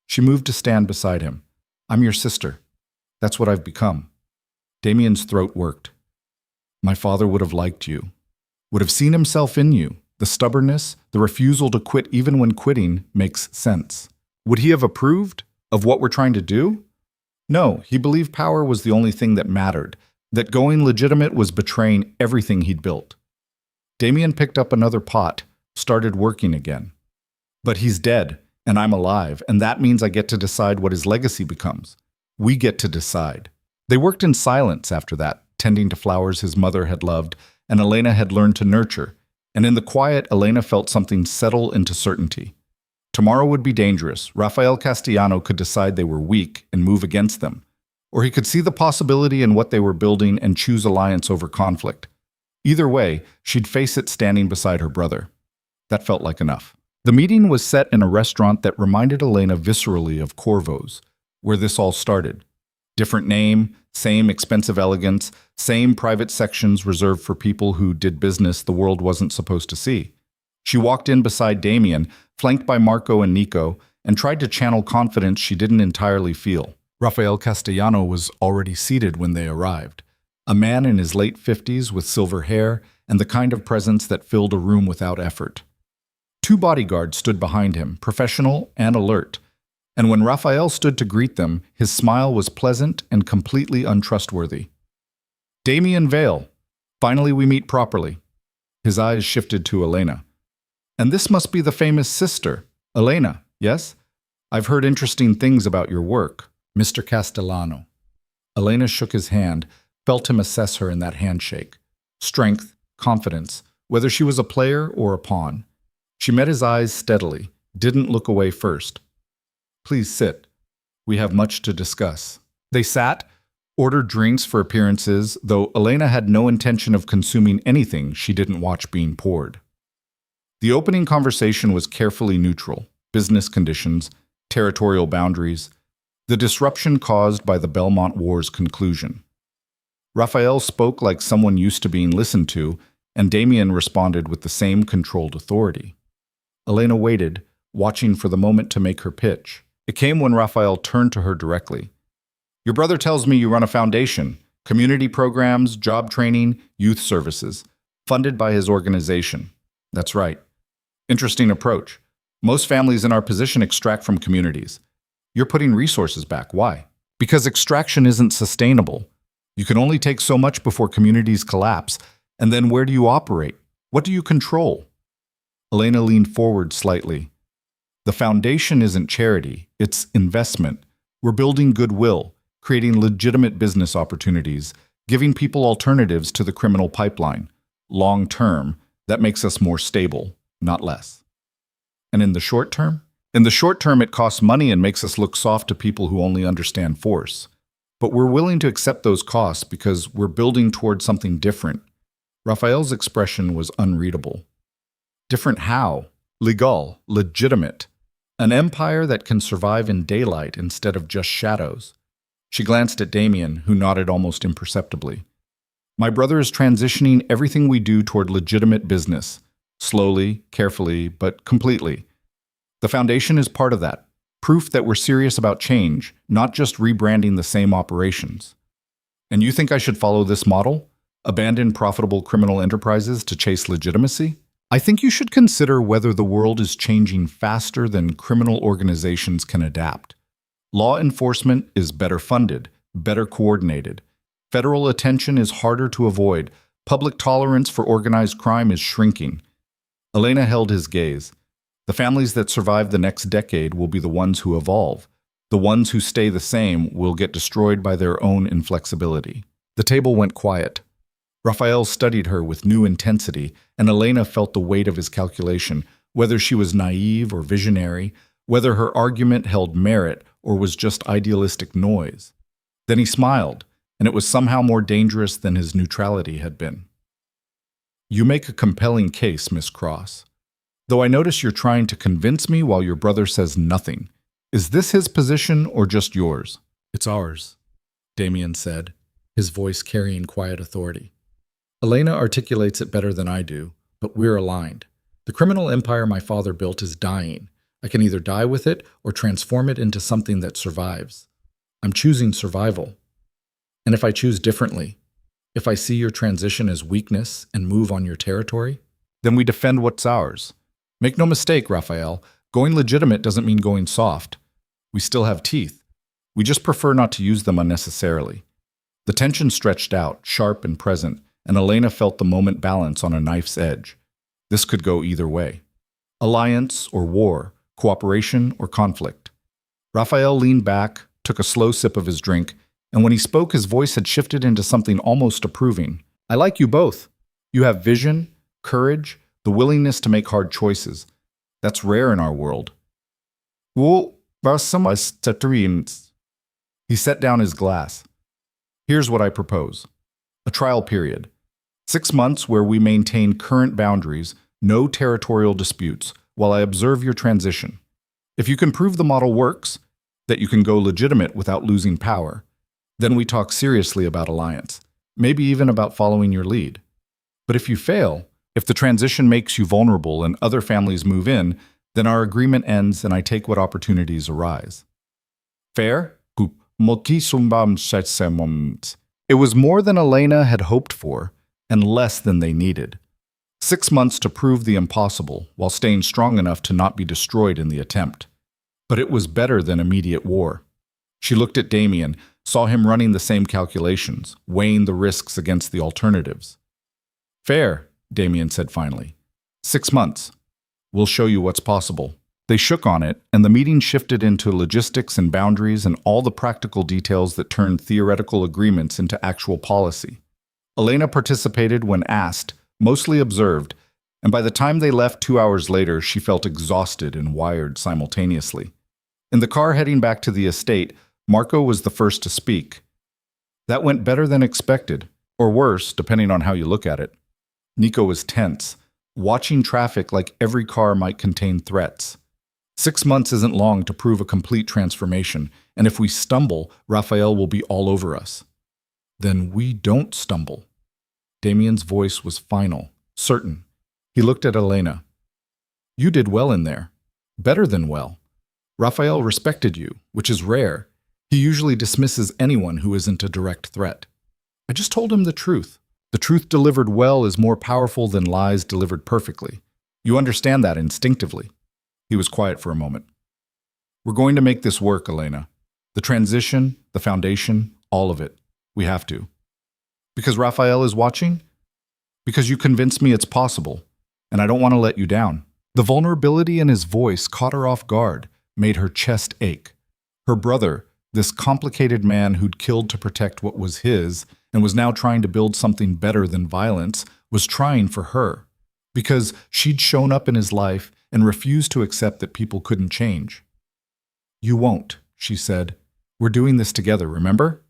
She moved to stand beside him. I'm your sister. That's what I've become. Damien's throat worked. My father would have liked you. Would have seen himself in you. The stubbornness, the refusal to quit even when quitting makes sense. Would he have approved of what we're trying to do? No, he believed power was the only thing that mattered, that going legitimate was betraying everything he'd built. Damien picked up another pot, started working again. But he's dead, and I'm alive, and that means I get to decide what his legacy becomes. We get to decide. They worked in silence after that, tending to flowers his mother had loved and Elena had learned to nurture, and in the quiet, Elena felt something settle into certainty. Tomorrow would be dangerous. Rafael Castellano could decide they were weak and move against them, or he could see the possibility in what they were building and choose alliance over conflict. Either way, she'd face it standing beside her brother. That felt like enough. The meeting was set in a restaurant that reminded Elena viscerally of Corvo's, where this all started. Different name, same expensive elegance, same private sections reserved for people who did business the world wasn't supposed to see. She walked in beside Damien, flanked by Marco and Nico, and tried to channel confidence she didn't entirely feel. Rafael Castellano was already seated when they arrived. A man in his late 50s with silver hair and the kind of presence that filled a room without effort. 2 bodyguards stood behind him, professional and alert. And when Rafael stood to greet them, his smile was pleasant and completely untrustworthy. Damien Vale. Finally we meet properly. His eyes shifted to Elena. And this must be the famous sister, Elena, yes? I've heard interesting things about your work, Mr. Castellano. Elena shook his hand, felt him assess her in that handshake. Strength, confidence, whether she was a player or a pawn. She met his eyes steadily, didn't look away first. Please sit. We have much to discuss. They sat, ordered drinks for appearances, though Elena had no intention of consuming anything she didn't watch being poured. The opening conversation was carefully neutral: business conditions, territorial boundaries, the disruption caused by the Belmont War's conclusion. Rafael spoke like someone used to being listened to, and Damien responded with the same controlled authority. Elena waited, watching for the moment to make her pitch. It came when Rafael turned to her directly. Your brother tells me you run a foundation, community programs, job training, youth services, funded by his organization. That's right. Interesting approach. Most families in our position extract from communities. You're putting resources back. Why? Because extraction isn't sustainable. You can only take so much before communities collapse, and then where do you operate? What do you control? Elena leaned forward slightly. The foundation isn't charity, it's investment. We're building goodwill, creating legitimate business opportunities, giving people alternatives to the criminal pipeline. Long term, that makes us more stable, not less. And in the short term? In the short term, it costs money and makes us look soft to people who only understand force. But we're willing to accept those costs because we're building toward something different. Rafael's expression was unreadable. Different how? Legal, legitimate. An empire that can survive in daylight instead of just shadows. She glanced at Damien, who nodded almost imperceptibly. My brother is transitioning everything we do toward legitimate business. Slowly, carefully, but completely. The foundation is part of that. Proof that we're serious about change, not just rebranding the same operations. And you think I should follow this model? Abandon profitable criminal enterprises to chase legitimacy? I think you should consider whether the world is changing faster than criminal organizations can adapt. Law enforcement is better funded, better coordinated. Federal attention is harder to avoid. Public tolerance for organized crime is shrinking. Elena held his gaze. The families that survive the next decade will be the ones who evolve. The ones who stay the same will get destroyed by their own inflexibility. The table went quiet. Rafael studied her with new intensity, and Elena felt the weight of his calculation, whether she was naive or visionary, whether her argument held merit or was just idealistic noise. Then he smiled, and it was somehow more dangerous than his neutrality had been. You make a compelling case, Miss Cross. Though I notice you're trying to convince me while your brother says nothing. Is this his position or just yours? It's ours, Damien said, his voice carrying quiet authority. Elena articulates it better than I do, but we're aligned. The criminal empire my father built is dying. I can either die with it or transform it into something that survives. I'm choosing survival. And if I choose differently, if I see your transition as weakness and move on your territory, then we defend what's ours. Make no mistake, Rafael, going legitimate doesn't mean going soft. We still have teeth. We just prefer not to use them unnecessarily. The tension stretched out, sharp and present, and Elena felt the moment balance on a knife's edge. This could go either way. Alliance or war, cooperation or conflict. Raphael leaned back, took a slow sip of his drink, and when he spoke, his voice had shifted into something almost approving. I like you both. You have vision, courage, the willingness to make hard choices. That's rare in our world. Well, he set down his glass. Here's what I propose. A trial period. 6 months where we maintain current boundaries, no territorial disputes, while I observe your transition. If you can prove the model works, that you can go legitimate without losing power, then we talk seriously about alliance, maybe even about following your lead. But if you fail, if the transition makes you vulnerable and other families move in, then our agreement ends and I take what opportunities arise. Fair? It was more than Elena had hoped for, and less than they needed. 6 months to prove the impossible, while staying strong enough to not be destroyed in the attempt. But it was better than immediate war. She looked at Damien, saw him running the same calculations, weighing the risks against the alternatives. Fair, Damien said finally. 6 months. We'll show you what's possible. They shook on it, and the meeting shifted into logistics and boundaries and all the practical details that turned theoretical agreements into actual policy. Elena participated when asked, mostly observed, and by the time they left 2 hours later, she felt exhausted and wired simultaneously. In the car heading back to the estate, Marco was the first to speak. That went better than expected, or worse, depending on how you look at it. Nico was tense, watching traffic like every car might contain threats. 6 months isn't long to prove a complete transformation, and if we stumble, Raphael will be all over us. Then we don't stumble. Damien's voice was final, certain. He looked at Elena. You did well in there. Better than well. Raphael respected you, which is rare. He usually dismisses anyone who isn't a direct threat. I just told him the truth. The truth delivered well is more powerful than lies delivered perfectly. You understand that instinctively. He was quiet for a moment. We're going to make this work, Elena. The transition, the foundation, all of it. We have to. Because Raphael is watching? Because you convinced me it's possible, and I don't want to let you down. The vulnerability in his voice caught her off guard, made her chest ache. Her brother, this complicated man who'd killed to protect what was his and was now trying to build something better than violence, was trying for her. Because she'd shown up in his life and refused to accept that people couldn't change. You won't, she said. We're doing this together, remember?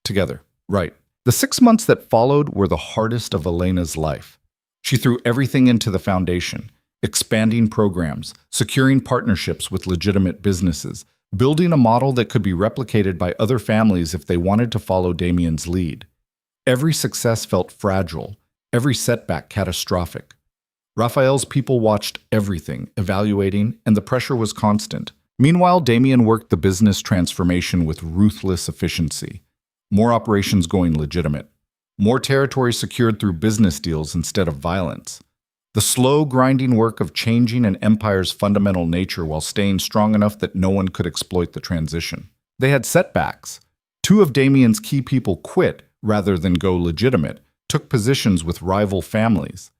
Together, right. The 6 months that followed were the hardest of Elena's life. She threw everything into the foundation, expanding programs, securing partnerships with legitimate businesses, building a model that could be replicated by other families if they wanted to follow Damien's lead. Every success felt fragile, every setback catastrophic. Raphael's people watched everything, evaluating, and the pressure was constant. Meanwhile, Damien worked the business transformation with ruthless efficiency. More operations going legitimate. More territory secured through business deals instead of violence. The slow, grinding work of changing an empire's fundamental nature while staying strong enough that no one could exploit the transition. They had setbacks. 2 of Damien's key people quit rather than go legitimate, took positions with rival families.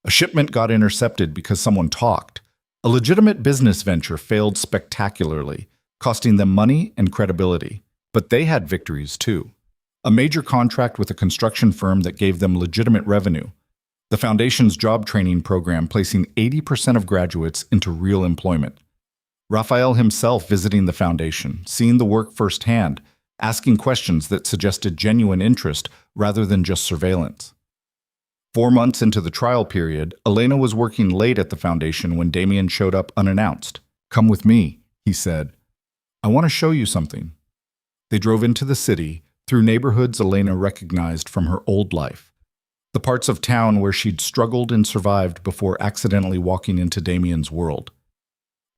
A shipment got intercepted because someone talked. A legitimate business venture failed spectacularly, costing them money and credibility. But they had victories too. A major contract with a construction firm that gave them legitimate revenue. The Foundation's job training program placing 80% of graduates into real employment. Raphael himself visiting the Foundation, seeing the work firsthand, asking questions that suggested genuine interest rather than just surveillance. 4 months into the trial period, Elena was working late at the Foundation when Damien showed up unannounced. Come with me, he said. I want to show you something. They drove into the city, through neighborhoods Elena recognized from her old life. The parts of town where she'd struggled and survived before accidentally walking into Damien's world.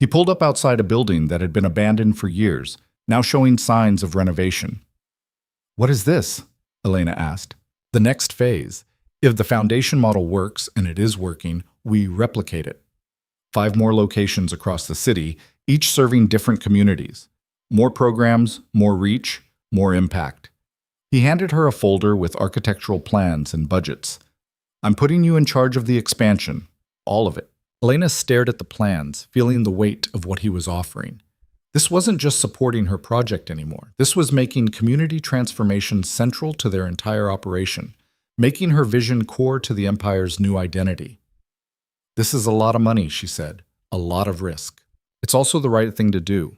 He pulled up outside a building that had been abandoned for years, now showing signs of renovation. What is this? Elena asked. The next phase. If the Foundation model works, and it is working, we replicate it. 5 more locations across the city, each serving different communities. More programs, more reach, more impact. He handed her a folder with architectural plans and budgets. I'm putting you in charge of the expansion, all of it. Elena stared at the plans, feeling the weight of what he was offering. This wasn't just supporting her project anymore. This was making community transformation central to their entire operation, making her vision core to the Empire's new identity. This is a lot of money, she said. A lot of risk. It's also the right thing to do.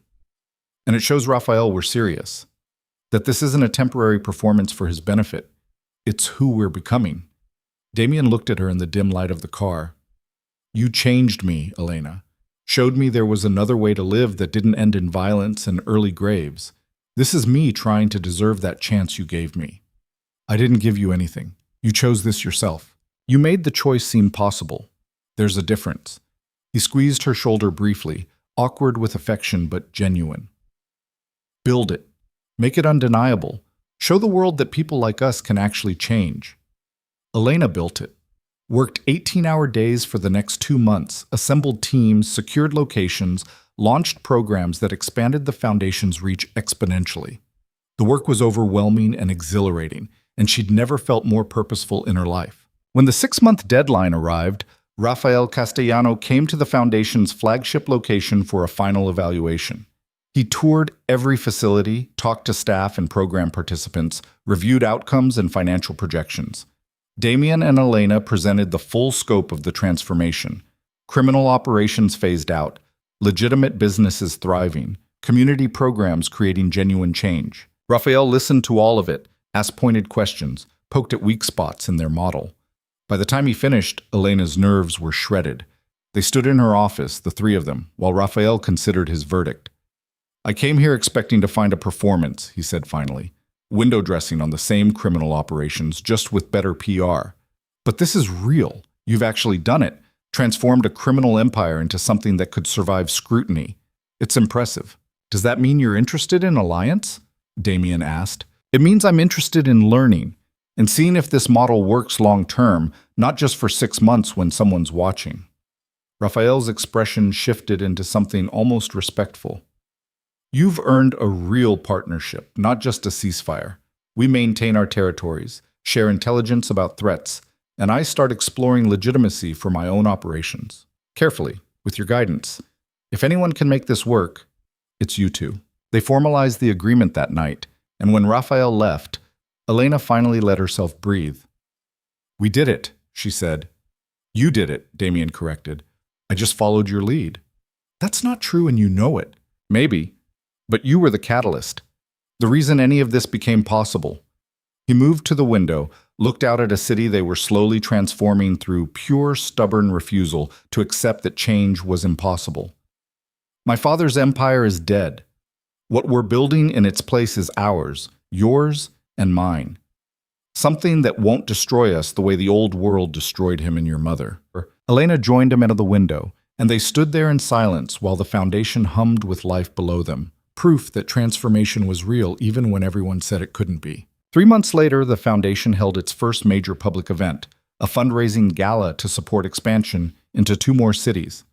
And it shows Raphael we're serious. That this isn't a temporary performance for his benefit. It's who we're becoming. Damien looked at her in the dim light of the car. You changed me, Elena. Showed me there was another way to live that didn't end in violence and early graves. This is me trying to deserve that chance you gave me. I didn't give you anything. You chose this yourself. You made the choice seem possible. There's a difference. He squeezed her shoulder briefly, awkward with affection but genuine. Build it. Make it undeniable. Show the world that people like us can actually change. Elena built it. Worked 18-hour days for the next 2 months, assembled teams, secured locations, launched programs that expanded the Foundation's reach exponentially. The work was overwhelming and exhilarating, and she'd never felt more purposeful in her life. When the 6-month deadline arrived, Rafael Castellano came to the Foundation's flagship location for a final evaluation. He toured every facility, talked to staff and program participants, reviewed outcomes and financial projections. Damien and Elena presented the full scope of the transformation. Criminal operations phased out, legitimate businesses thriving, community programs creating genuine change. Raphael listened to all of it, asked pointed questions, poked at weak spots in their model. By the time he finished, Elena's nerves were shredded. They stood in her office, the three of them, while Raphael considered his verdict. I came here expecting to find a performance, he said finally. Window dressing on the same criminal operations, just with better PR. But this is real. You've actually done it, transformed a criminal empire into something that could survive scrutiny. It's impressive. Does that mean you're interested in alliance? Damien asked. It means I'm interested in learning and seeing if this model works long term, not just for 6 months when someone's watching. Raphael's expression shifted into something almost respectful. You've earned a real partnership, not just a ceasefire. We maintain our territories, share intelligence about threats, and I start exploring legitimacy for my own operations. Carefully, with your guidance. If anyone can make this work, it's you two. They formalized the agreement that night, and when Raphael left, Elena finally let herself breathe. We did it, she said. You did it, Damien corrected. I just followed your lead. That's not true and you know it. Maybe. But you were the catalyst, the reason any of this became possible. He moved to the window, looked out at a city they were slowly transforming through pure, stubborn refusal to accept that change was impossible. My father's empire is dead. What we're building in its place is ours, yours and mine. Something that won't destroy us the way the old world destroyed him and your mother. Elena joined him out of the window, and they stood there in silence while the Foundation hummed with life below them. Proof that transformation was real even when everyone said it couldn't be. 3 months later, the Foundation held its first major public event, a fundraising gala to support expansion into 2 more cities.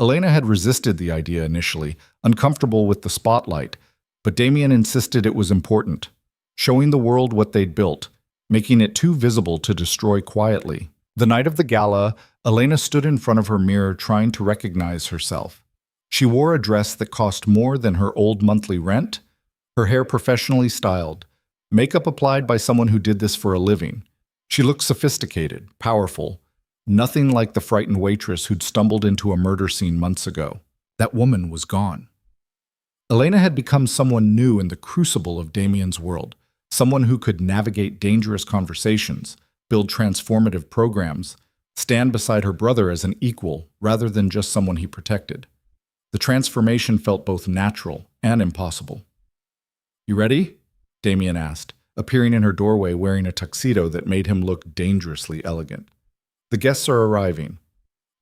Elena had resisted the idea initially, uncomfortable with the spotlight, but Damien insisted it was important, showing the world what they'd built, making it too visible to destroy quietly. The night of the gala, Elena stood in front of her mirror trying to recognize herself. She wore a dress that cost more than her old monthly rent, her hair professionally styled, makeup applied by someone who did this for a living. She looked sophisticated, powerful, nothing like the frightened waitress who'd stumbled into a murder scene months ago. That woman was gone. Elena had become someone new in the crucible of Damien's world, someone who could navigate dangerous conversations, build transformative programs, stand beside her brother as an equal rather than just someone he protected. The transformation felt both natural and impossible. You ready? Damien asked, appearing in her doorway wearing a tuxedo that made him look dangerously elegant. The guests are arriving.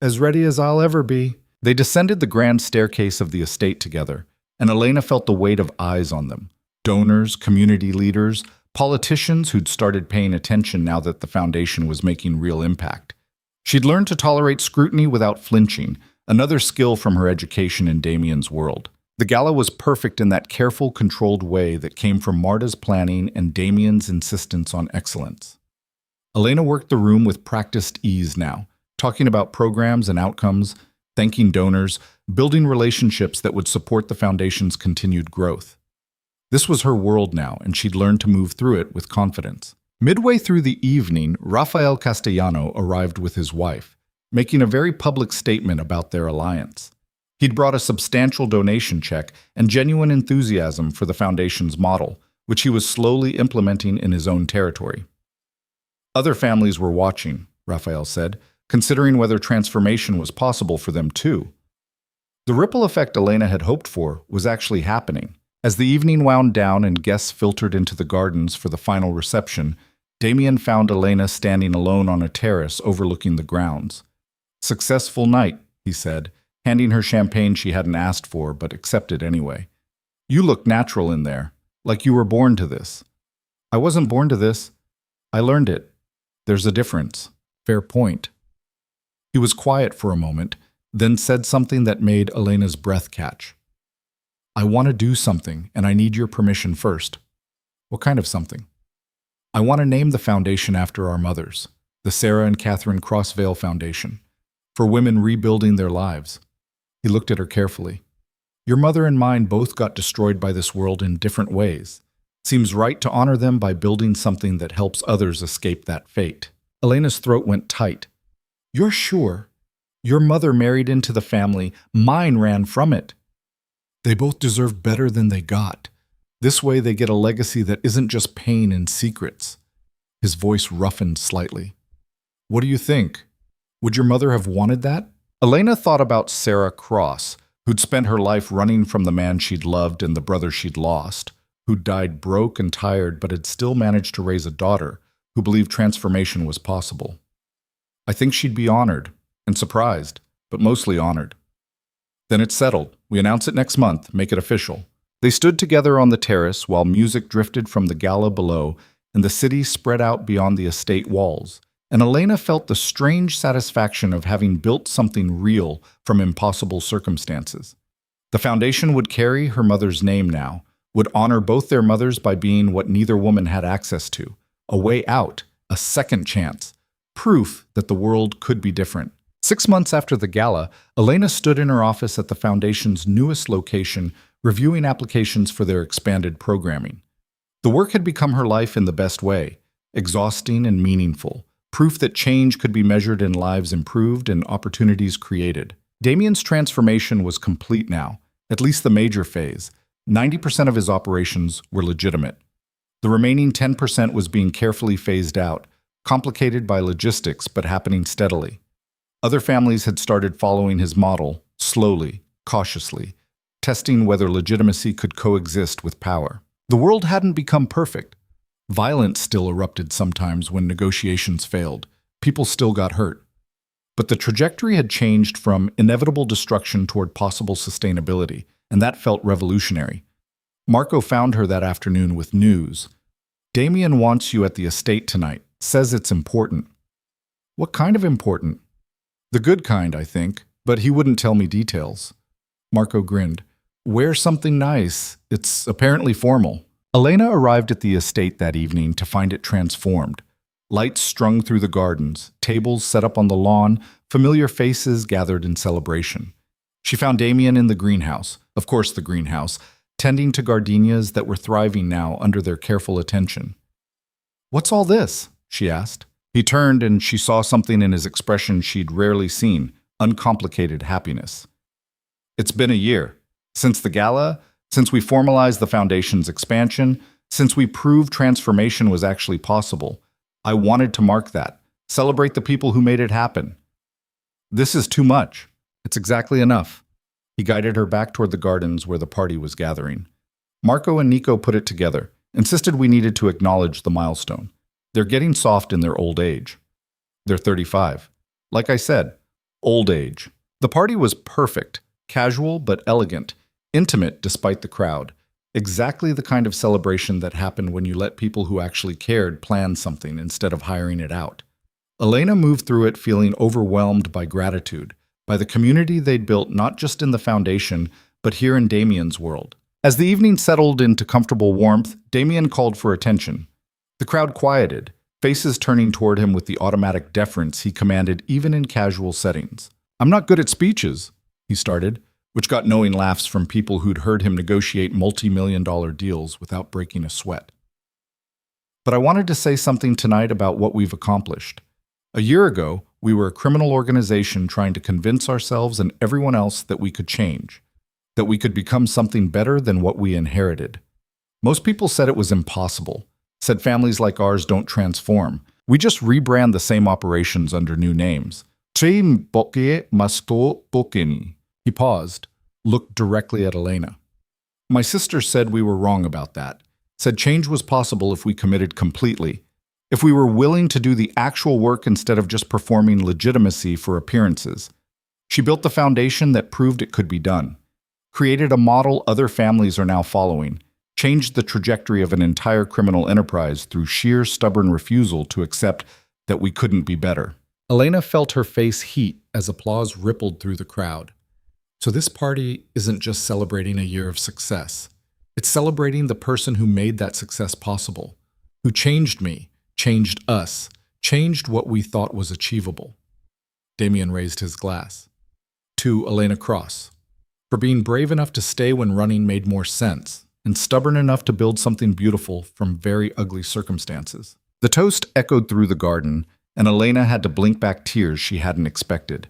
As ready as I'll ever be. They descended the grand staircase of the estate together, and Elena felt the weight of eyes on them. Donors, community leaders, politicians who'd started paying attention now that the Foundation was making real impact. She'd learned to tolerate scrutiny without flinching, another skill from her education in Damien's world. The gala was perfect in that careful, controlled way that came from Marta's planning and Damien's insistence on excellence. Elena worked the room with practiced ease now, talking about programs and outcomes, thanking donors, building relationships that would support the foundation's continued growth. This was her world now, and she'd learned to move through it with confidence. Midway through the evening, Rafael Castellano arrived with his wife, making a very public statement about their alliance. He'd brought a substantial donation check and genuine enthusiasm for the foundation's model, which he was slowly implementing in his own territory. Other families were watching, Rafael said, considering whether transformation was possible for them too. The ripple effect Elena had hoped for was actually happening. As the evening wound down and guests filtered into the gardens for the final reception, Damien found Elena standing alone on a terrace overlooking the grounds. "Successful night," he said, handing her champagne she hadn't asked for but accepted anyway. "You look natural in there, like you were born to this." "I wasn't born to this. I learned it. There's a difference." "Fair point." He was quiet for a moment, then said something that made Elena's breath catch. "I want to do something, and I need your permission first." "What kind of something?" "I want to name the foundation after our mothers, the Sarah and Catherine Crossvale Foundation, for women rebuilding their lives." He looked at her carefully. "Your mother and mine both got destroyed by this world in different ways. Seems right to honor them by building something that helps others escape that fate." Elena's throat went tight. "You're sure? Your mother married into the family. Mine ran from it. They both deserve better than they got. This way they get a legacy that isn't just pain and secrets." His voice roughened slightly. "What do you think? Would your mother have wanted that?" Elena thought about Sarah Cross, who'd spent her life running from the man she'd loved and the brother she'd lost, who'd died broke and tired but had still managed to raise a daughter who believed transformation was possible. "I think she'd be honored and surprised, but mostly honored." "Then it's settled. We announce it next month, make it official." They stood together on the terrace while music drifted from the gala below and the city spread out beyond the estate walls, and Elena felt the strange satisfaction of having built something real from impossible circumstances. The foundation would carry her mother's name now, would honor both their mothers by being what neither woman had access to, a way out, a second chance, proof that the world could be different. 6 months after the gala, Elena stood in her office at the foundation's newest location, reviewing applications for their expanded programming. The work had become her life in the best way, exhausting and meaningful, proof that change could be measured in lives improved and opportunities created. Damien's transformation was complete now, at least the major phase. 90% of his operations were legitimate. The remaining 10% was being carefully phased out, complicated by logistics but happening steadily. Other families had started following his model, slowly, cautiously, testing whether legitimacy could coexist with power. The world hadn't become perfect. Violence still erupted sometimes when negotiations failed. People still got hurt. But the trajectory had changed from inevitable destruction toward possible sustainability, and that felt revolutionary. Marco found her that afternoon with news. "Damien wants you at the estate tonight, says it's important." "What kind of important?" "The good kind, I think, but he wouldn't tell me details." Marco grinned. "Wear something nice. It's apparently formal." Elena arrived at the estate that evening to find it transformed. Lights strung through the gardens, tables set up on the lawn, familiar faces gathered in celebration. She found Damien in the greenhouse, of course the greenhouse, tending to gardenias that were thriving now under their careful attention. "What's all this?" she asked. He turned and she saw something in his expression she'd rarely seen, uncomplicated happiness. "It's been a year. Since the gala, since we formalized the foundation's expansion, since we proved transformation was actually possible. I wanted to mark that, celebrate the people who made it happen." "This is too much." "It's exactly enough." He guided her back toward the gardens where the party was gathering. Marco and Nico put it together, insisted we needed to acknowledge the milestone. They're getting soft in their old age. They're 35. Like I said, old age. The party was perfect, casual but elegant, intimate despite the crowd. Exactly the kind of celebration that happened when you let people who actually cared plan something instead of hiring it out. Elena moved through it feeling overwhelmed by gratitude, by the community they'd built not just in the foundation, but here in Damien's world. As the evening settled into comfortable warmth, Damien called for attention. The crowd quieted, faces turning toward him with the automatic deference he commanded even in casual settings. "I'm not good at speeches," he started, which got knowing laughs from people who'd heard him negotiate multi-million-dollar deals without breaking a sweat. "But I wanted to say something tonight about what we've accomplished. A year ago, we were a criminal organization trying to convince ourselves and everyone else that we could change, that we could become something better than what we inherited. Most people said it was impossible, said families like ours don't transform. We just rebrand the same operations under new names." He paused, looked directly at Elena. "My sister said we were wrong about that, said change was possible if we committed completely, if we were willing to do the actual work instead of just performing legitimacy for appearances. She built the foundation that proved it could be done, created a model other families are now following, changed the trajectory of an entire criminal enterprise through sheer stubborn refusal to accept that we couldn't be better." Elena felt her face heat as applause rippled through the crowd. So this party isn't just celebrating a year of success. It's celebrating the person who made that success possible, who changed me, changed us, changed what we thought was achievable. Damien raised his glass. To Elena Cross, for being brave enough to stay when running made more sense, and stubborn enough to build something beautiful from very ugly circumstances. The toast echoed through the garden, and Elena had to blink back tears she hadn't expected.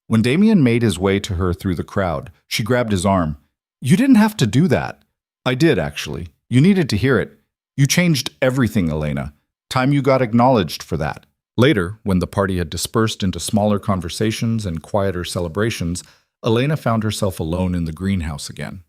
When Damien made his way to her through the crowd, she grabbed his arm. "You didn't have to do that." "I did, actually. You needed to hear it. You changed everything, Elena. Time you got acknowledged for that." Later, when the party had dispersed into smaller conversations and quieter celebrations, Elena found herself alone in the greenhouse again.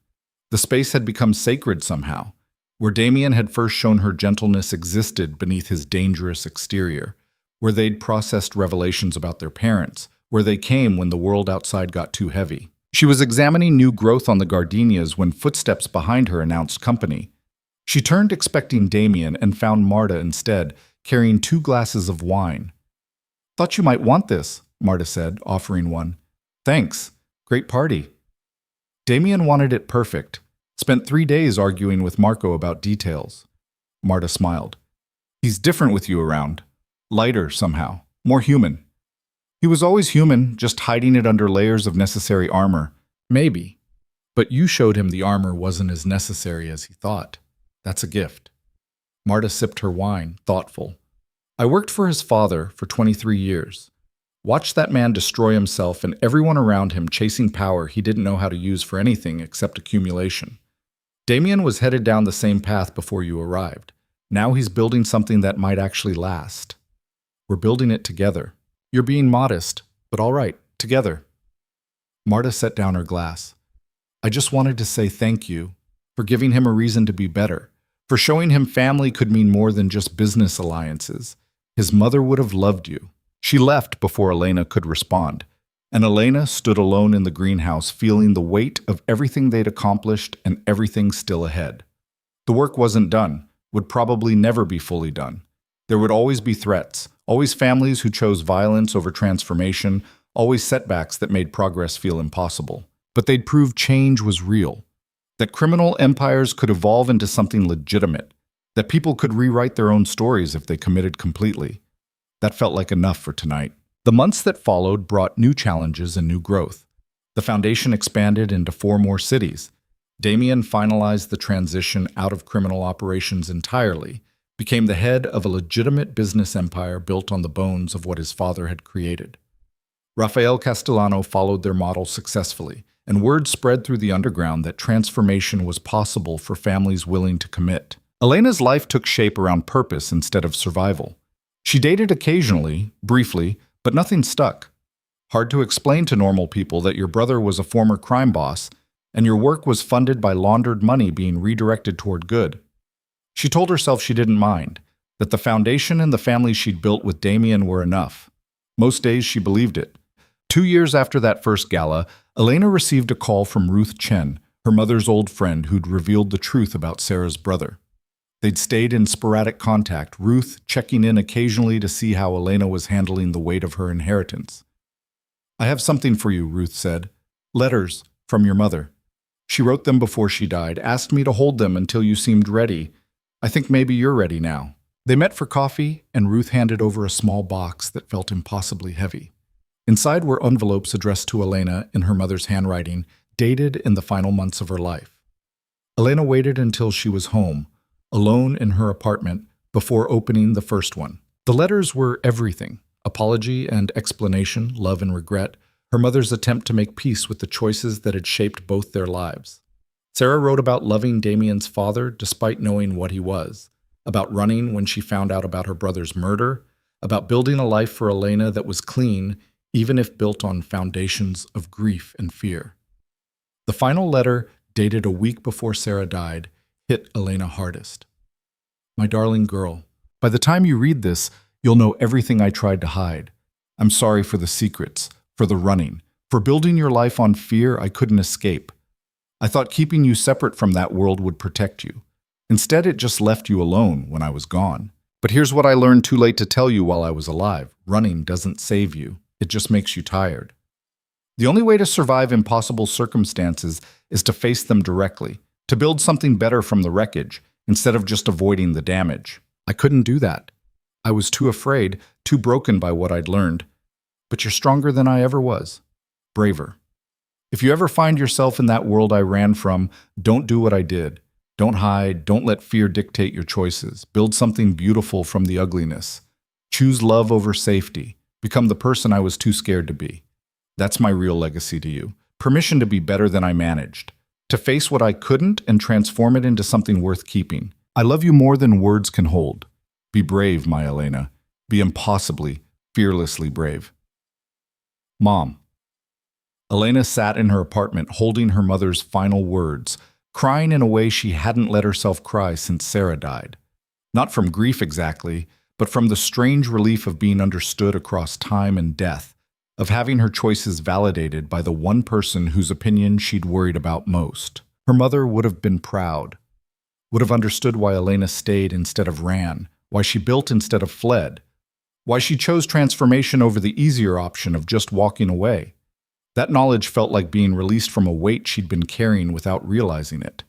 The space had become sacred somehow. Where Damien had first shown her gentleness existed beneath his dangerous exterior, where they'd processed revelations about their parents, where they came when the world outside got too heavy. She was examining new growth on the gardenias when footsteps behind her announced company. She turned expecting Damien and found Marta instead, carrying 2 glasses of wine. "Thought you might want this," Marta said, offering one. "Thanks. Great party." Damien wanted it perfect. Spent 3 days arguing with Marco about details. Marta smiled. "He's different with you around. Lighter, somehow. More human." "He was always human, just hiding it under layers of necessary armor." "Maybe. But you showed him the armor wasn't as necessary as he thought. That's a gift." Marta sipped her wine, thoughtful. "I worked for his father for 23 years. Watched that man destroy himself and everyone around him chasing power he didn't know how to use for anything except accumulation. Damien was headed down the same path before you arrived. Now he's building something that might actually last. We're building it together. You're being modest, but all right, together." Marta set down her glass. "I just wanted to say thank you for giving him a reason to be better, for showing him family could mean more than just business alliances. His mother would have loved you." She left before Elena could respond, and Elena stood alone in the greenhouse feeling the weight of everything they'd accomplished and everything still ahead. The work wasn't done, would probably never be fully done. There would always be threats, always families who chose violence over transformation, always setbacks that made progress feel impossible. But they'd proved change was real, that criminal empires could evolve into something legitimate, that people could rewrite their own stories if they committed completely. That felt like enough for tonight. The months that followed brought new challenges and new growth. The foundation expanded into 4 more cities. Damien finalized the transition out of criminal operations entirely, became the head of a legitimate business empire built on the bones of what his father had created. Rafael Castellano followed their model successfully, and word spread through the underground that transformation was possible for families willing to commit. Elena's life took shape around purpose instead of survival. She dated occasionally, briefly, but nothing stuck. Hard to explain to normal people that your brother was a former crime boss and your work was funded by laundered money being redirected toward good. She told herself she didn't mind, that the foundation and the family she'd built with Damien were enough. Most days she believed it. 2 years after that first gala, Elena received a call from Ruth Chen, her mother's old friend who'd revealed the truth about Sarah's brother. They'd stayed in sporadic contact, Ruth checking in occasionally to see how Elena was handling the weight of her inheritance. "I have something for you," Ruth said. "Letters from your mother. She wrote them before she died, asked me to hold them until you seemed ready. I think maybe you're ready now." They met for coffee, and Ruth handed over a small box that felt impossibly heavy. Inside were envelopes addressed to Elena in her mother's handwriting, dated in the final months of her life. Elena waited until she was home, alone in her apartment, before opening the first one. The letters were everything: apology and explanation, love and regret, her mother's attempt to make peace with the choices that had shaped both their lives. Sarah wrote about loving Damien's father despite knowing what he was, about running when she found out about her brother's murder, about building a life for Elena that was clean, even if built on foundations of grief and fear. The final letter, dated a week before Sarah died, hit Elena hardest. My darling girl, by the time you read this, you'll know everything I tried to hide. I'm sorry for the secrets, for the running, for building your life on fear I couldn't escape. I thought keeping you separate from that world would protect you. Instead, it just left you alone when I was gone. But here's what I learned too late to tell you while I was alive. Running doesn't save you. It just makes you tired. The only way to survive impossible circumstances is to face them directly, to build something better from the wreckage, instead of just avoiding the damage. I couldn't do that. I was too afraid, too broken by what I'd learned. But you're stronger than I ever was. Braver. If you ever find yourself in that world I ran from, don't do what I did. Don't hide. Don't let fear dictate your choices. Build something beautiful from the ugliness. Choose love over safety. Become the person I was too scared to be. That's my real legacy to you. Permission to be better than I managed. To face what I couldn't and transform it into something worth keeping. I love you more than words can hold. Be brave, my Elena. Be impossibly, fearlessly brave. Mom. Elena sat in her apartment holding her mother's final words, crying in a way she hadn't let herself cry since Sarah died. Not from grief exactly, but from the strange relief of being understood across time and death, of having her choices validated by the one person whose opinion she'd worried about most. Her mother would have been proud, would have understood why Elena stayed instead of ran, why she built instead of fled, why she chose transformation over the easier option of just walking away. That knowledge felt like being released from a weight she'd been carrying without realizing it.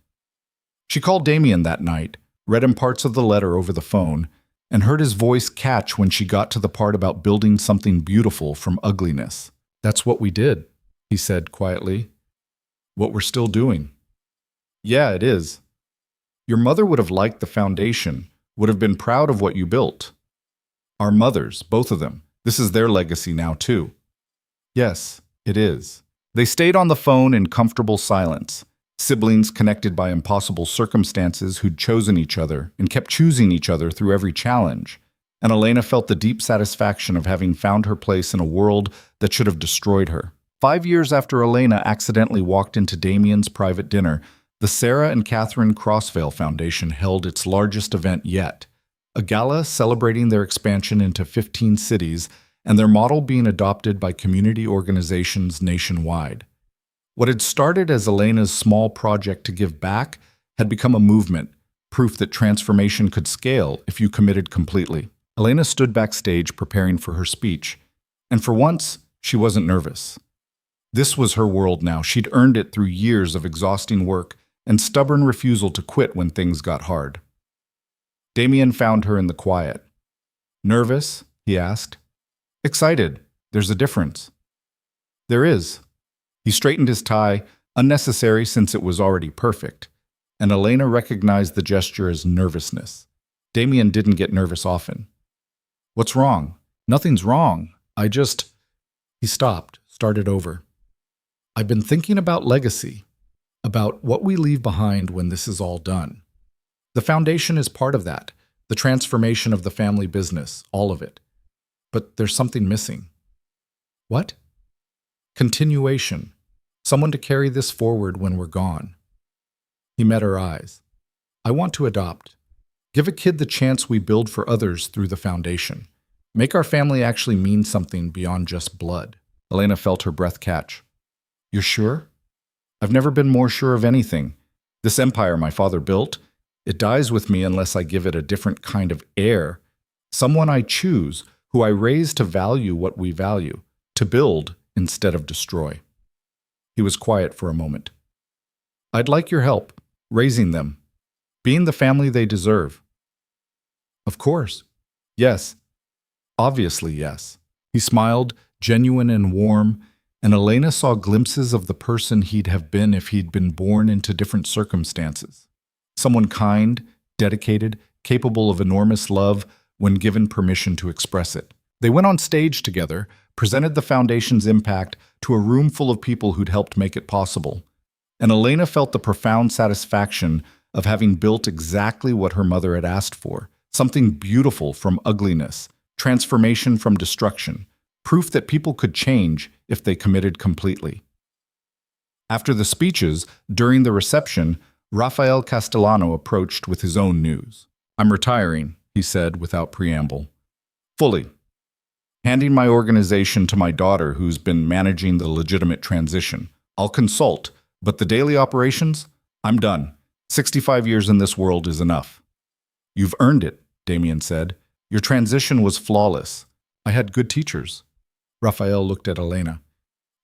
She called Damien that night, read him parts of the letter over the phone, and heard his voice catch when she got to the part about building something beautiful from ugliness. That's what we did, he said quietly. What we're still doing. Yeah, it is. Your mother would have liked the foundation, would have been proud of what you built. Our mothers, both of them. This is their legacy now, too. Yes, it is. They stayed on the phone in comfortable silence, siblings connected by impossible circumstances who'd chosen each other and kept choosing each other through every challenge. And Elena felt the deep satisfaction of having found her place in a world that should have destroyed her. 5 years after Elena accidentally walked into Damien's private dinner, the Sarah and Catherine Crossvale Foundation held its largest event yet, a gala celebrating their expansion into 15 cities and their model being adopted by community organizations nationwide. What had started as Elena's small project to give back had become a movement, proof that transformation could scale if you committed completely. Elena stood backstage preparing for her speech, and for once, she wasn't nervous. This was her world now. She'd earned it through years of exhausting work and stubborn refusal to quit when things got hard. Damien found her in the quiet. Nervous? He asked. Excited. There's a difference. There is. He straightened his tie, unnecessary since it was already perfect, and Elena recognized the gesture as nervousness. Damien didn't get nervous often. What's wrong? Nothing's wrong. He stopped, started over. I've been thinking about legacy, about what we leave behind when this is all done. The foundation is part of that, the transformation of the family business, all of it. But there's something missing. What? Continuation. Someone to carry this forward when we're gone. He met her eyes. I want to adopt. Give a kid the chance we build for others through the foundation. Make our family actually mean something beyond just blood. Elena felt her breath catch. You're sure? I've never been more sure of anything. This empire my father built, it dies with me unless I give it a different kind of heir. Someone I choose, who I raise to value what we value, to build instead of destroy. He was quiet for a moment. I'd like your help, raising them, being the family they deserve. Of course. Yes. Obviously, yes. He smiled, genuine and warm, and Elena saw glimpses of the person he'd have been if he'd been born into different circumstances. Someone kind, dedicated, capable of enormous love when given permission to express it. They went on stage together, presented the foundation's impact to a room full of people who'd helped make it possible. And Elena felt the profound satisfaction of having built exactly what her mother had asked for, something beautiful from ugliness, transformation from destruction, proof that people could change if they committed completely. After the speeches, during the reception, Rafael Castellano approached with his own news. "I'm retiring," he said without preamble. "Fully. Handing my organization to my daughter who's been managing the legitimate transition. I'll consult, but the daily operations? I'm done. 65 years in this world is enough." "You've earned it," Damien said. "Your transition was flawless. I had good teachers." Rafael looked at Elena.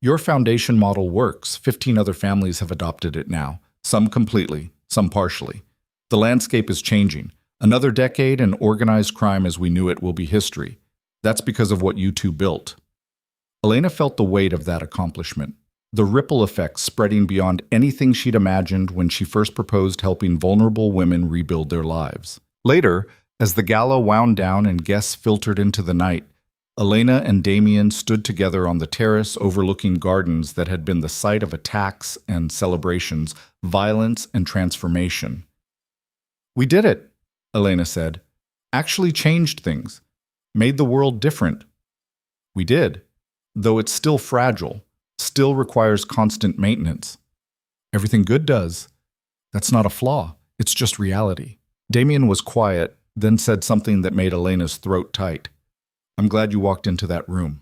"Your foundation model works. 15 other families have adopted it now, some completely, some partially. The landscape is changing. Another decade and organized crime as we knew it will be history. That's because of what you two built." Elena felt the weight of that accomplishment, the ripple effects spreading beyond anything she'd imagined when she first proposed helping vulnerable women rebuild their lives. Later, as the gala wound down and guests filtered into the night, Elena and Damien stood together on the terrace overlooking gardens that had been the site of attacks and celebrations, violence and transformation. "We did it," Elena said. "Actually changed things. Made the world different." "We did, though it's still fragile, still requires constant maintenance." "Everything good does. That's not a flaw. It's just reality." Damien was quiet, then said something that made Elena's throat tight. "I'm glad you walked into that room.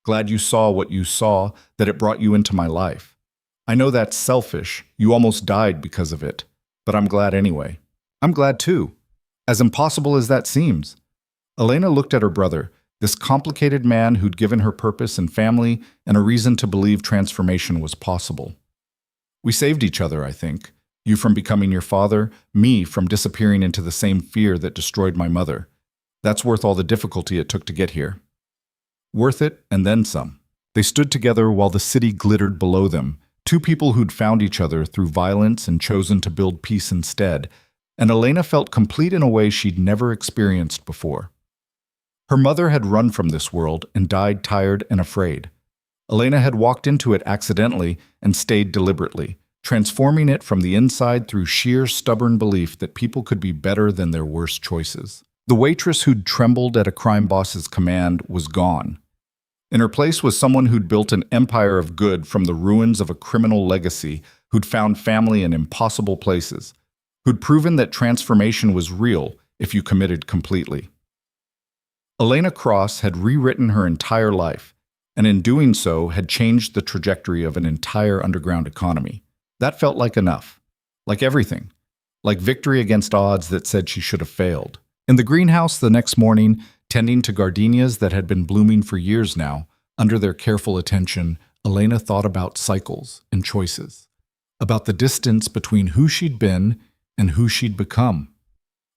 Glad you saw what you saw, that it brought you into my life. I know that's selfish. You almost died because of it. But I'm glad anyway." "I'm glad too. As impossible as that seems." Elena looked at her brother, this complicated man who'd given her purpose and family and a reason to believe transformation was possible. "We saved each other, I think. You from becoming your father, me from disappearing into the same fear that destroyed my mother. That's worth all the difficulty it took to get here." Worth it, and then some. They stood together while the city glittered below them, two people who'd found each other through violence and chosen to build peace instead, and Elena felt complete in a way she'd never experienced before. Her mother had run from this world and died tired and afraid. Elena had walked into it accidentally and stayed deliberately, transforming it from the inside through sheer stubborn belief that people could be better than their worst choices. The waitress who'd trembled at a crime boss's command was gone. In her place was someone who'd built an empire of good from the ruins of a criminal legacy, who'd found family in impossible places, who'd proven that transformation was real if you committed completely. Elena Cross had rewritten her entire life, and in doing so had changed the trajectory of an entire underground economy. That felt like enough. Like everything. Like victory against odds that said she should have failed. In the greenhouse the next morning, tending to gardenias that had been blooming for years now, under their careful attention, Elena thought about cycles and choices. About the distance between who she'd been and who she'd become.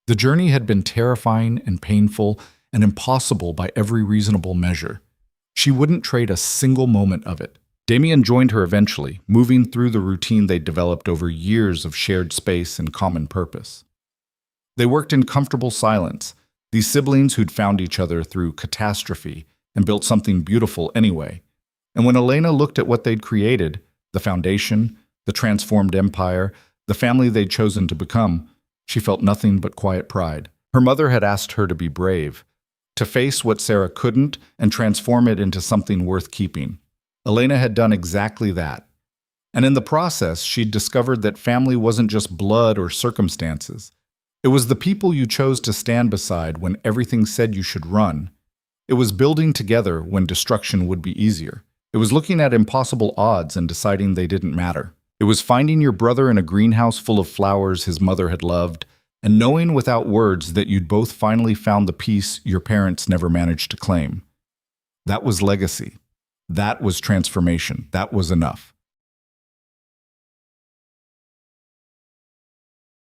The journey had been terrifying and painful and impossible by every reasonable measure. She wouldn't trade a single moment of it. Damien joined her eventually, moving through the routine they'd developed over years of shared space and common purpose. They worked in comfortable silence, these siblings who'd found each other through catastrophe and built something beautiful anyway. And when Elena looked at what they'd created, the foundation, the transformed empire, the family they'd chosen to become, she felt nothing but quiet pride. Her mother had asked her to be brave, to face what Sarah couldn't and transform it into something worth keeping. Elena had done exactly that. And in the process, she'd discovered that family wasn't just blood or circumstances. It was the people you chose to stand beside when everything said you should run. It was building together when destruction would be easier. It was looking at impossible odds and deciding they didn't matter. It was finding your brother in a greenhouse full of flowers his mother had loved, and knowing without words that you'd both finally found the peace your parents never managed to claim. That was legacy. That was transformation. That was enough.